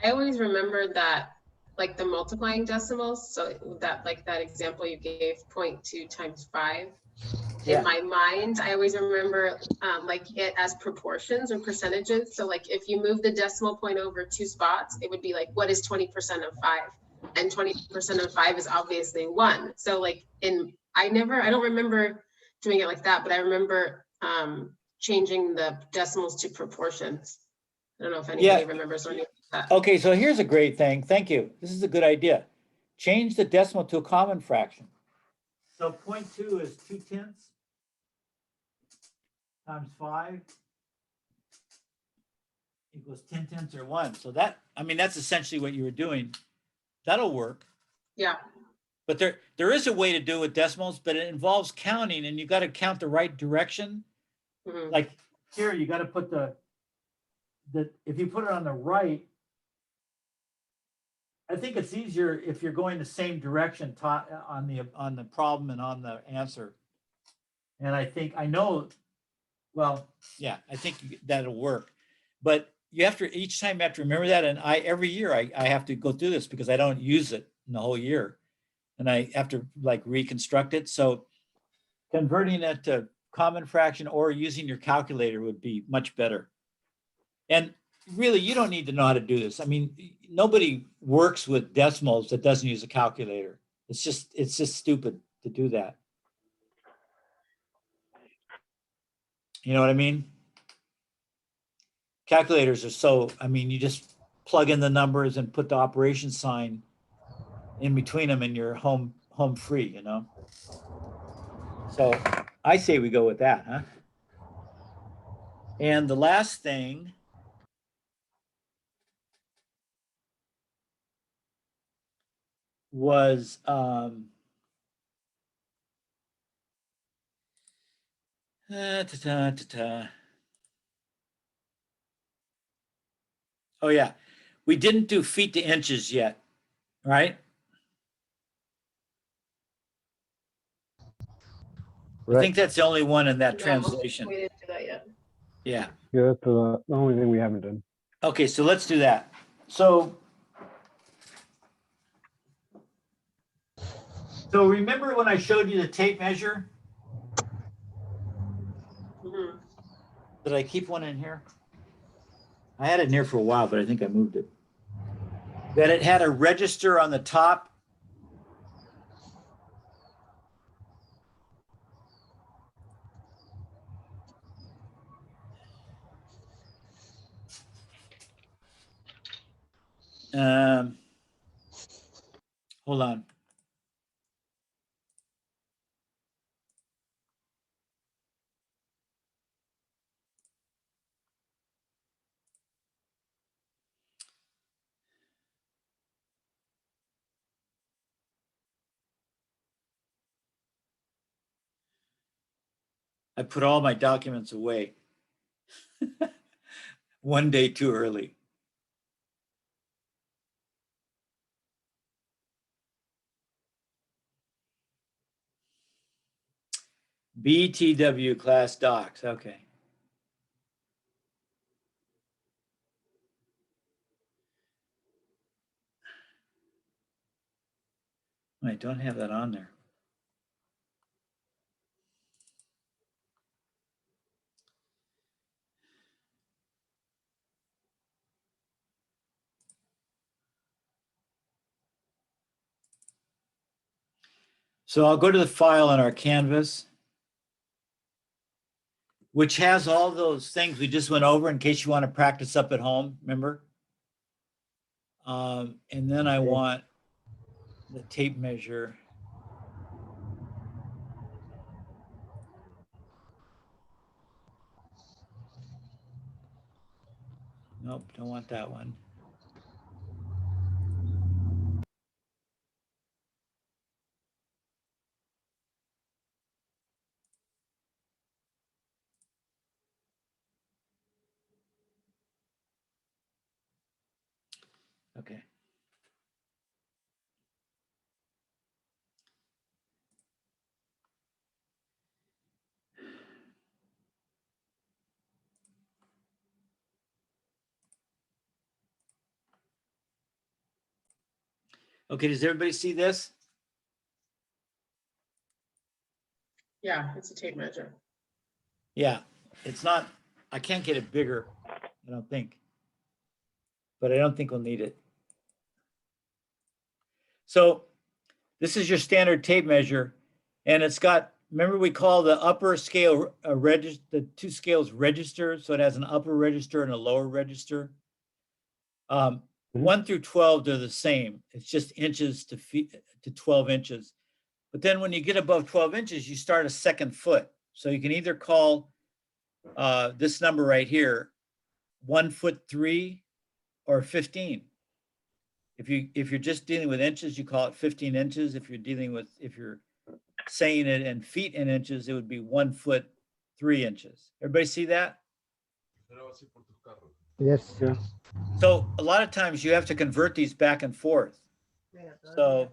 I always remember that, like the multiplying decimals. So that, like that example you gave, 0.2 times 5. Yeah. In my mind, I always remember like it as proportions or percentages. So like if you move the decimal point over 2 spots, it would be like, what is 20% of 5? And 20% of 5 is obviously 1. So like I don't remember doing it like that, but I remember changing the decimals to proportions. I don't know if anybody remembers or knew that. Okay, so here's a great thing. Thank you. This is a good idea. Change the decimal to a common fraction. So 0.2 is 2/10 times 5 equals 10/10 or 1. So that's essentially what you were doing. That'll work. Yeah. But there is a way to do it with decimals, but it involves counting, and you got to count the right direction. Mm-hmm. Like here, you got to put if you put it on the right, I think it's easier if you're going the same direction on the problem and on the answer. And I think that'll work. But each time you have to remember that. And every year I have to go through this because I don't use it in the whole year. And I have to like reconstruct it. So converting it to common fraction or using your calculator would be much better. And really, you don't need to know how to do this. I mean, nobody works with decimals that doesn't use a calculator. It's just stupid to do that. You know what I mean? Calculators are you just plug in the numbers and put the operation sign in between them and you're home free, you know? So I say we go with that, huh? And the last thing was oh yeah, we didn't do feet to inches yet, right? I think that's the only one in that translation. We didn't do that yet. Yeah. Yeah, that's the only thing we haven't done. Okay, so let's do that. So remember when I showed you the tape measure? Mm-hmm. Did I keep one in here? I had it in here for a while, but I think I moved it. That it had a register on the top. Hold on. I put all my documents away. One day too early. BTW class docs, okay. I don't have that on there. So I'll go to the file on our canvas, which has all those things we just went over in case you want to practice up at home, remember? And then I want the tape measure. Nope, don't want that one. Okay. Okay, does everybody see this? Yeah, it's a tape measure. Yeah, it's not, I can't get it bigger, I don't think. But I don't think we'll need it. So this is your standard tape measure, and it's got, remember we call the upper scale the two scales register, so it has an upper register and a lower register. 1 through 12, they're the same. It's just inches to feet to 12 inches. But then when you get above 12 inches, you start a second foot. So you can either call this number right here 1 foot 3 or 15. If you're just dealing with inches, you call it 15 inches. If you're saying it in feet and inches, it would be 1 foot 3 inches. Everybody see that? Yes. Yeah. So a lot of times you have to convert these back and forth. So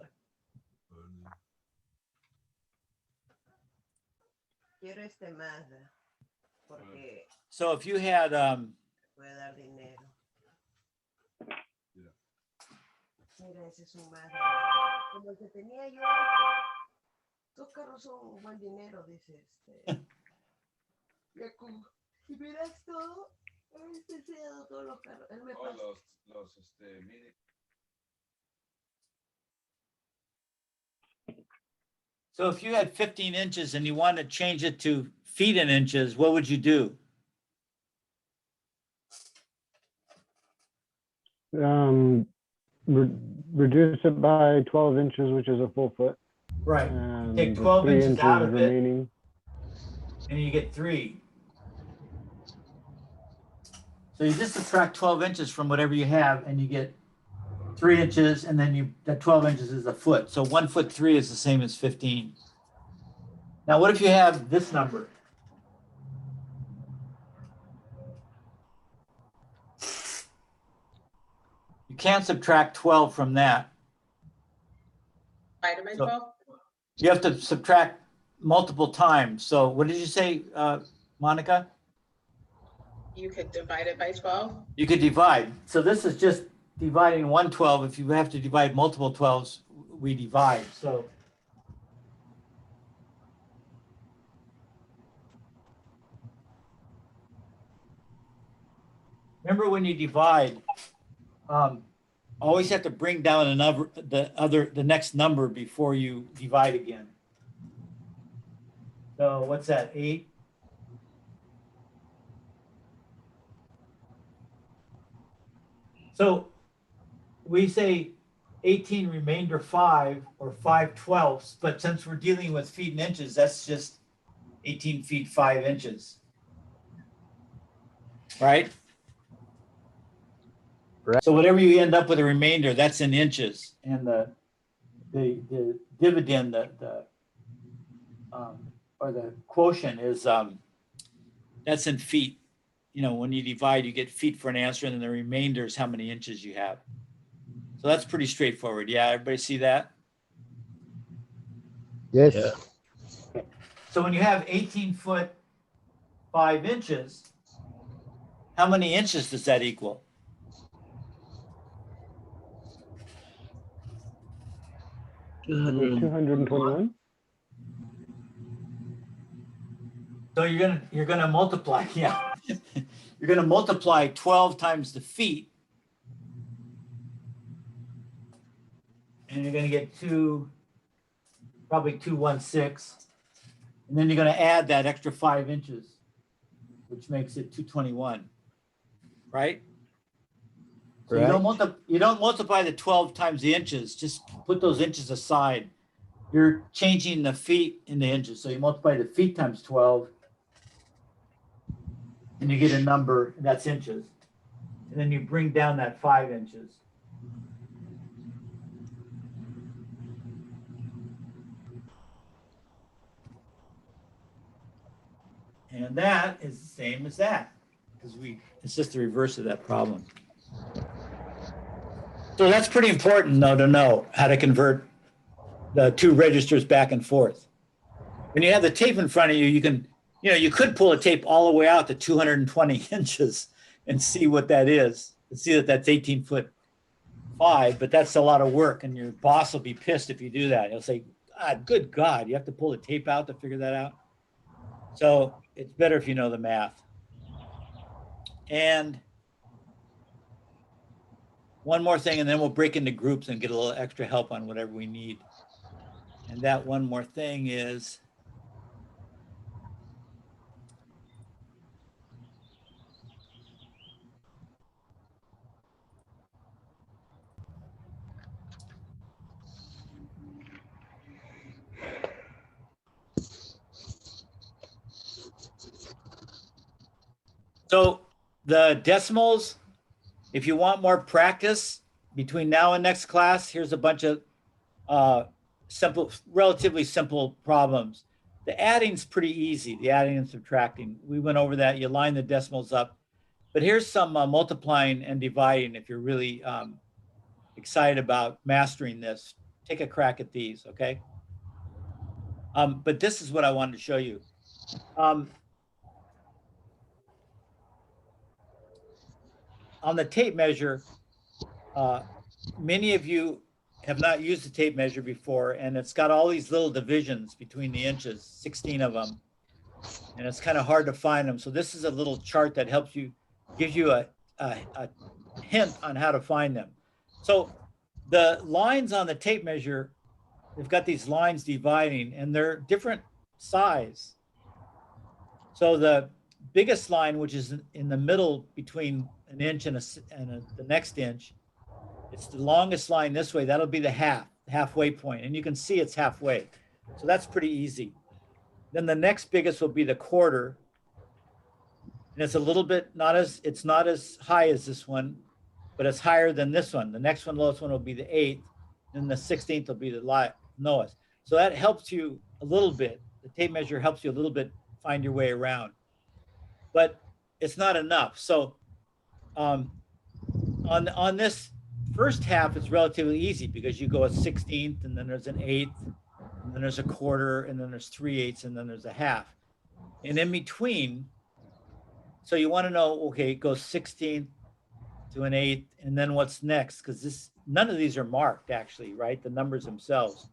so if you had Mira, ese es un más como el que tenía yo. Estos carros son un buen dinero, dice Viejo. Y miras todo, este se ha dado todos los carros. Él me pasó. Mini. So if you had 15 inches and you want to change it to feet and inches, what would you do? Reduce it by 12 inches, which is a full foot. Right. And Take the 12 3 inches out of it. remaining. And you get 3. So you just subtract 12 inches from whatever you have and you get 3 inches, and then that 12 inches is a foot. So 1 foot 3 is the same as 15. Now, what if you have this number? You can't subtract 12 from that. Divide it by So 12? you have to subtract multiple times. So what did you say, Monica? You could divide it by 12? You could divide. So this is just dividing 1/12. If you have to divide multiple 12s, we divide. So remember when you divide, always have to bring down the next number before you divide again. So what's that, 8? So we say 18 remainder 5 or 5/12, but since we're dealing with feet and inches, that's just 18 feet 5 inches. Right? Right. So whatever you end up with a remainder, that's in inches. And the dividend, or the quotient is, that's in feet. You know, when you divide, you get feet for an answer, and then the remainder is how many inches you have. So that's pretty straightforward. Yeah, everybody see that? Yes. Yeah. So when you have 18 foot 5 inches, how many inches does that equal? There's 221. So you're gonna multiply, yeah. You're gonna multiply 12 times the feet, and you're gonna get probably 216. And then you're gonna add that extra 5 inches, which makes it 221, right? So Right. you don't multiply the 12 times the inches, just put those inches aside. You're changing the feet into inches. So you multiply the feet times 12, and you get a number, and that's inches. And then you bring down that 5 inches. And that is the same as that, because it's just the reverse of that problem. So that's pretty important, though, to know how to convert the two registers back and forth. When you have the tape in front of you, you could pull a tape all the way out to 220 inches and see what that is, and see that that's 18 foot 5, but that's a lot of work, and your boss will be pissed if you do that. He'll say, good God, you have to pull the tape out to figure that out. So it's better if you know the math. And one more thing, and then we'll break into groups and get a little extra help on whatever we need. And that one more thing is, so the decimals, if you want more practice between now and next class, here's a bunch of relatively simple problems. The adding's pretty easy, the adding and subtracting. We went over that. You line the decimals up. But here's some multiplying and dividing if you're really excited about mastering this. Take a crack at these, okay? But this is what I wanted to show you. On the tape measure, many of you have not used the tape measure before, and it's got all these little divisions between the inches, 16 of them, and it's kind of hard to find them. So this is a little chart that helps you, gives you a hint on how to find them. So the lines on the tape measure, they've got these lines dividing, and they're different size. So the biggest line, which is in the middle between an inch and the next inch, it's the longest line this way. That'll be the halfway point, and you can see it's halfway. So that's pretty easy. Then the next biggest will be the quarter, and it's a little bit it's not as high as this one, but it's higher than this one. The next one, lowest one, will be the 1/8, and the 16th will be the lowest. So that helps you a little bit. The tape measure helps you a little bit find your way around, but it's not enough. So on this first half, it's relatively easy because you go a 16th, and then there's an 1/8, and then there's a quarter, and then there's 3/8, and then there's a half. And in between, so you want to know, okay, it goes 16th to an 1/8, and then what's next? Because none of these are marked actually, right? The numbers themselves,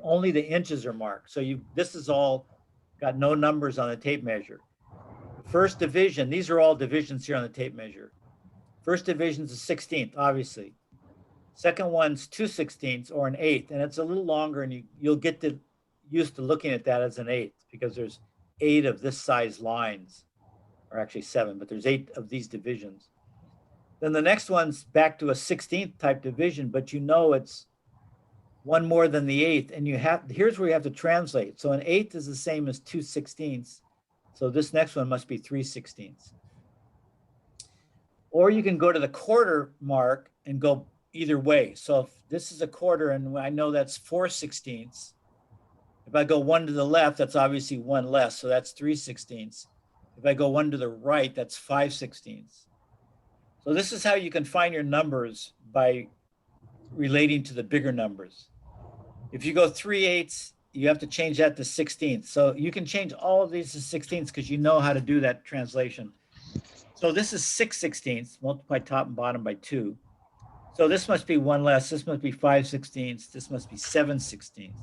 only the inches are marked. So this is all got no numbers on the tape measure. First division, these are all divisions here on the tape measure. First division is a 16th, obviously. Second one's 2/16 or an 1/8, and it's a little longer, and you'll get used to looking at that as an 1/8 because there's 8 of this size lines, or actually 7, but there's 8 of these divisions. Then the next one's back to a 16th type division, but you know it's one more than the 8th, and here's where you have to translate. So an 8th is the same as 2/16. So this next one must be 3/16. Or you can go to the quarter mark and go either way. So if this is a quarter and I know that's 4/16, if I go one to the left, that's obviously one less. So that's 3/16. If I go one to the right, that's 5/16. So this is how you can find your numbers by relating to the bigger numbers. If you go 3/8, you have to change that to 16th. So you can change all of these to 16th because you know how to do that translation. So this is 6/16, multiply top and bottom by 2. So this must be one less, this must be 5/16, this must be 7/16.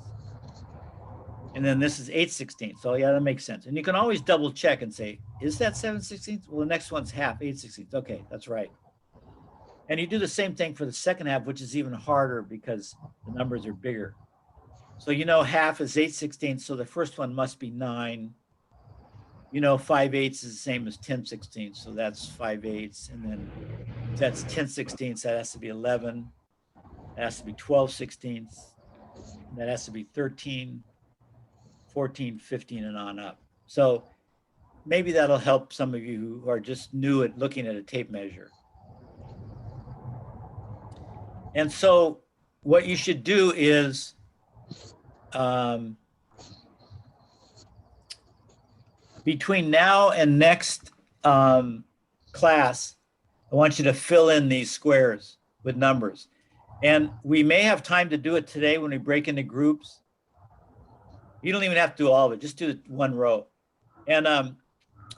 And then this is 8/16. So yeah, that makes sense. And you can always double check and say, is that 7/16? Well, the next one's half, 8/16. Okay, that's right. And you do the same thing for the second half, which is even harder because the numbers are bigger. So you know half is 8/16, so the first one must be 9. You know 5/8 is the same as 10/16, so that's 5/8. And then if that's 10/16, that has to be 11. That has to be 12/16. That has to be 13, 14, 15, and on up. So maybe that'll help some of you who are just new at looking at a tape measure. And so what you should do is between now and next class, I want you to fill in these squares with numbers. And we may have time to do it today when we break into groups. You don't even have to do all of it, just do one row. And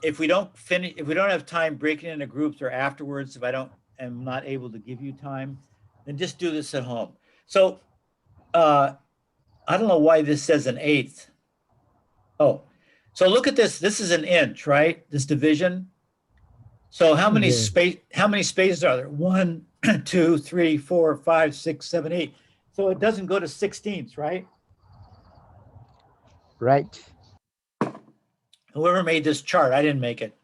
if we don't have time breaking into groups or afterwards, if am not able to give you time, then just do this at home. So I don't know why this says 1/8. Oh, so look at this. This is an inch, right? This division. So how many spaces are there? 1, 2, 3, 4, 5, 6, 7, 8. So it doesn't go to 16ths, right? Right. Whoever made this chart, I didn't make it.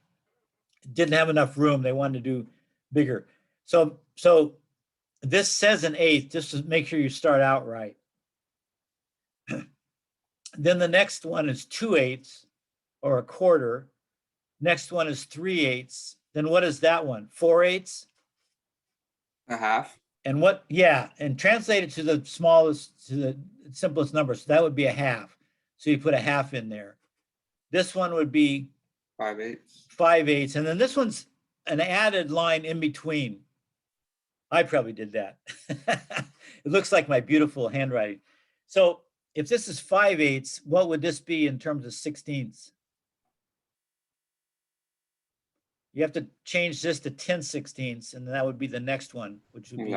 Didn't have enough room. They wanted to do bigger. So this says 1/8, just to make sure you start out right. Then the next one is 2/8 or a quarter. Next one is 3/8. Then what is that one? 4/8? A half. And what, yeah, and translate it to the smallest, to the simplest number. So that would be a half. So you put a half in there. This one would be 5/8. 5/8. And then this one's an added line in between. I probably did that. It looks like my beautiful handwriting. So if this is 5/8, what would this be in terms of 16ths? You have to change this to 10/16, and that would be the next one, which would be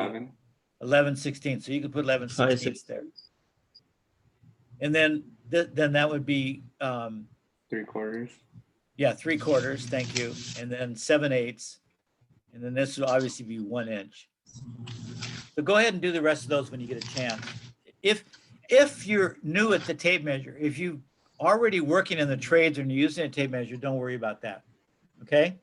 11/16. So you could put 11/16 there. And then that would be 3/4. Yeah, 3/4. Thank you. And then 7/8. And then this will obviously be 1 inch. So go ahead and do the rest of those when you get a chance. If you're new at the tape measure, if you already working in the trades and you're using a tape measure, don't worry about that. Okay.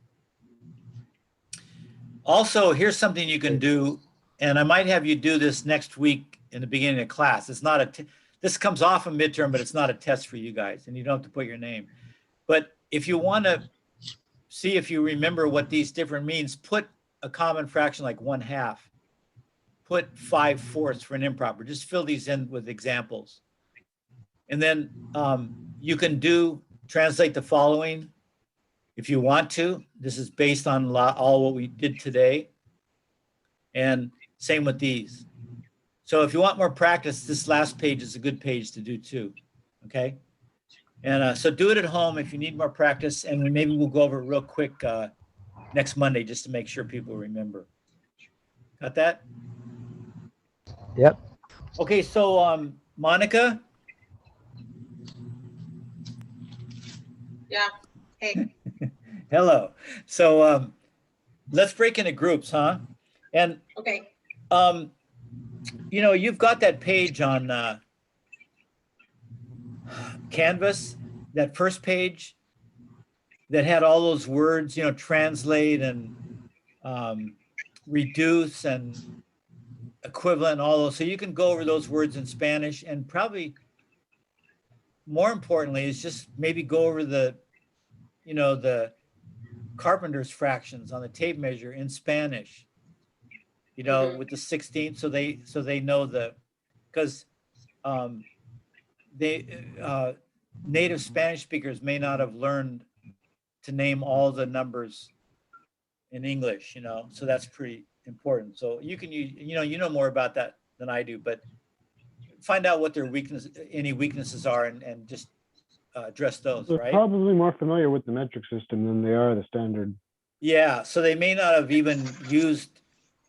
Also, here's something you can do, and I might have you do this next week in the beginning of class. It's not this comes off a midterm, but it's not a test for you guys, and you don't have to put your name. But if you want to see if you remember what these different means, put a common fraction like 1/2. Put 5/4 for an improper. Just fill these in with examples. And then you can translate the following if you want to. This is based on all what we did today. And same with these. So if you want more practice, this last page is a good page to do too. Okay. And so do it at home if you need more practice. And maybe we'll go over it real quick next Monday just to make sure people remember. Got that? Yep. Okay, so Monica. Yeah. Hey. Hello. So let's break into groups, huh? And Okay. you know, you've got that page on Canvas, that first page that had all those words, you know, translate and reduce and equivalent, and all those. So you can go over those words in Spanish, and probably more importantly is just maybe go over the, the carpenter's fractions on the tape measure in Spanish, with the 16th. So they know because native Spanish speakers may not have learned to name all the numbers in English, so that's pretty important. So you can use, you know more about that than I do, but find out what their any weaknesses are, and just address those, They're right? probably more familiar with the metric system than they are the standard. Yeah, so they may not have even used,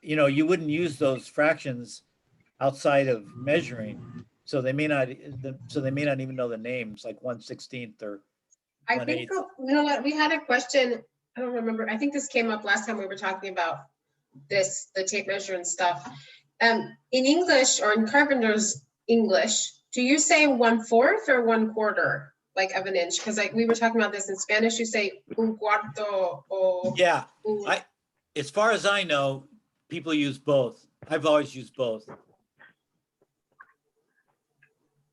you wouldn't use those fractions outside of measuring. So they may not even know the names, like 1/16 or I think, 1/8. you know what, we had a question, I don't remember, I think this came up last time we were talking about this, the tape measure and stuff. In English, or in Carpenter's English, do you say 1/4 or 1/4, like of an inch? Because we were talking about this in Spanish, you say un cuarto or. Yeah, as far as I know, people use both. I've always used both.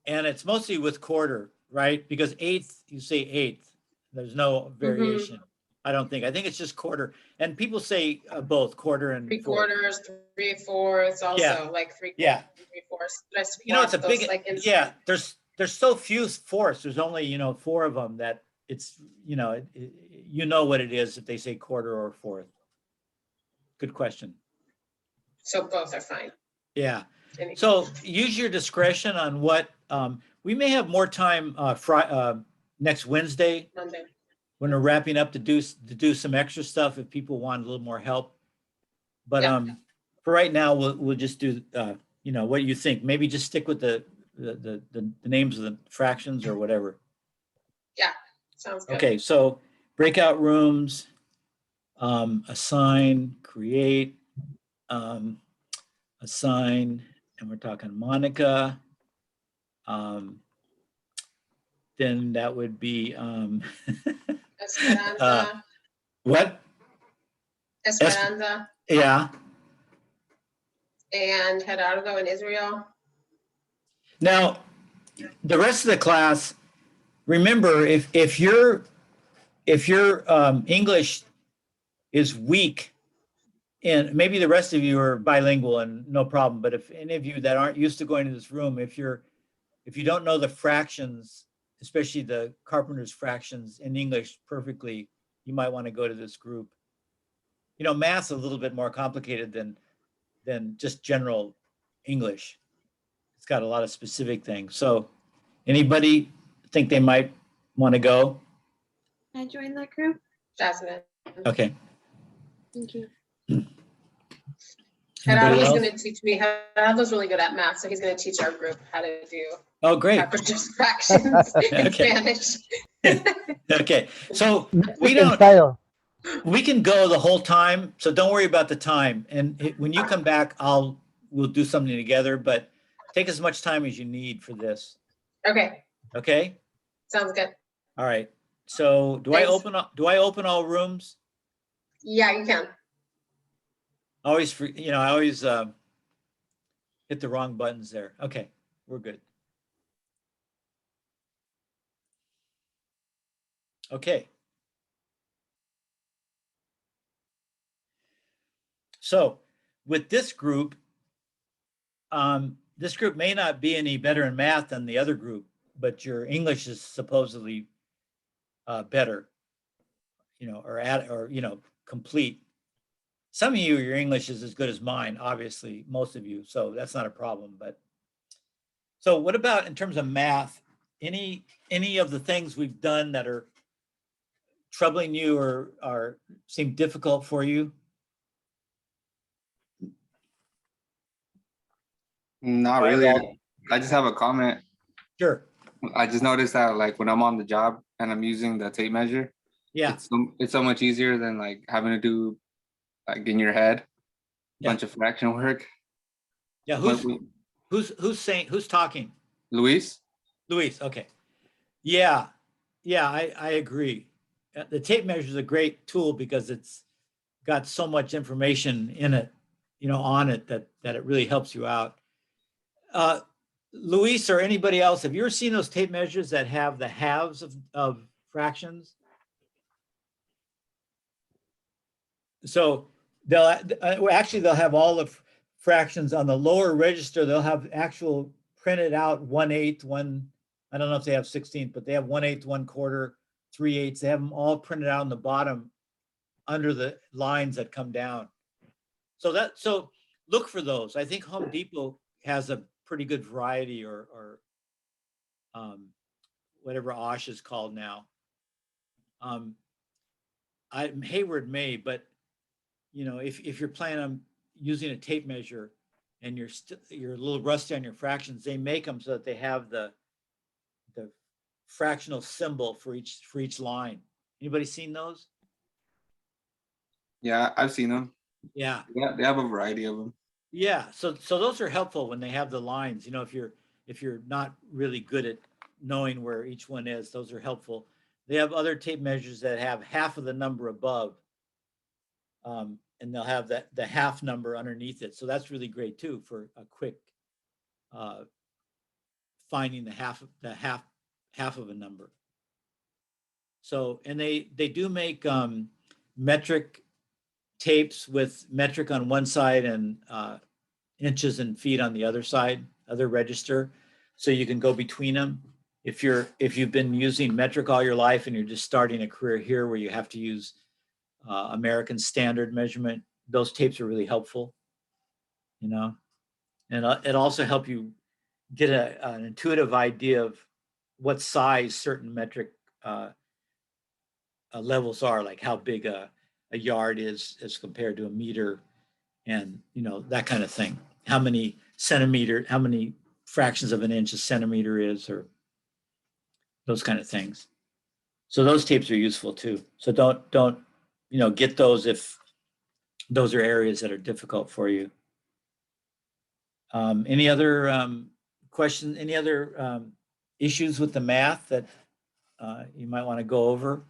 And it's mostly with quarter, right? Because eighth, you say eighth. There's no variation. I don't think. I think it's just quarter. And people say both quarter and 3/4, 3/4 also, like 3/4, yeah. 3/4. It's a big, like, yeah, there's so few fourths. There's only, 4 of them that it's, what it is if they say quarter or fourth. Good question. So both are fine. Yeah. So use your discretion on what, we may have more time next Wednesday, Monday. when we're wrapping up to do some extra stuff if people want a little more help. But for right now, we'll just do, what do you think? Maybe just stick with the names of the fractions or whatever. Yeah, sounds good. Okay, so breakout rooms, assign, create, assign, and we're talking Monica. Then that would be Esperanza. What? Esperanza. Yeah. And Gerardo and Israel. Now, the rest of the class, remember, if your English is weak, and maybe the rest of you are bilingual and no problem, but if any of you that aren't used to going to this room, if you don't know the fractions, especially the Carpenter's fractions in English perfectly, you might want to go to this group. Math's a little bit more complicated than just general English. It's got a lot of specific things. So anybody think they might want to go? Can I join that group? Jasmine. Okay. Thank you. Gerardo's going to teach me. Gerardo's really good at math, so he's going to teach our group how to do. Oh, great. Carpenter's fractions in Spanish. Okay, so we can go the whole time, so don't worry about the time. And when you come back, we'll do something together, but take as much time as you need for this. Okay. Okay? Sounds good. All right. So do I open all rooms? Yeah, you can. I always hit the wrong buttons there. Okay, we're good. Okay. So with this group may not be any better in math than the other group, but your English is supposedly better, or complete. Some of you, your English is as good as mine, obviously, most of you, so that's not a problem. But so what about in terms of math? Any of the things we've done that are troubling you or seem difficult for you? Not really. I just have a comment. Sure. I just noticed that like when I'm on the job and I'm using the tape measure, yeah, it's so much easier than like having to do like in your head a bunch of fraction work. Yeah, who's talking? Luis. Luis, okay. Yeah, I agree. The tape measure is a great tool because it's got so much information in it, on it that it really helps you out. Luis or anybody else, have you ever seen those tape measures that have the halves of fractions? So they'll actually they'll have all the fractions on the lower register. They'll have actual printed out 1/8, I don't know if they have 16th, but they have 1/8, 1/4, 3/8. They have them all printed out on the bottom under the lines that come down. So look for those. I think Home Depot has a pretty good variety, or whatever Osh is called now. Hayward may, but if you're planning on using a tape measure and you're a little rusty on your fractions, they make them so that they have the fractional symbol for each line. Anybody seen those? Yeah, I've seen them. Yeah. Yeah, they have a variety of them. Yeah. So those are helpful when they have the lines. If you're not really good at knowing where each one is, those are helpful. They have other tape measures that have half of the number above. And they'll have the half number underneath it. So that's really great too for a quick finding the half of a number. So, and they do make metric tapes with metric on one side and inches and feet on the other side, other register. So you can go between them. If you've been using metric all your life and you're just starting a career here where you have to use American Standard measurement, those tapes are really helpful, and it also help you get an intuitive idea of what size certain metric levels are, like how big a yard is as compared to a meter, and that kind of thing. How many fractions of an inch a centimeter is, or those kind of things. So those tapes are useful too. So don't get those if those are areas that are difficult for you. Any other questions? Any other issues with the math that you might want to go over?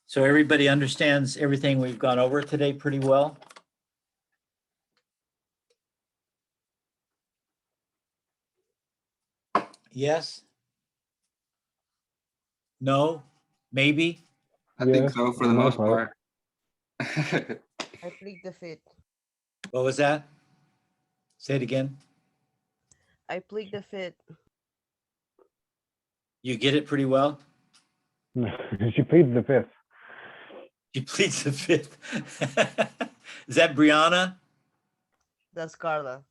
So everybody understands everything we've gone over today pretty well? Yes? No? Maybe? I think so for the most part. I plead the fifth. What was that? Say it again. I plead the fifth. You get it pretty well? She pleads the fifth. She pleads the fifth. Is that Brianna? That's Carla.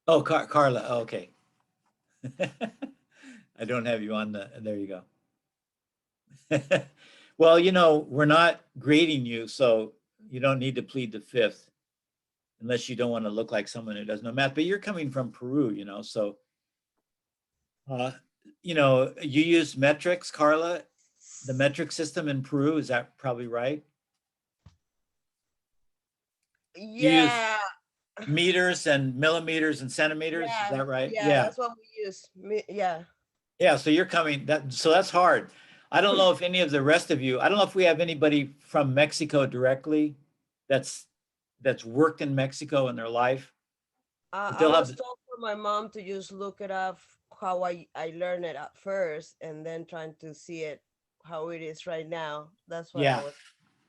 Oh, Carla. Oh, okay. I don't have you on there you go. Well, we're not grading you, so you don't need to plead the fifth unless you don't want to look like someone who doesn't know math, but you're coming from Peru, so, you use metrics, Carla, the metric system in Peru. Is that probably right? Yeah. You use meters and millimeters and centimeters. Yeah. Is that right? Yeah, that's what we use. Yeah. Yeah, so you're coming, so that's hard. I don't know if any of the rest of you, I don't know if we have anybody from Mexico directly that's worked in Mexico in their life. I was told for my mom to just look it up how I learned it at first and then trying to see it how it is right now. That's what I was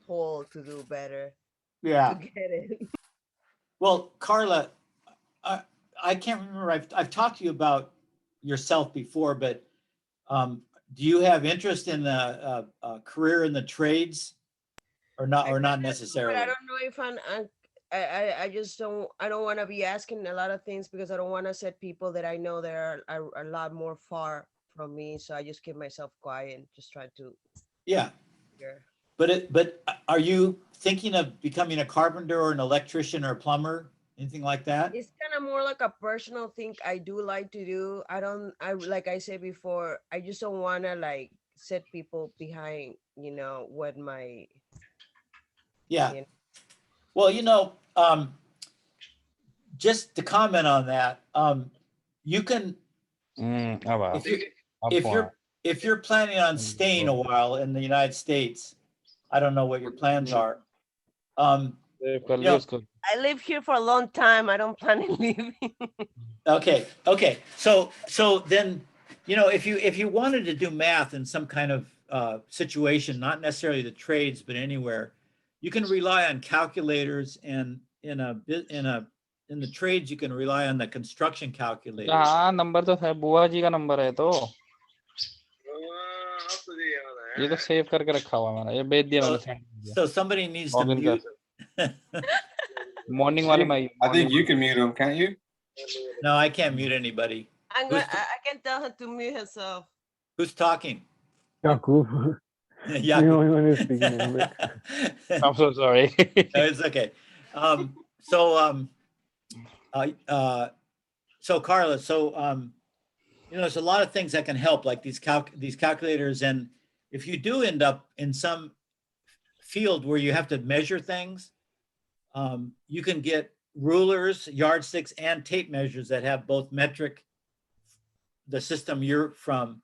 told to do better. Yeah. To get it. Well, Carla, I can't remember. I've talked to you about yourself before, but do you have interest in a career in the trades, or not necessarily? But I don't know if I just don't. I don't want to be asking a lot of things because I don't want to set people that I know that are a lot more far from me. So I just keep myself quiet and just try to. Yeah. But are you thinking of becoming a carpenter or an electrician or a plumber, anything like that? It's kind of more like a personal thing I do like to do. Like I said before, I just don't want to like set people behind, what my. Yeah. Well, just to comment on that, you can, if if you're planning on staying a while in the United States, I don't know what your plans are. You know, I live here for a long time. I don't plan on leaving. okay. So then, you know, if you wanted to do math in some kind of situation, not necessarily the trades, but anywhere, you can rely on calculators, and in the trades, you can rely on the construction calculator. हाँ number तो है, बुआ जी का number है तो ये तो save करके रखा हुआ है मैंने, ये भेज दिया मैंने So somebody needs to login mute. कर मॉर्निंग वाले में I think you can mute him, can't you? No, I can't mute anybody. I'm gonna, I can tell her to mute herself. Who's talking? Yaku. Yeah. The only one who's speaking Arabic. I'm so sorry. No, it's okay. So Carla, you know, there's a lot of things that can help, like these calculators, and if you do end up in some field where you have to measure things, you can get rulers, yardsticks, and tape measures that have both metric, the system you're from,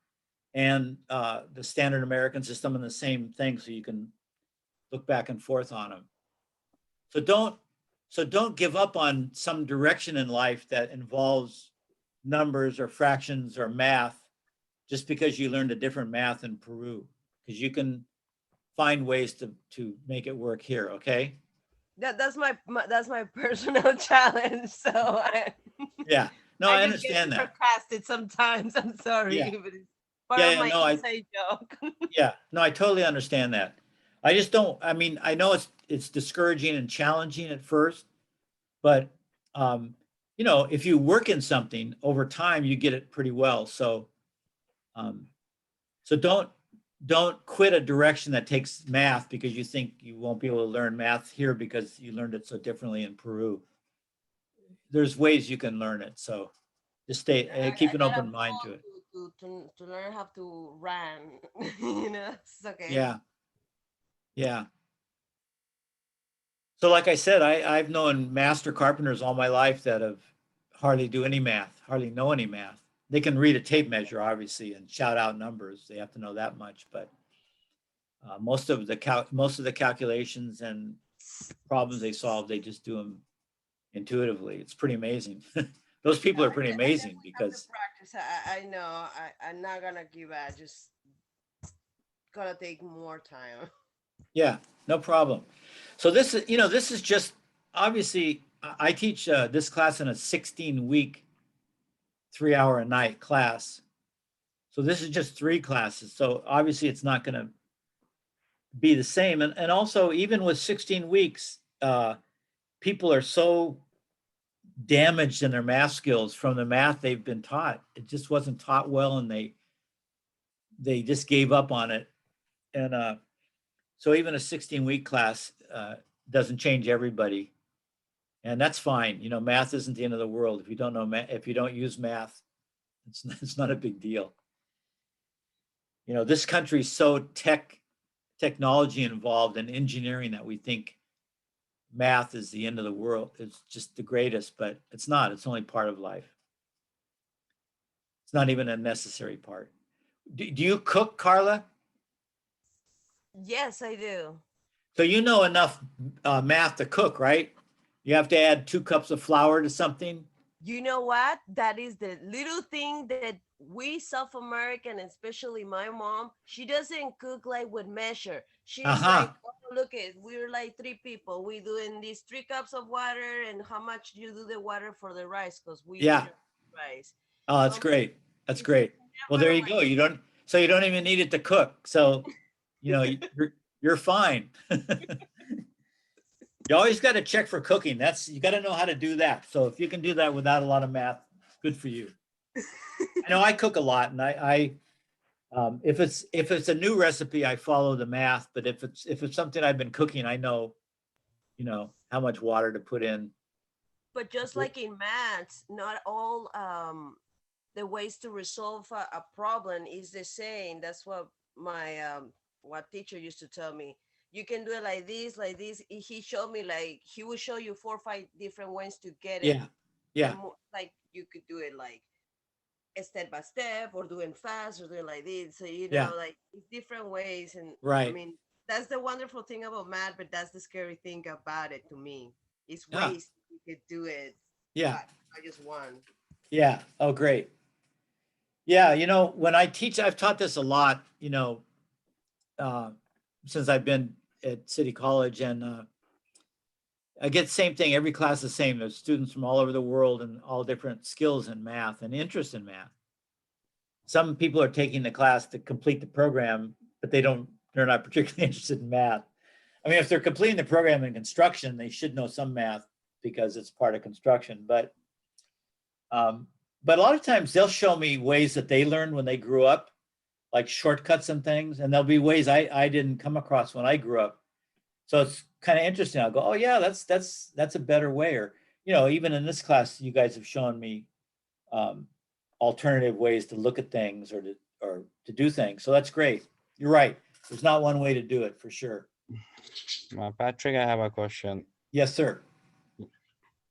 and the standard American system, and the same thing, so you can look back and forth on them. So don't give up on some direction in life that involves numbers or fractions or math just because you learned a different math in Peru, because you can find ways to make it work here. Okay. That's my personal challenge. So yeah, no, I just understand get that. Sarcastic sometimes. I'm sorry, Yeah. but it's part of my inside joke. Yeah, no, I totally understand that. I just don't. I mean, I know it's discouraging and challenging at first, but you know, if you work in something over time, you get it pretty well. So so don't quit a direction that takes math because you think you won't be able to learn math here because you learned it so differently in Peru. There's ways you can learn it. So just keep an open mind to it. To learn how to run. You know, it's okay. Yeah. So like I said, I've known master carpenters all my life that have hardly do any math, hardly know any math. They can read a tape measure, obviously, and shout out numbers. They have to know that much, but most of the calculations and problems they solve, they just do them intuitively. It's pretty amazing. Those people are pretty amazing because practice. I know. I'm not gonna give up. Just gonna take more time. Yeah, no problem. So this is, you know, this is just obviously I teach this class in a 16-week, 3-hour a night class. So this is just 3 classes. So obviously it's not going to be the same. And also even with 16 weeks, people are so damaged in their math skills from the math they've been taught. It just wasn't taught well, and they just gave up on it. And so even a 16-week class doesn't change everybody. And that's fine. You know, math isn't the end of the world. If you don't know if you don't use math, it's not a big deal. You know, this country's so technology involved in engineering that we think math is the end of the world. It's just the greatest, but it's not. It's only part of life. It's not even a necessary part. Do you cook, Carla? Yes, I do. So you know enough math to cook, right? You have to add 2 cups of flour to something. You know what? That is the little thing that we South American, especially my mom, she doesn't cook like with measure. She's like, oh, look it, we're like 3 people. We doing these 3 cups of water, and how much do you do the water for the rice? Because we rice. Oh, that's great. That's great. Well, there you go. You don't even need it to cook. So, you know, you're fine. You always got to check for cooking. You got to know how to do that. So if you can do that without a lot of math, good for you. I know I cook a lot, and I if it's a new recipe, I follow the math. But if it's something I've been cooking, I know, you know, how much water to put in. But just like in maths, not all the ways to resolve a problem is the same. That's what my what teacher used to tell me. You can do it like this, like this. He showed me, like, he will show you 4 or 5 different ways to get it. Yeah. Like you could do it like step by step or doing fast or doing like this. So, Yeah. like it's different ways. And I Right. mean, that's the wonderful thing about math, but that's the scary thing about it to me. It's Yeah. ways you could do it. Yeah. I just one. Yeah. Oh, great. Yeah. When I teach, I've taught this a lot, uh, since I've been at City College, and I get the same thing. Every class is the same. There's students from all over the world and all different skills in math and interest in math. Some people are taking the class to complete the program, but they're not particularly interested in math. I mean, if they're completing the program in construction, they should know some math because it's part of construction. But a lot of times they'll show me ways that they learned when they grew up, like shortcuts and things, and there'll be ways I didn't come across when I grew up. So it's kind of interesting. I'll go, oh yeah, that's a better way. Or even in this class, you guys have shown me alternative ways to look at things or to do things. So that's great. You're right. There's not one way to do it for sure. Patrick, I have a question. Yes, sir.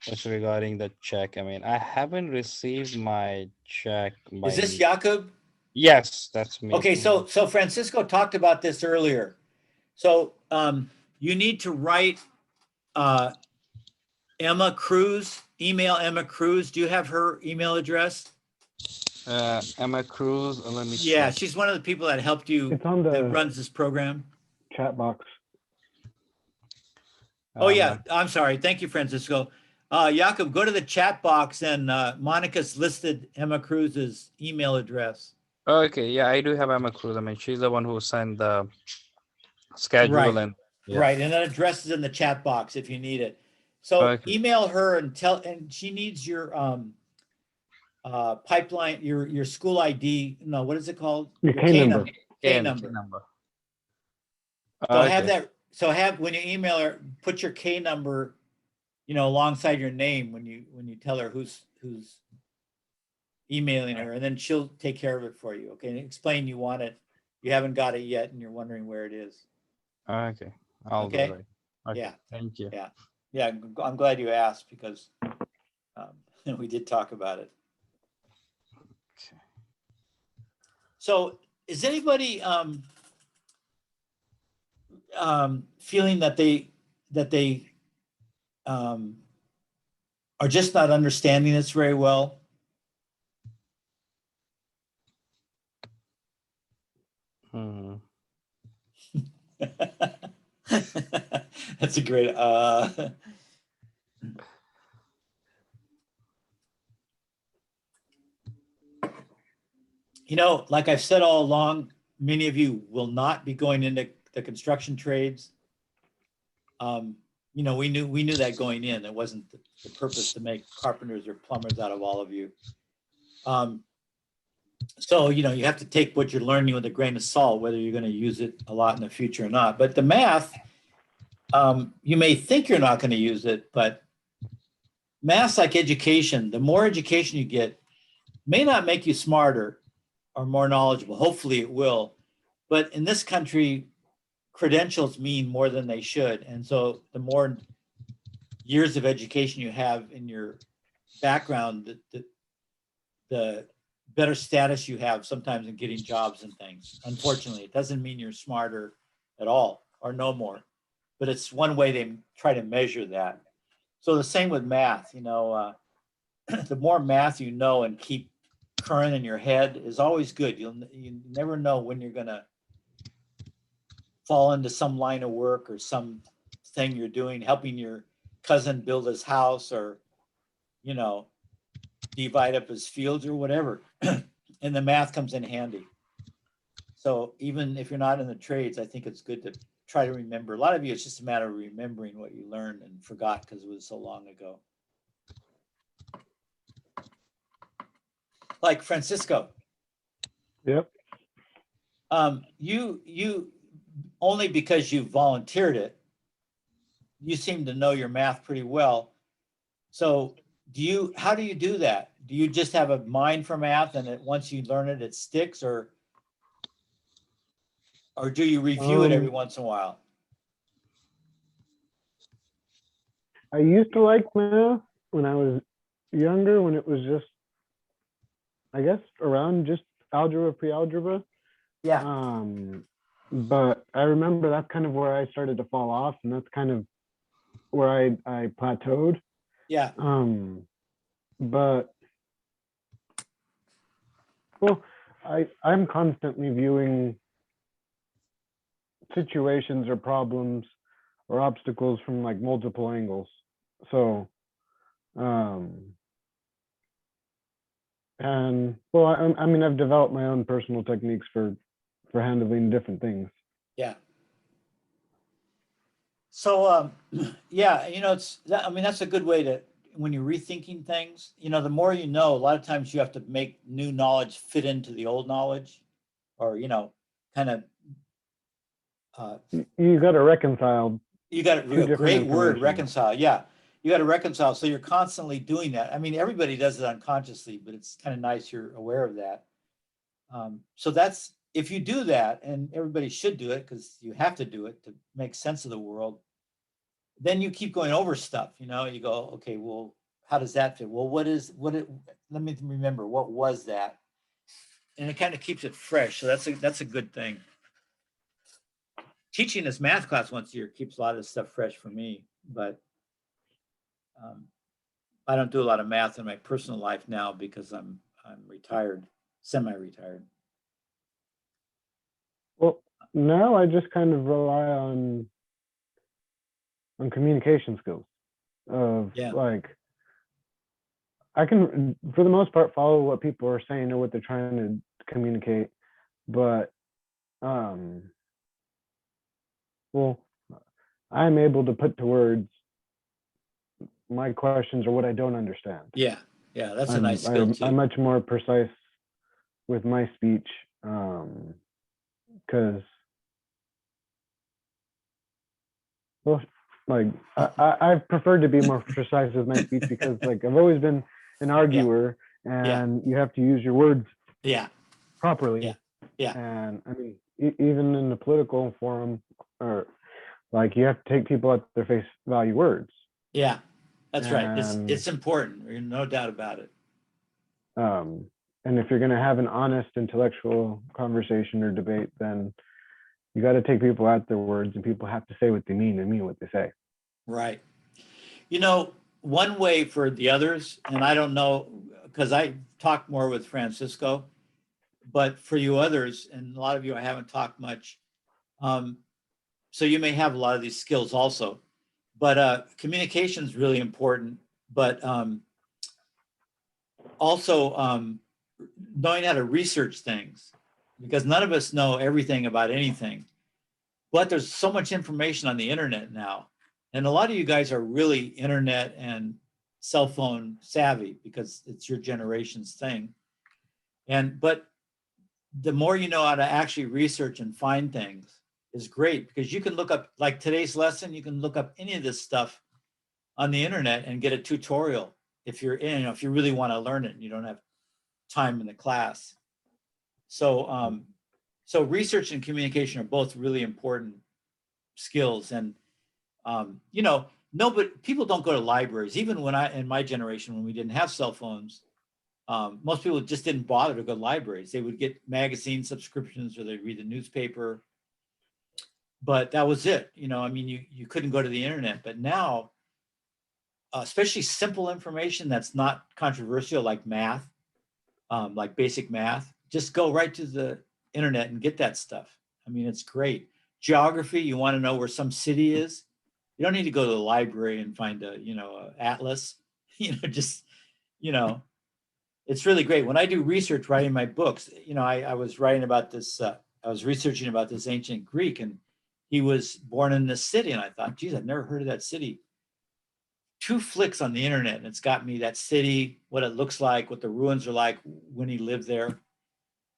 It's regarding the check. I mean, I haven't received my check. Is this Jakob? Yes, that's me. Okay, so Francisco talked about this earlier. So you need to write Emma Cruz, email Emma Cruz. Do you have her email address? Emma Cruz, let me Yeah, check. she's one of the people that helped you, It's on that the runs this program. chat box. Oh yeah, I'm sorry. Thank you, Francisco. Jakob, go to the chat box, and Monica's listed Emma Cruz's email address. Okay, yeah, I do have Emma Cruz. I mean, she's the one who sent the schedule Right. and Right, and that address is in the chat box if you need it. So Okay. email her and she needs your pipeline, your school ID. No, what is it called? Your K number. K number. So have that. So when you email her, put your K number, alongside your name when you tell her who's emailing her, and then she'll take care of it for you. Okay, and explain you want it, you haven't got it yet, and you're wondering where it is. Okay, I'll do Okay. it. Okay. Yeah. Thank you. Yeah. I'm glad you asked because we did talk about it. Okay. So is anybody feeling that they are just not understanding this very well? That's a great like I've said all along, many of you will not be going into the construction trades. We knew that going in. It wasn't the purpose to make carpenters or plumbers out of all of you. So, you have to take what you're learning with a grain of salt, whether you're going to use it a lot in the future or not. But the math, you may think you're not going to use it, but math's like education. The more education you get may not make you smarter or more knowledgeable. Hopefully it will. But in this country, credentials mean more than they should. And so the more years of education you have in your background, the better status you have sometimes in getting jobs and things. Unfortunately, it doesn't mean you're smarter at all or no more, but it's one way they try to measure that. So the same with math, the more math you know and keep current in your head is always good. You never know when you're going to fall into some line of work or some thing you're doing, helping your cousin build his house or, divide up his fields or whatever. And the math comes in handy. So even if you're not in the trades, I think it's good to try to remember. A lot of you, it's just a matter of remembering what you learned and forgot because it was so long ago. Like Francisco. Yep. You only because you volunteered it, you seem to know your math pretty well. So how do you do that? Do you just have a mind for math and once you learn it, it sticks, or do you review it every once in a while? I used to like math when I was younger, when it was just I guess around just algebra, pre-algebra. Yeah. But I remember that's kind of where I started to fall off, and that's kind of where I plateaued. Yeah. But well, I'm constantly viewing situations or problems or obstacles from like multiple angles. So, and well, I mean, I've developed my own personal techniques for handling different things. Yeah. So, yeah, I mean, that's a good way to, when you're rethinking things, the more you know, a lot of times you have to make new knowledge fit into the old knowledge, or, kind of, You got to reconcile. you got two a different great word, information. reconcile. Yeah. You got to reconcile. So you're constantly doing that. I mean, everybody does it unconsciously, but it's kind of nice you're aware of that. So that's, if you do that, and everybody should do it because you have to do it to make sense of the world, then you keep going over stuff, you go, okay, well, how does that fit? Well, let me remember, what was that? And it kind of keeps it fresh. So that's a good thing. Teaching this math class once a year keeps a lot of this stuff fresh for me, but I don't do a lot of math in my personal life now because I'm retired, semi-retired. Well, now I just kind of rely on communication skills of like, I can, for the most part, follow what people are saying or what they're trying to communicate, but well, I'm able to put to words my questions or what I don't understand. Yeah, that's a nice skill too. I'm much more precise with my speech, because well, like I've preferred to be more precise with my speech because like I've always been an arguer, and you have to use your words properly. And I mean, even in the political forum, or like, you have to take people at their face value words. Yeah, that's right. It's important. There's no doubt about it. And if you're going to have an honest intellectual conversation or debate, then you got to take people at their words, and people have to say what they mean and mean what they say. Right. One way for the others, and I don't know, because I talked more with Francisco, but for you others, and a lot of you I haven't talked much, so you may have a lot of these skills also, but communication is really important, but also knowing how to research things, because none of us know everything about anything, but there's so much information on the internet now. And a lot of you guys are really internet and cell phone savvy because it's your generation's thing. But the more you know how to actually research and find things is great, because you can look up, like today's lesson, you can look up any of this stuff on the internet and get a tutorial if you're if you really want to learn it and you don't have time in the class. So so research and communication are both really important skills. And people don't go to libraries. Even when in my generation, when we didn't have cell phones, most people just didn't bother to go to libraries. They would get magazine subscriptions or they'd read the newspaper, but that was it. I mean, you couldn't go to the internet. But now, especially simple information that's not controversial, like math, like basic math, just go right to the internet and get that stuff. I mean, it's great. Geography, you want to know where some city is, you don't need to go to the library and find a atlas. Just it's really great. When I do research writing my books, I was writing about this, I was researching about this ancient Greek, and he was born in this city, and I thought, geez, I've never heard of that city. 2 flicks on the internet, and it's got me that city, what it looks like, what the ruins are like when he lived there.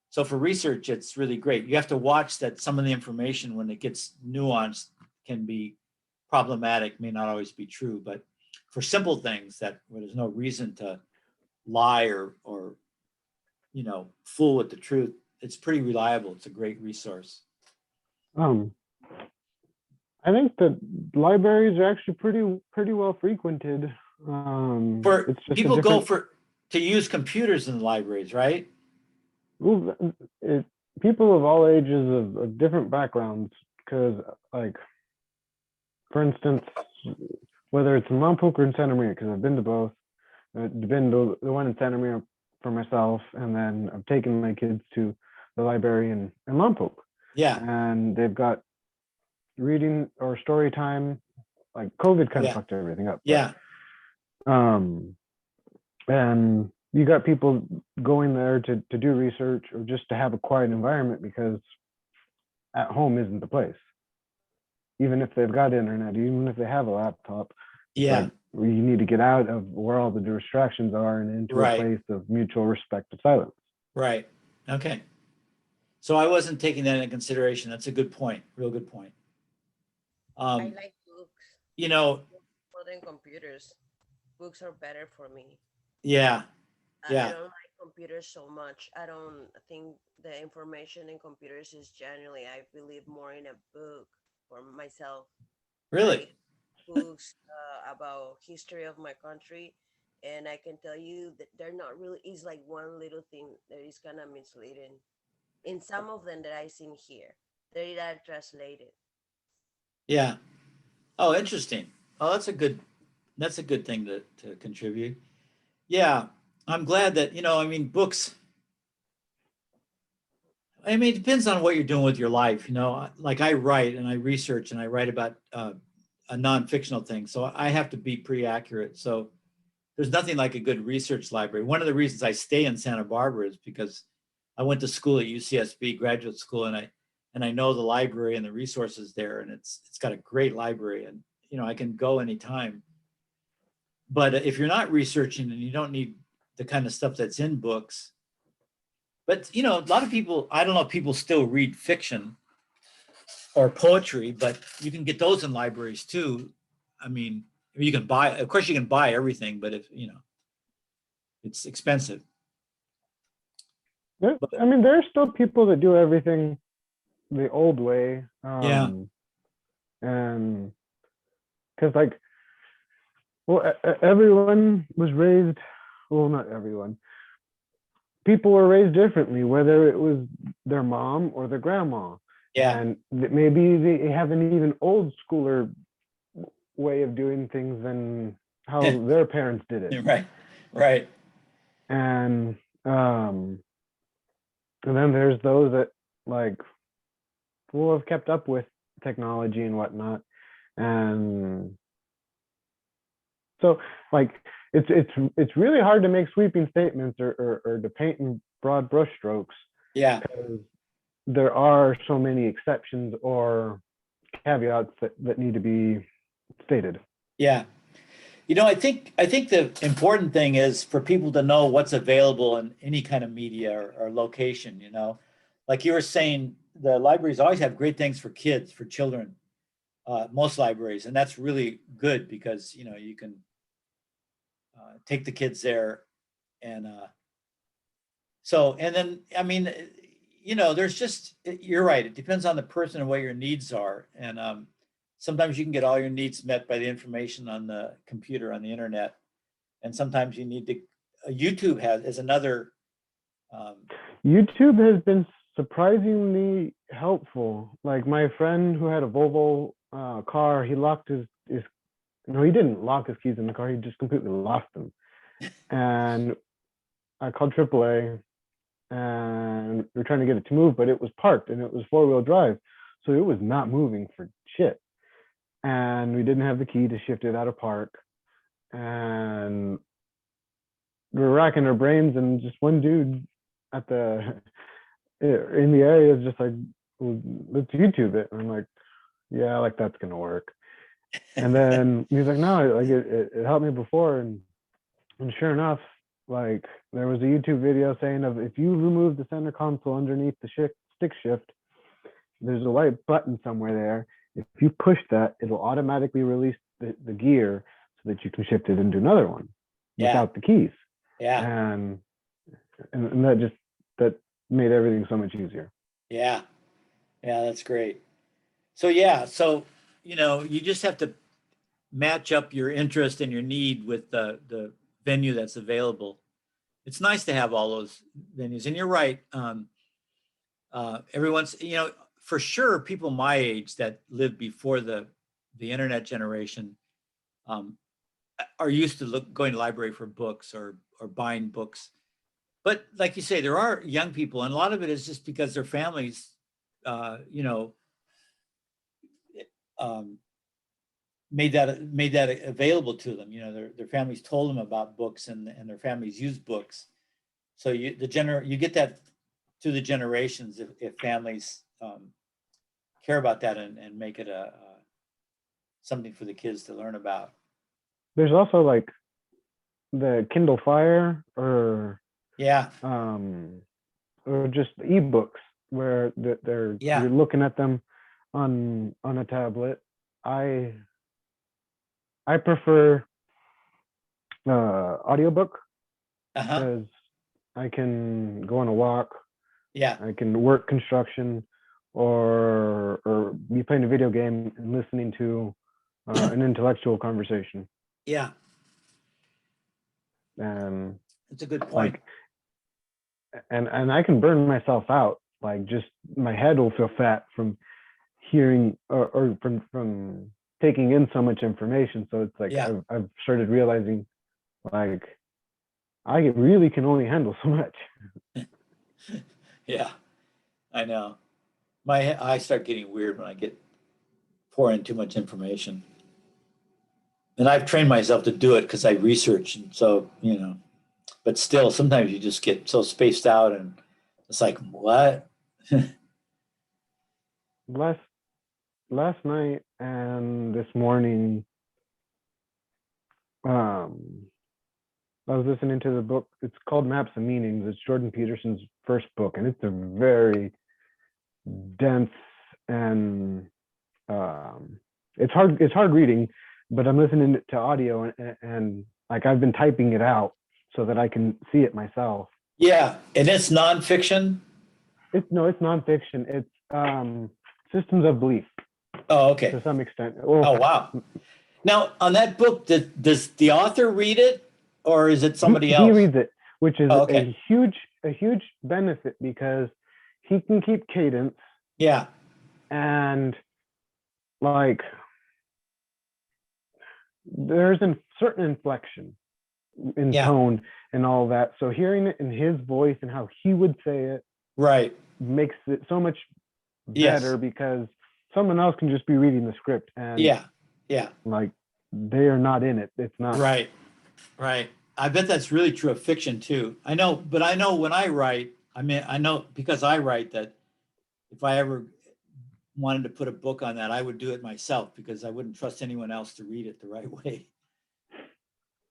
So for research, it's really great. You have to watch that some of the information, when it gets nuanced, can be problematic, may not always be true. But for simple things where there's no reason to lie or fool with the truth, it's pretty reliable. It's a great resource. I think that libraries are actually pretty well frequented. People to use computers in the libraries, right? Well, people of all ages of different backgrounds, because like, for instance, whether it's in Lompoc or in Santa Maria, because I've been to both. I've been to the one in Santa Maria for myself, and then I've taken my kids to the library in Lompoc. Yeah. And they've got reading or story time. Like COVID kind Yeah. of fucked everything up. Yeah. And you got people going there to do research or just to have a quiet environment, because at home isn't the place. Even if they've got internet, even if they have a laptop, Yeah. like, you need to get out of where all the distractions are and into Right. a place of mutual respect of silence. Right. Okay. So I wasn't taking that into consideration. That's a good point. Real good point. I like books You know, more than computers. Books are better for me. yeah. I Yeah. don't like computers so much. I don't think the information in computers is generally, I believe more in a book for myself. Really? Like books about history of my country, and I can tell you that they're not really, it's like one little thing that is kind of misleading in some of them that I seen here. They are translated. Yeah. Oh, interesting. Oh, that's a good thing to contribute. Yeah. I'm glad that, I mean, books, I mean, it depends on what you're doing with your life. Like I write and I research and I write about a non-fictional thing. So I have to be pretty accurate. So there's nothing like a good research library. One of the reasons I stay in Santa Barbara is because I went to school at UCSB graduate school, and I know the library and the resources there, and it's got a great library, and I can go anytime. But if you're not researching and you don't need the kind of stuff that's in books, but a lot of people, I don't know if people still read fiction or poetry, but you can get those in libraries too. I mean, you can buy, of course you can buy everything, but if, it's expensive. I mean, there are still people that do everything the old way. Yeah. And because, like, well, everyone was raised, well, not everyone. People were raised differently, whether it was their mom or their grandma. Yeah. And maybe they have an even old schooler way of doing things than how their parents did it. Right. Right. And then there's those that, like, will have kept up with technology and whatnot. And so, like, it's really hard to make sweeping statements or to paint in broad brushstrokes. Yeah. Because there are so many exceptions or caveats that need to be stated. Yeah. I think the important thing is for people to know what's available in any kind of media or location, like you were saying, the libraries always have great things for kids, for children, most libraries. And that's really good because, you can take the kids there. And and then, I mean, there's just, you're right. It depends on the person and what your needs are. And sometimes you can get all your needs met by the information on the computer, on the internet. And sometimes you need to, YouTube is another. YouTube has been surprisingly helpful. Like my friend who had a Volvo car, he locked his no, he didn't lock his keys in the car. He just completely lost them. And I called AAA and we were trying to get it to move, but it was parked and it was 4-wheel drive. So it was not moving for shit. And we didn't have the key to shift it out of park. And we were racking our brains, and just one dude in the area is just like, well, let's YouTube it. And I'm like, yeah, like that's gonna work. And then he's like, no, like it helped me before. And sure enough, like there was a YouTube video saying of if you remove the center console underneath the stick shift, there's a white button somewhere there. If you push that, it'll automatically release the gear so that you can shift it into another one without the keys. Yeah. And that made everything so much easier. Yeah. Yeah, that's great. So you just have to match up your interest and your need with the venue that's available. it's nice to have all those venues. And you're right. Everyone's, for sure, people my age that lived before the internet generation are used to going to library for books or buying books. But like you say, there are young people, and a lot of it is just because their families, made that available to them. Their families told them about books, and their families use books. So you get that through the generations if families care about that and make it something for the kids to learn about. There's also like the Kindle Fire or just ebooks where you're looking at them on a tablet. I prefer audiobook because I can go on a walk. Yeah. I can work construction or be playing a video game and listening to an intellectual conversation. Yeah. That's a good point. And I can burn myself out. Like just my head will feel fat from hearing or from taking in so much information. So it's like I've started realizing like I really can only handle so much. Yeah, I know. I start getting weird when I pour in too much information. And I've trained myself to do it because I research, and so but still sometimes you just get so spaced out and it's like, what? Last night and this morning, I was listening to the book. It's called Maps of Meanings. It's Jordan Peterson's first book, and it's a very dense and it's hard reading, but I'm listening to audio and like I've been typing it out so that I can see it myself. Yeah, and it's nonfiction. It's nonfiction. It's systems of belief. Oh, okay. To some extent. Oh, wow. Now, on that book, does the author read it, or is it somebody else? He reads it, which is a huge benefit because he can keep cadence. Yeah. And like there's a certain inflection in tone and all that. So hearing it in his voice and how he would say it, right, makes it so much better because someone else can just be reading the script and like they are not in it. It's not right. I bet that's really true of fiction too. I know when I write, I know because I write that if I ever wanted to put a book on that, I would do it myself because I wouldn't trust anyone else to read it the right way.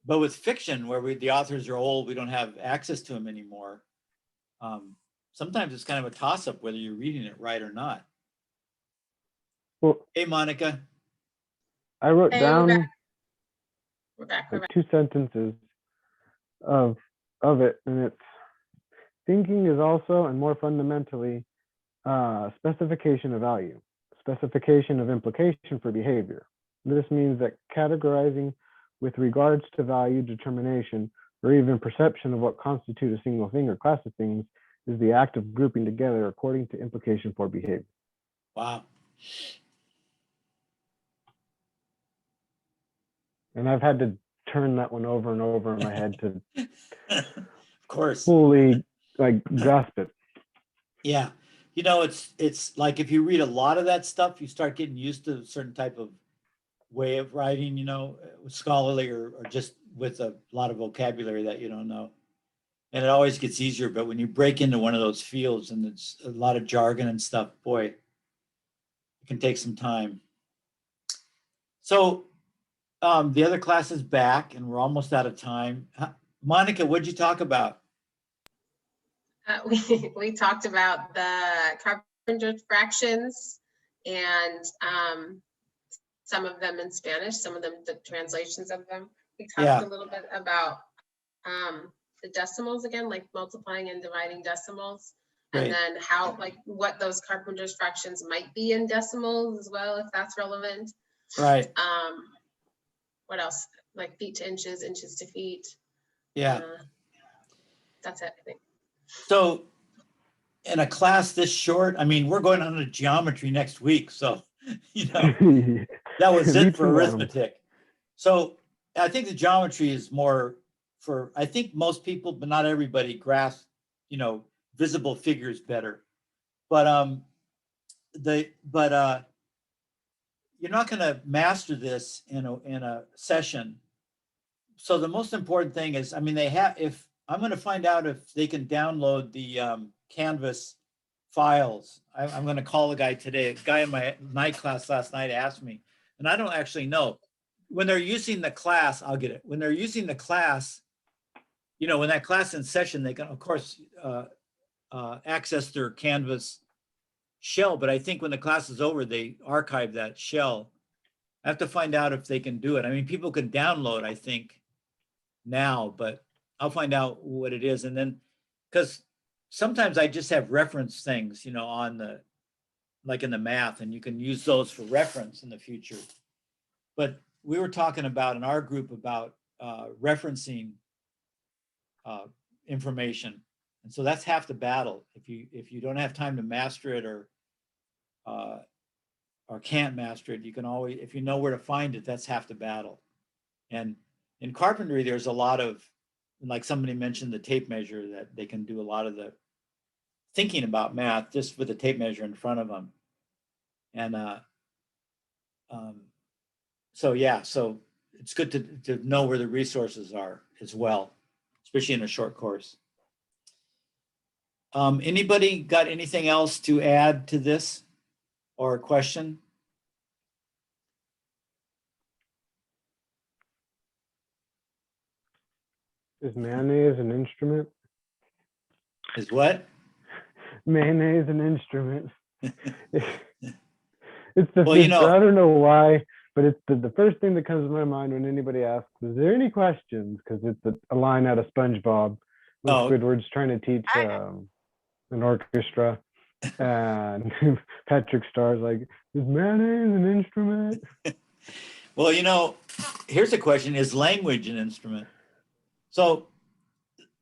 But with fiction, where the authors are old, we don't have access to them anymore. Sometimes it's kind of a toss-up whether you're reading it right or not. Well, hey, Monica. I wrote down we're back. 2 sentences of it, and it's thinking is also and more fundamentally specification of value, specification of implication for behavior. This means that categorizing with regards to value determination or even perception of what constitute a single thing or class of things is the act of grouping together according to implication for behavior. Wow. And I've had to turn that one over and over in my head to of course fully like grasp it. Yeah. It's like if you read a lot of that stuff, you start getting used to a certain type of way of writing, scholarly or just with a lot of vocabulary that you don't know. And it always gets easier. But when you break into one of those fields and it's a lot of jargon and stuff, boy, it can take some time. So the other class is back and we're almost out of time. Monica, what'd you talk about? We talked about the carpenter fractions and some of them in Spanish, some of them the translations of them. We talked a little bit about the decimals again, like multiplying and dividing decimals, and then how what those carpenter's fractions might be in decimals as well, if that's relevant. Right. What else? Like feet to inches, inches to feet. Yeah. That's it, I think. So in a class this short, I mean, we're going on to geometry next week. So, that was it Leaps for and bounds. arithmetic. So I think the geometry is more for, I think most people, but not everybody grasp, visible figures better. But you're not going to master this in a session. So the most important thing is, I mean, if I'm going to find out if they can download the Canvas files. I'm going to call a guy today. A guy in my night class last night asked me, and I don't actually know. When they're using the class, I'll get it. When they're using the class, when that class in session, they can, of course, access their Canvas shell. But I think when the class is over, they archive that shell. I have to find out if they can do it. I mean, people can download, I think, now, but I'll find out what it is. And then, because sometimes I just have reference things, on the, like in the math, and you can use those for reference in the future. But we were talking about in our group about referencing information. And so that's half the battle. If you don't have time to master it or can't master it, you can always, if you know where to find it, that's half the battle. And in carpentry, there's a lot of, like somebody mentioned the tape measure, that they can do a lot of the thinking about math just with the tape measure in front of them. And so it's good to know where the resources are as well, especially in a short course. Anybody got anything else to add to this or a question? Is mayonnaise an instrument? Is what? Mayonnaise an instrument. It's Well, I don't know why, but it's the first thing that comes to my mind when anybody asks, is there any questions? Because it's a line out of SpongeBob when Squidward's trying to teach an orchestra. And Patrick Starr's like, is mayonnaise an instrument? Well, here's a question. Is language an instrument? So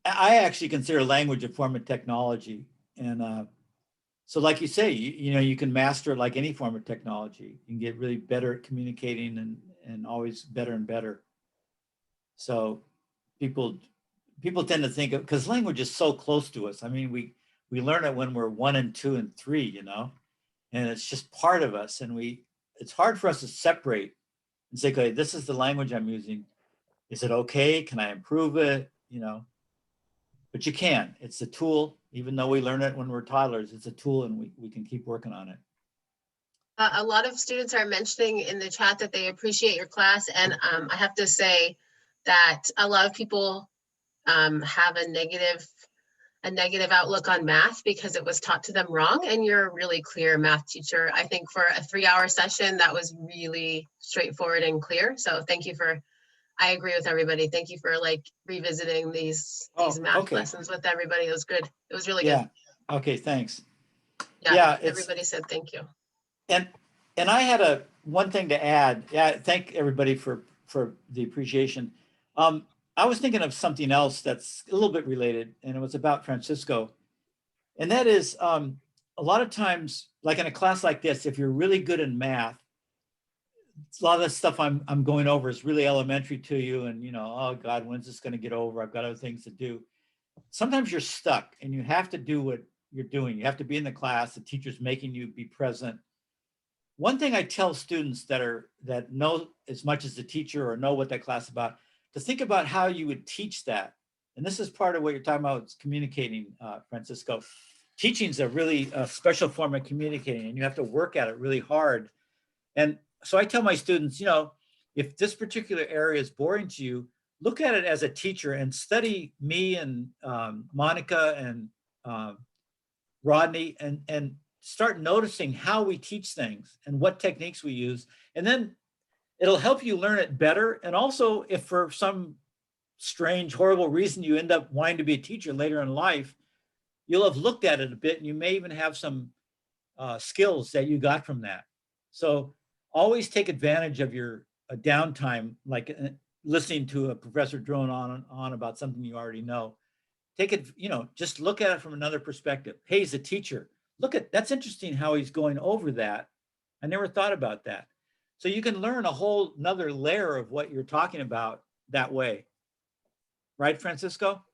I actually consider language a form of technology. And so like you say, you can master it like any form of technology. You can get really better at communicating and always better and better. So people tend to think of, because language is so close to us. I mean, we learn it when we're 1 and 2 and 3, and it's just part of us. And it's hard for us to separate and say, okay, this is the language I'm using. Is it okay? Can I improve it? But you can. It's a tool. Even though we learn it when we're toddlers, it's a tool, and we can keep working on it. A lot of students are mentioning in the chat that they appreciate your class. And I have to say that a lot of people have a negative outlook on math because it was taught to them wrong. And you're a really clear math teacher. I think for a 3-hour session, that was really straightforward and clear. So thank you I agree with everybody. Thank you for revisiting these math lessons with everybody. It was good. It was really good. Okay, thanks. Yeah, everybody said thank you. And I had one thing to add. Yeah, thank everybody for the appreciation. I was thinking of something else that's a little bit related, and it was about Francisco. And that is a lot of times, like in a class like this, if you're really good in math, a lot of the stuff I'm going over is really elementary to you, and oh God, when's this going to get over? I've got other things to do. Sometimes you're stuck, and you have to do what you're doing. You have to be in the class. The teacher's making you be present. One thing I tell students that know as much as the teacher or know what that class is about, to think about how you would teach that. And this is part of what you're talking about, is communicating, Francisco. Teaching is a really special form of communicating, and you have to work at it really hard. And so I tell my students, if this particular area is boring to you, look at it as a teacher and study me and Monica and Rodney and start noticing how we teach things and what techniques we use. And then it'll help you learn it better. And also, if for some strange, horrible reason you end up wanting to be a teacher later in life, you'll have looked at it a bit, and you may even have some skills that you got from that. So always take advantage of your downtime, like listening to a professor drone on about something you already know. take it, just look at it from another perspective. Hey, he's a teacher. That's interesting how he's going over that. I never thought about that. So you can learn a whole nother layer of what you're talking about that way. Right, Francisco?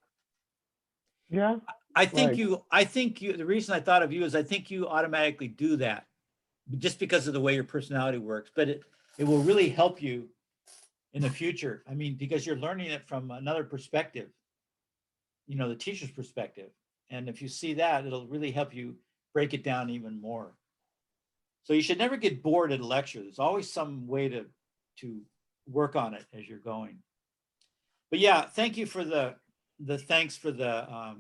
Yeah. I think Like- you, the reason I thought of you is I think you automatically do that just because of the way your personality works, but it will really help you in the future. I mean, because you're learning it from another perspective, the teacher's perspective. And if you see that, it'll really help you break it down even more. So you should never get bored at a lecture. There's always some way to work on it as you're going. But yeah, thank you for the thanks for the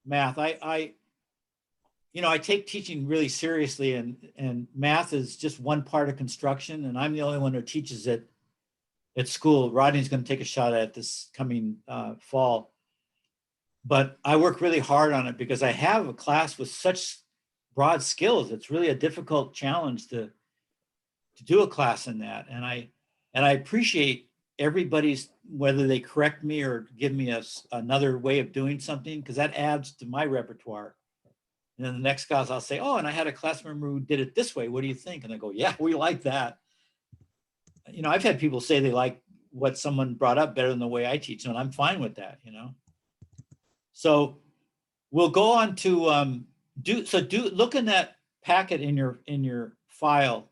math. I take teaching really seriously, and math is just one part of construction, and I'm the only one who teaches it at school. Rodney's going to take a shot at this coming fall. But I work really hard on it because I have a class with such broad skills. It's really a difficult challenge to do a class in that. And I appreciate everybody's, whether they correct me or give me another way of doing something, because that adds to my repertoire. And then the next class I'll say, oh, and I had a class member who did it this way. What do you think? And I go, yeah, we like that. I've had people say they like what someone brought up better than the way I teach, and I'm fine with that, So we'll go on to look in that packet in your file,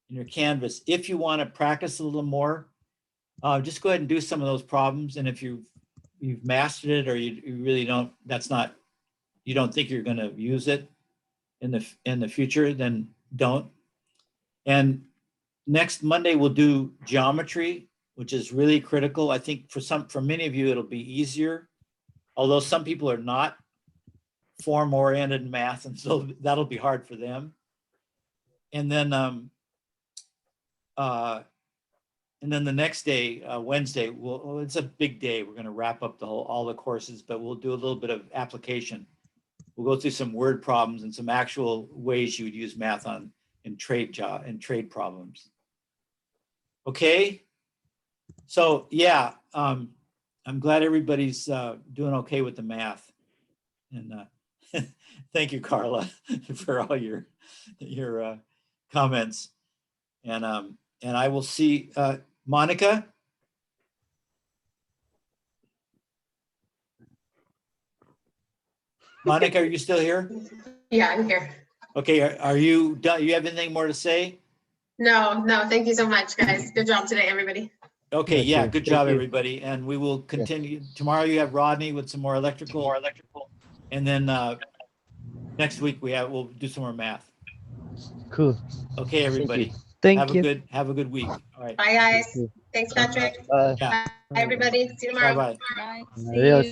in your Canvas. If you want to practice a little more, just go ahead and do some of those problems. And if you've mastered it, or you really don't, you don't think you're going to use it in the future, then don't. And next Monday we'll do geometry, which is really critical. I think for many of you it'll be easier, although some people are not form oriented in math, and so that'll be hard for them. And then the next day, Wednesday, it's a big day. We're going to wrap up all the courses, but we'll do a little bit of application. We'll go through some word problems and some actual ways you would use math in trade problems. Okay. So yeah, I'm glad everybody's doing okay with the math. And thank you, Carla, for all your comments. And I will see Monica. Monica, are you still here? Yeah, I'm here. Okay, are you done? You have anything more to say? No, thank you so much, guys. Good job today, everybody. Okay, yeah, good job, Thank you. everybody. And we will continue. Tomorrow you have Rodney with some more electrical. And then next week we'll do some more math. Cool. Okay, everybody. Thank you. Have a good week. All right. Bye, guys. Thanks, Patrick. Bye. Yeah. Bye, everybody. See you tomorrow. Bye-bye. Bye. Adios.